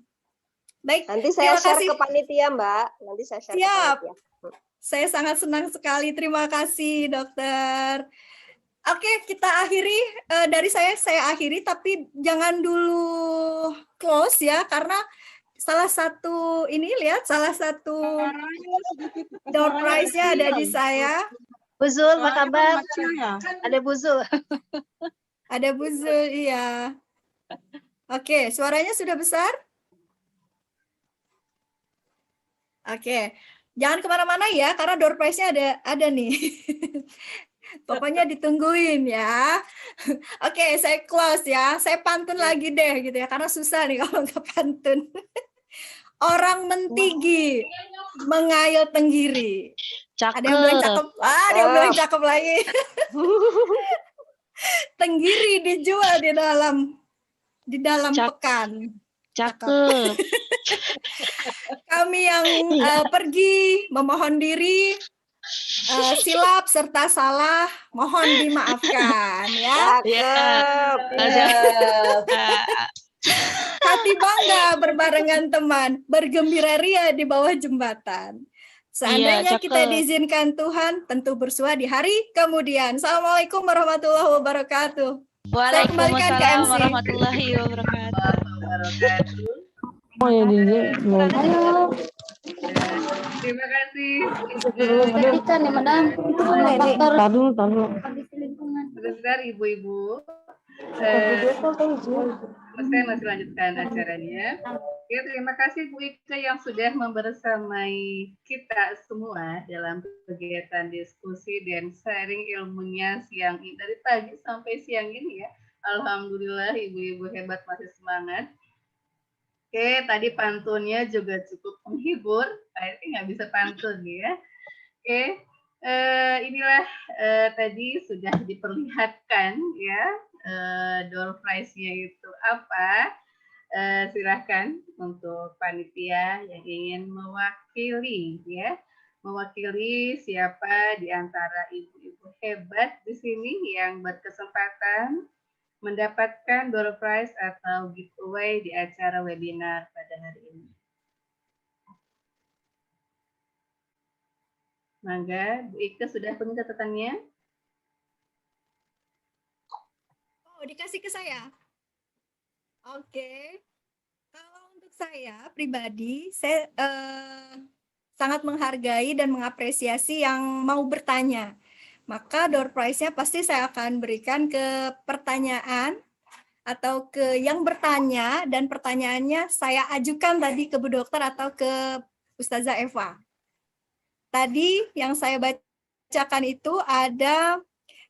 Baik, nanti saya share ke panitia, Mbak. Nanti saya share Siap. ke panitia. Saya sangat senang sekali. Terima kasih, Dokter. Oke, kita akhiri. Dari saya akhiri, tapi jangan dulu close ya, karena salah satu door prize-nya ada di saya. Buzul, apa kabar? Ada Buzul. Ada Buzul, iya. Oke, suaranya sudah besar? Oke, jangan kemana-mana ya, karena door prize-nya ada nih. Pokoknya ditungguin ya. Oke, saya close ya. Saya pantun lagi deh gitu ya, karena susah nih kalau nggak pantun. Orang mentigi, mengayal tenggiri. Cakep. Ada yang bilang cakep. Ada yang bilang cakep lagi. Tenggiri dijual di dalam pekan. Cakep. Kami yang pergi memohon diri, silap serta salah mohon dimaafkan ya. Cakep. Hati Berhati bangga berbarengan teman, bergembira ria di bawah jembatan. Seandainya kita cakep. diizinkan Tuhan, tentu bersua di hari kemudian. Assalamualaikum warahmatullahi wabarakatuh. Saya kembalikan ke Waalaikumsalam MC. warahmatullahi wabarakatuh. Wabarakatuh. Oh ya, Halo. Terima kasih. Perhatikan ya, Madam. Faktor kondisi lingkungan. Sebentar Ibu-ibu. Saya masih lanjutkan acaranya. Ya, terima kasih Bu Ika yang sudah membersamai kita semua dalam kegiatan diskusi dan sharing ilmunya siang ini dari pagi sampai siang ini ya. Alhamdulillah ibu-ibu hebat masih semangat. Oke, tadi pantunnya juga cukup menghibur. Saya nggak bisa pantun ya. Oke, inilah tadi sudah diperlihatkan ya door prize-nya itu apa. Silahkan untuk panitia yang ingin mewakili ya, mewakili siapa di antara ibu-ibu hebat di sini yang berkesempatan mendapatkan door prize atau giveaway di acara webinar pada hari ini. Mangga, Bu Ika sudah punya catatannya? Oh, dikasih ke saya. Oke. Kalau untuk saya pribadi, saya sangat menghargai dan mengapresiasi yang mau bertanya. Maka door prize-nya pasti saya akan berikan ke pertanyaan atau ke yang bertanya, dan pertanyaannya saya ajukan tadi ke Bu Dokter atau ke Ustazah Eva. Tadi yang saya bacakan itu ada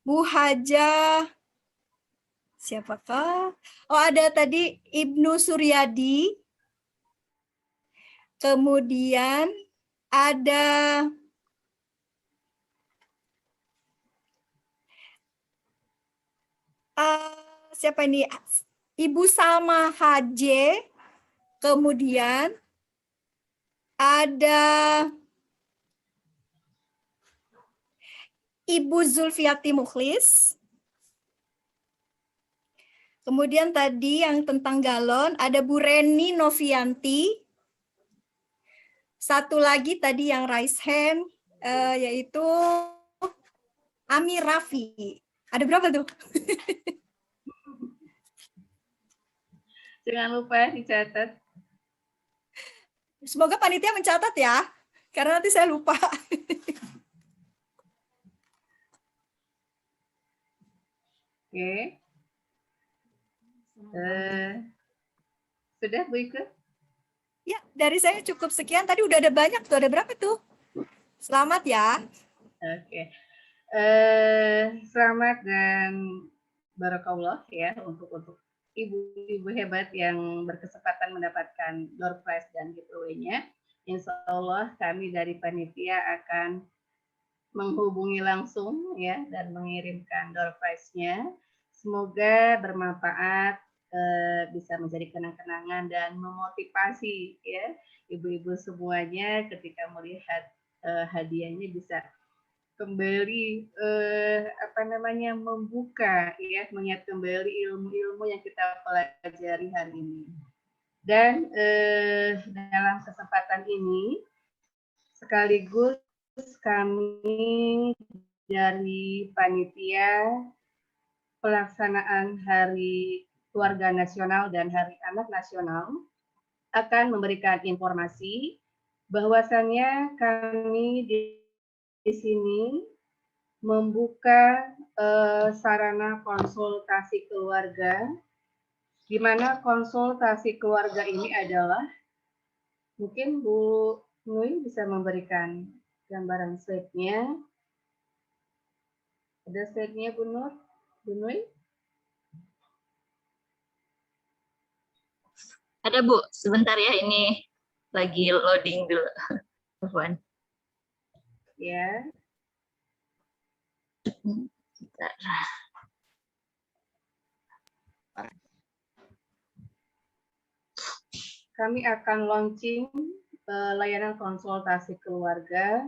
Bu Haja, siapakah? Oh, ada tadi Ibnu Suryadi. Kemudian ada siapa ini? Ibu Salma HJ. Kemudian ada Ibu Zulfiati Mukhlis. Kemudian tadi yang tentang galon ada Bu Reni Novianti. Satu lagi tadi yang raise hand yaitu Ami Raffi. Ada berapa tuh? Jangan lupa dicatat. Semoga panitia mencatat ya, karena nanti saya lupa. Oke. Sudah Bu Ika? Ya, dari saya cukup sekian. Tadi udah ada banyak tuh. Ada berapa tuh? Selamat ya. Oke. Selamat dan barakallah ya untuk ibu-ibu hebat yang berkesempatan mendapatkan door prize dan giveaway-nya. Insya Allah kami dari panitia akan menghubungi langsung ya dan mengirimkan door prize-nya. Semoga bermanfaat, bisa menjadi kenang-kenangan dan memotivasi ya ibu-ibu semuanya ketika melihat hadiahnya bisa kembali membuka ya, mengingat kembali ilmu-ilmu yang kita pelajari hari ini. Dan dalam kesempatan ini sekaligus kami dari panitia pelaksanaan Hari Keluarga Nasional dan Hari Anak Nasional akan memberikan informasi bahwasannya kami di sini membuka sarana konsultasi keluarga, di mana konsultasi keluarga ini adalah, mungkin Bu Nui bisa memberikan gambaran slide-nya. Ada slide-nya Bu Nur? Bu Nui? Ada Bu, sebentar ya, ini lagi loading dulu. Afwan. Ya. Bentar. Kami akan launching layanan konsultasi keluarga,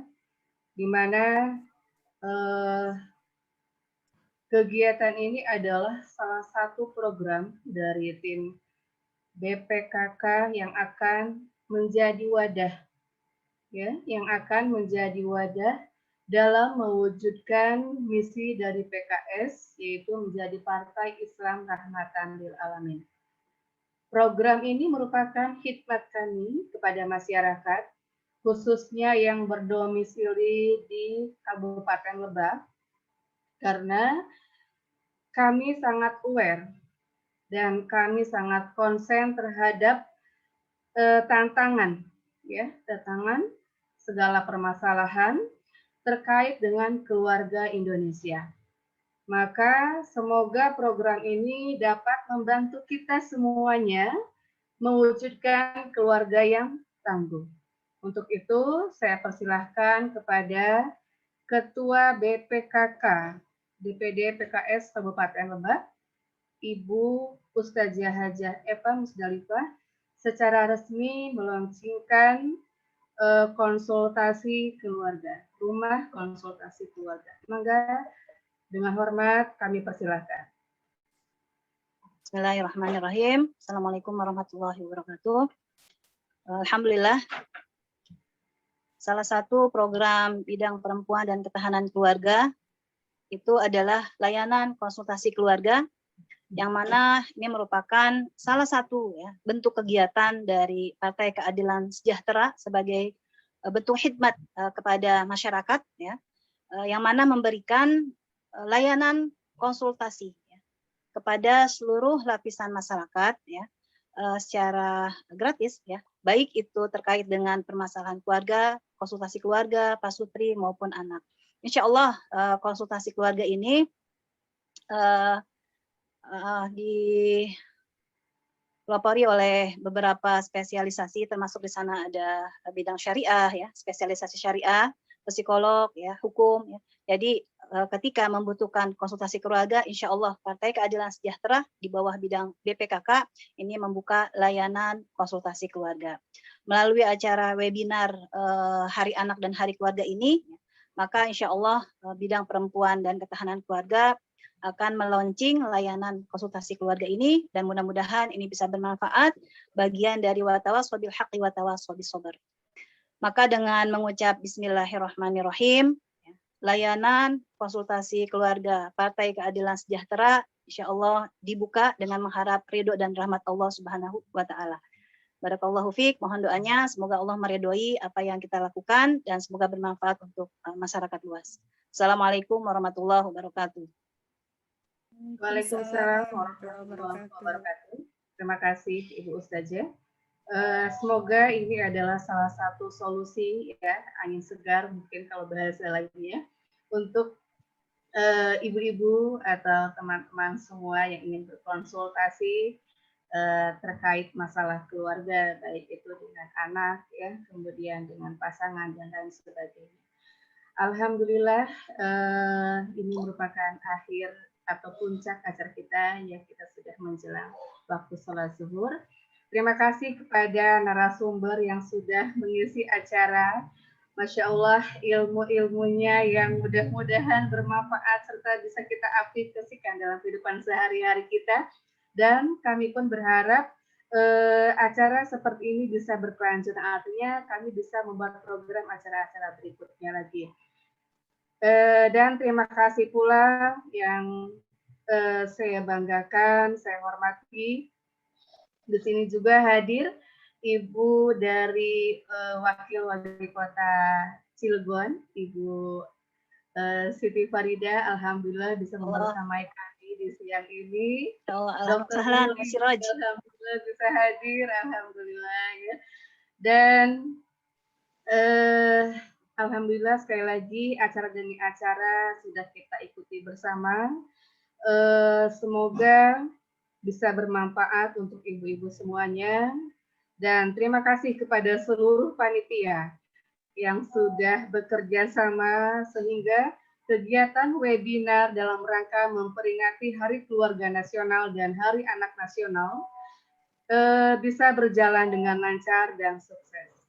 di mana kegiatan ini adalah salah satu program dari tim BPKK yang akan menjadi wadah, ya, yang akan menjadi wadah dalam mewujudkan misi dari PKS, yaitu menjadi Partai Islam Rahmatan lil Alamin. Program ini merupakan khidmat kami kepada masyarakat, khususnya yang berdomisili di Kabupaten Lebak, karena kami sangat aware dan kami sangat konsen terhadap tantangan, ya, tantangan segala permasalahan terkait dengan keluarga Indonesia. Maka semoga program ini dapat membantu kita semuanya mewujudkan keluarga yang tangguh. Untuk itu saya persilahkan kepada Ketua BPKK DPD PKS Kabupaten Lebak, Ibu Ustazah Hajah Eva Musdalifah, secara resmi meluncurkan konsultasi keluarga, rumah konsultasi keluarga. Mangga dengan hormat kami persilahkan. Bismillahirrahmanirrahim. Assalamualaikum warahmatullahi wabarakatuh. Alhamdulillah, salah satu program bidang perempuan dan ketahanan keluarga itu adalah layanan konsultasi keluarga, yang mana ini merupakan salah satu, ya, bentuk kegiatan dari Partai Keadilan Sejahtera sebagai bentuk khidmat kepada masyarakat, ya, yang mana memberikan layanan konsultasi, ya, kepada seluruh lapisan masyarakat, ya, secara gratis, ya, baik itu terkait dengan permasalahan keluarga, konsultasi keluarga, pasutri maupun anak. Insya Allah konsultasi keluarga ini dipelopori oleh beberapa spesialisasi, termasuk di sana ada bidang syariah, ya, spesialisasi syariah, psikolog, ya, hukum, ya. Jadi ketika membutuhkan konsultasi keluarga, insya Allah Partai Keadilan Sejahtera di bawah bidang BPKK ini membuka layanan konsultasi keluarga. Melalui acara webinar Hari Anak dan Hari Keluarga ini, maka insya Allah bidang perempuan dan ketahanan keluarga akan melaunching layanan konsultasi keluarga ini, dan mudah-mudahan ini bisa bermanfaat bagian dari watawasau bil haqqi watawasau bis sabr. Maka dengan mengucap bismillahirrahmanirrahim, layanan konsultasi keluarga Partai Keadilan Sejahtera insya Allah dibuka dengan mengharap ridho dan rahmat Allah Subhanahu wa taala. Barakallahu fiik, mohon doanya semoga Allah meridhoi apa yang kita lakukan dan semoga bermanfaat untuk masyarakat luas. Assalamualaikum warahmatullahi wabarakatuh. Waalaikumsalam warahmatullahi wabarakatuh. Terima kasih Ibu Ustazah. Semoga ini adalah salah satu solusi, ya, angin segar mungkin kalau bahasa lainnya, untuk ibu-ibu atau teman-teman semua yang ingin berkonsultasi terkait masalah keluarga, baik itu dengan anak, ya, kemudian dengan pasangan dan lain sebagainya. Alhamdulillah ini merupakan akhir atau puncak acara kita, ya, kita sudah menjelang waktu sholat zuhur. Terima kasih kepada narasumber yang sudah mengisi acara. Masya Allah, ilmu-ilmunya yang mudah-mudahan bermanfaat serta bisa kita aplikasikan dalam kehidupan sehari-hari kita. Dan kami pun berharap acara seperti ini bisa berkelanjutan, artinya kami bisa membuat program acara-acara berikutnya lagi. Dan terima kasih pula yang saya banggakan, saya hormati. Di sini juga hadir Ibu dari Wakil Wali Kota Cilegon, Ibu Siti Farida. Alhamdulillah bisa membersamai kami di siang ini. Dr. Alhamdulillah bisa hadir, alhamdulillah, ya. Dan alhamdulillah sekali lagi acara demi acara sudah kita ikuti bersama. Semoga bisa bermanfaat untuk ibu-ibu semuanya. Dan terima kasih kepada seluruh panitia yang sudah bekerja sama sehingga kegiatan webinar dalam rangka memperingati Hari Keluarga Nasional dan Hari Anak Nasional bisa berjalan dengan lancar dan sukses.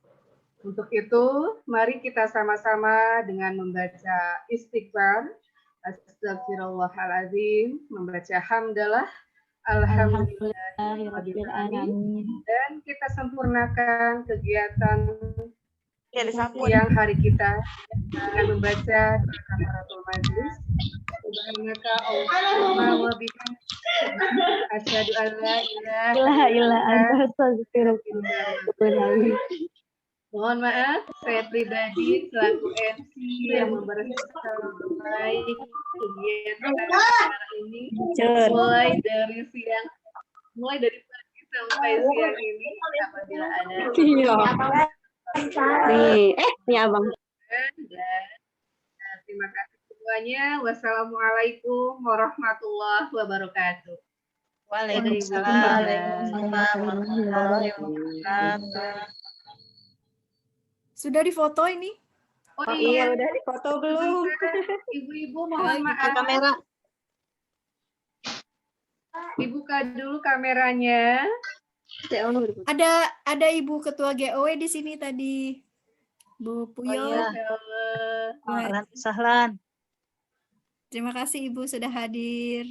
Untuk itu, mari kita sama-sama dengan membaca istighfar, astagfirullahaladzim, membaca hamdalah, Alhamdulillahirobbilalamin. Dan kita sempurnakan kegiatan Iya, siang hari kita dengan membaca kafaratul majlis. Subhanaka Allahumma wa bihamdika asyhadu an la ilaha illa anta astaghfiruka. Mohon maaf, saya pribadi selaku MC yang membersamai kegiatan acara ini mulai dari pagi sampai siang ini apabila ada Abang. dan terima kasih semuanya. Wassalamualaikum warahmatullahi wabarakatuh. Waalaikumsalam warahmatullahi wabarakatuh. Sudah difoto ini? Oh iya, iya, udah difoto belum? ibu-ibu mohon maaf. Kamera. Dibuka dulu kameranya. Ada Ibu Ketua GOW di sini tadi. Bu Puyo. iya. Ahlan sahlan. Terima kasih Ibu sudah hadir.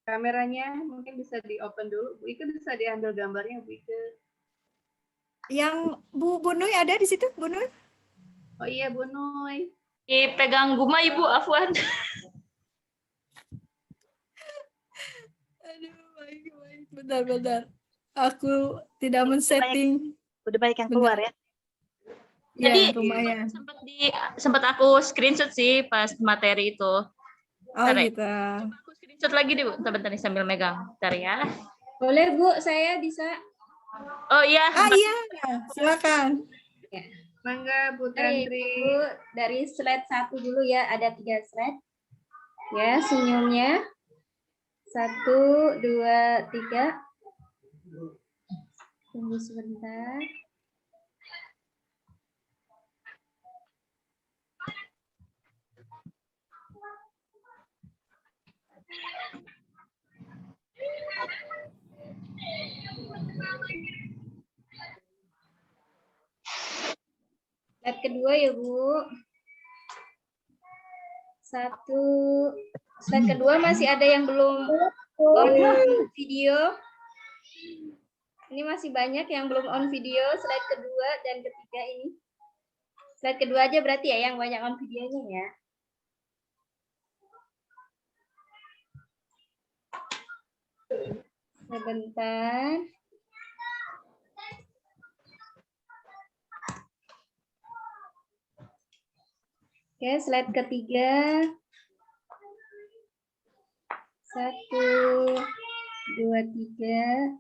Kameranya mungkin bisa di-open dulu. Bu Ike bisa diambil gambarnya, Bu Ike. Yang Bu Nuy ada di situ, Bu Nuy? Oh iya, Bu Nuy. Pegang Guma Ibu, afwan. Aduh, baik. Bentar. Aku tidak men-setting. Udah banyak yang keluar ya. Tadi Ya, lumayan. sempat aku screenshot sih pas materi itu. Oh, Bentar ya. gitu. Aku screenshot lagi deh, Bu. Bentar nih sambil megang. Bentar ya. Boleh Bu, saya bisa. Oh iya. Iya, silakan. Mangga Bu Dari Tantri. Bu, dari slide 1 dulu ya, ada 3 slide. Ya, senyumnya. 1, 2, 3. Tunggu sebentar. Slide kedua ya Bu. 1. Slide kedua masih ada yang belum on video. Ini masih banyak yang belum on video. Slide kedua dan ketiga ini. Slide kedua aja berarti ya yang banyak on videonya ya. Sebentar. Oke, slide ketiga. 1, 2, 3.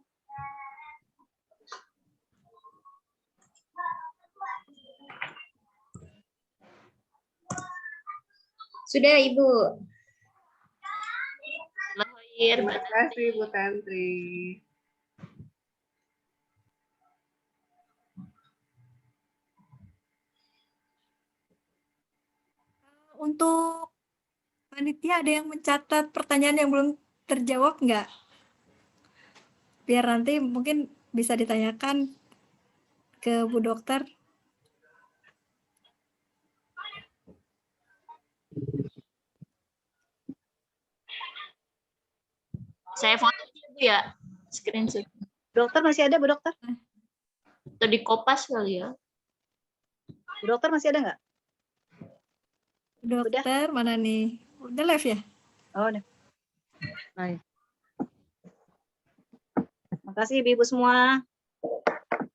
Sudah, Ibu. Terima kasih Bu Tantri. Untuk panitia ada yang mencatat pertanyaan yang belum terjawab nggak? Biar nanti mungkin bisa ditanyakan ke Bu Dokter. Saya foto Bu ya. Screenshot. Dokter masih ada, Bu Dokter? Atau di Kopas kali ya. Bu Dokter masih ada nggak? Dokter mana nih? Udah live ya? Oh, udah. Baik. Makasih Ibu semua.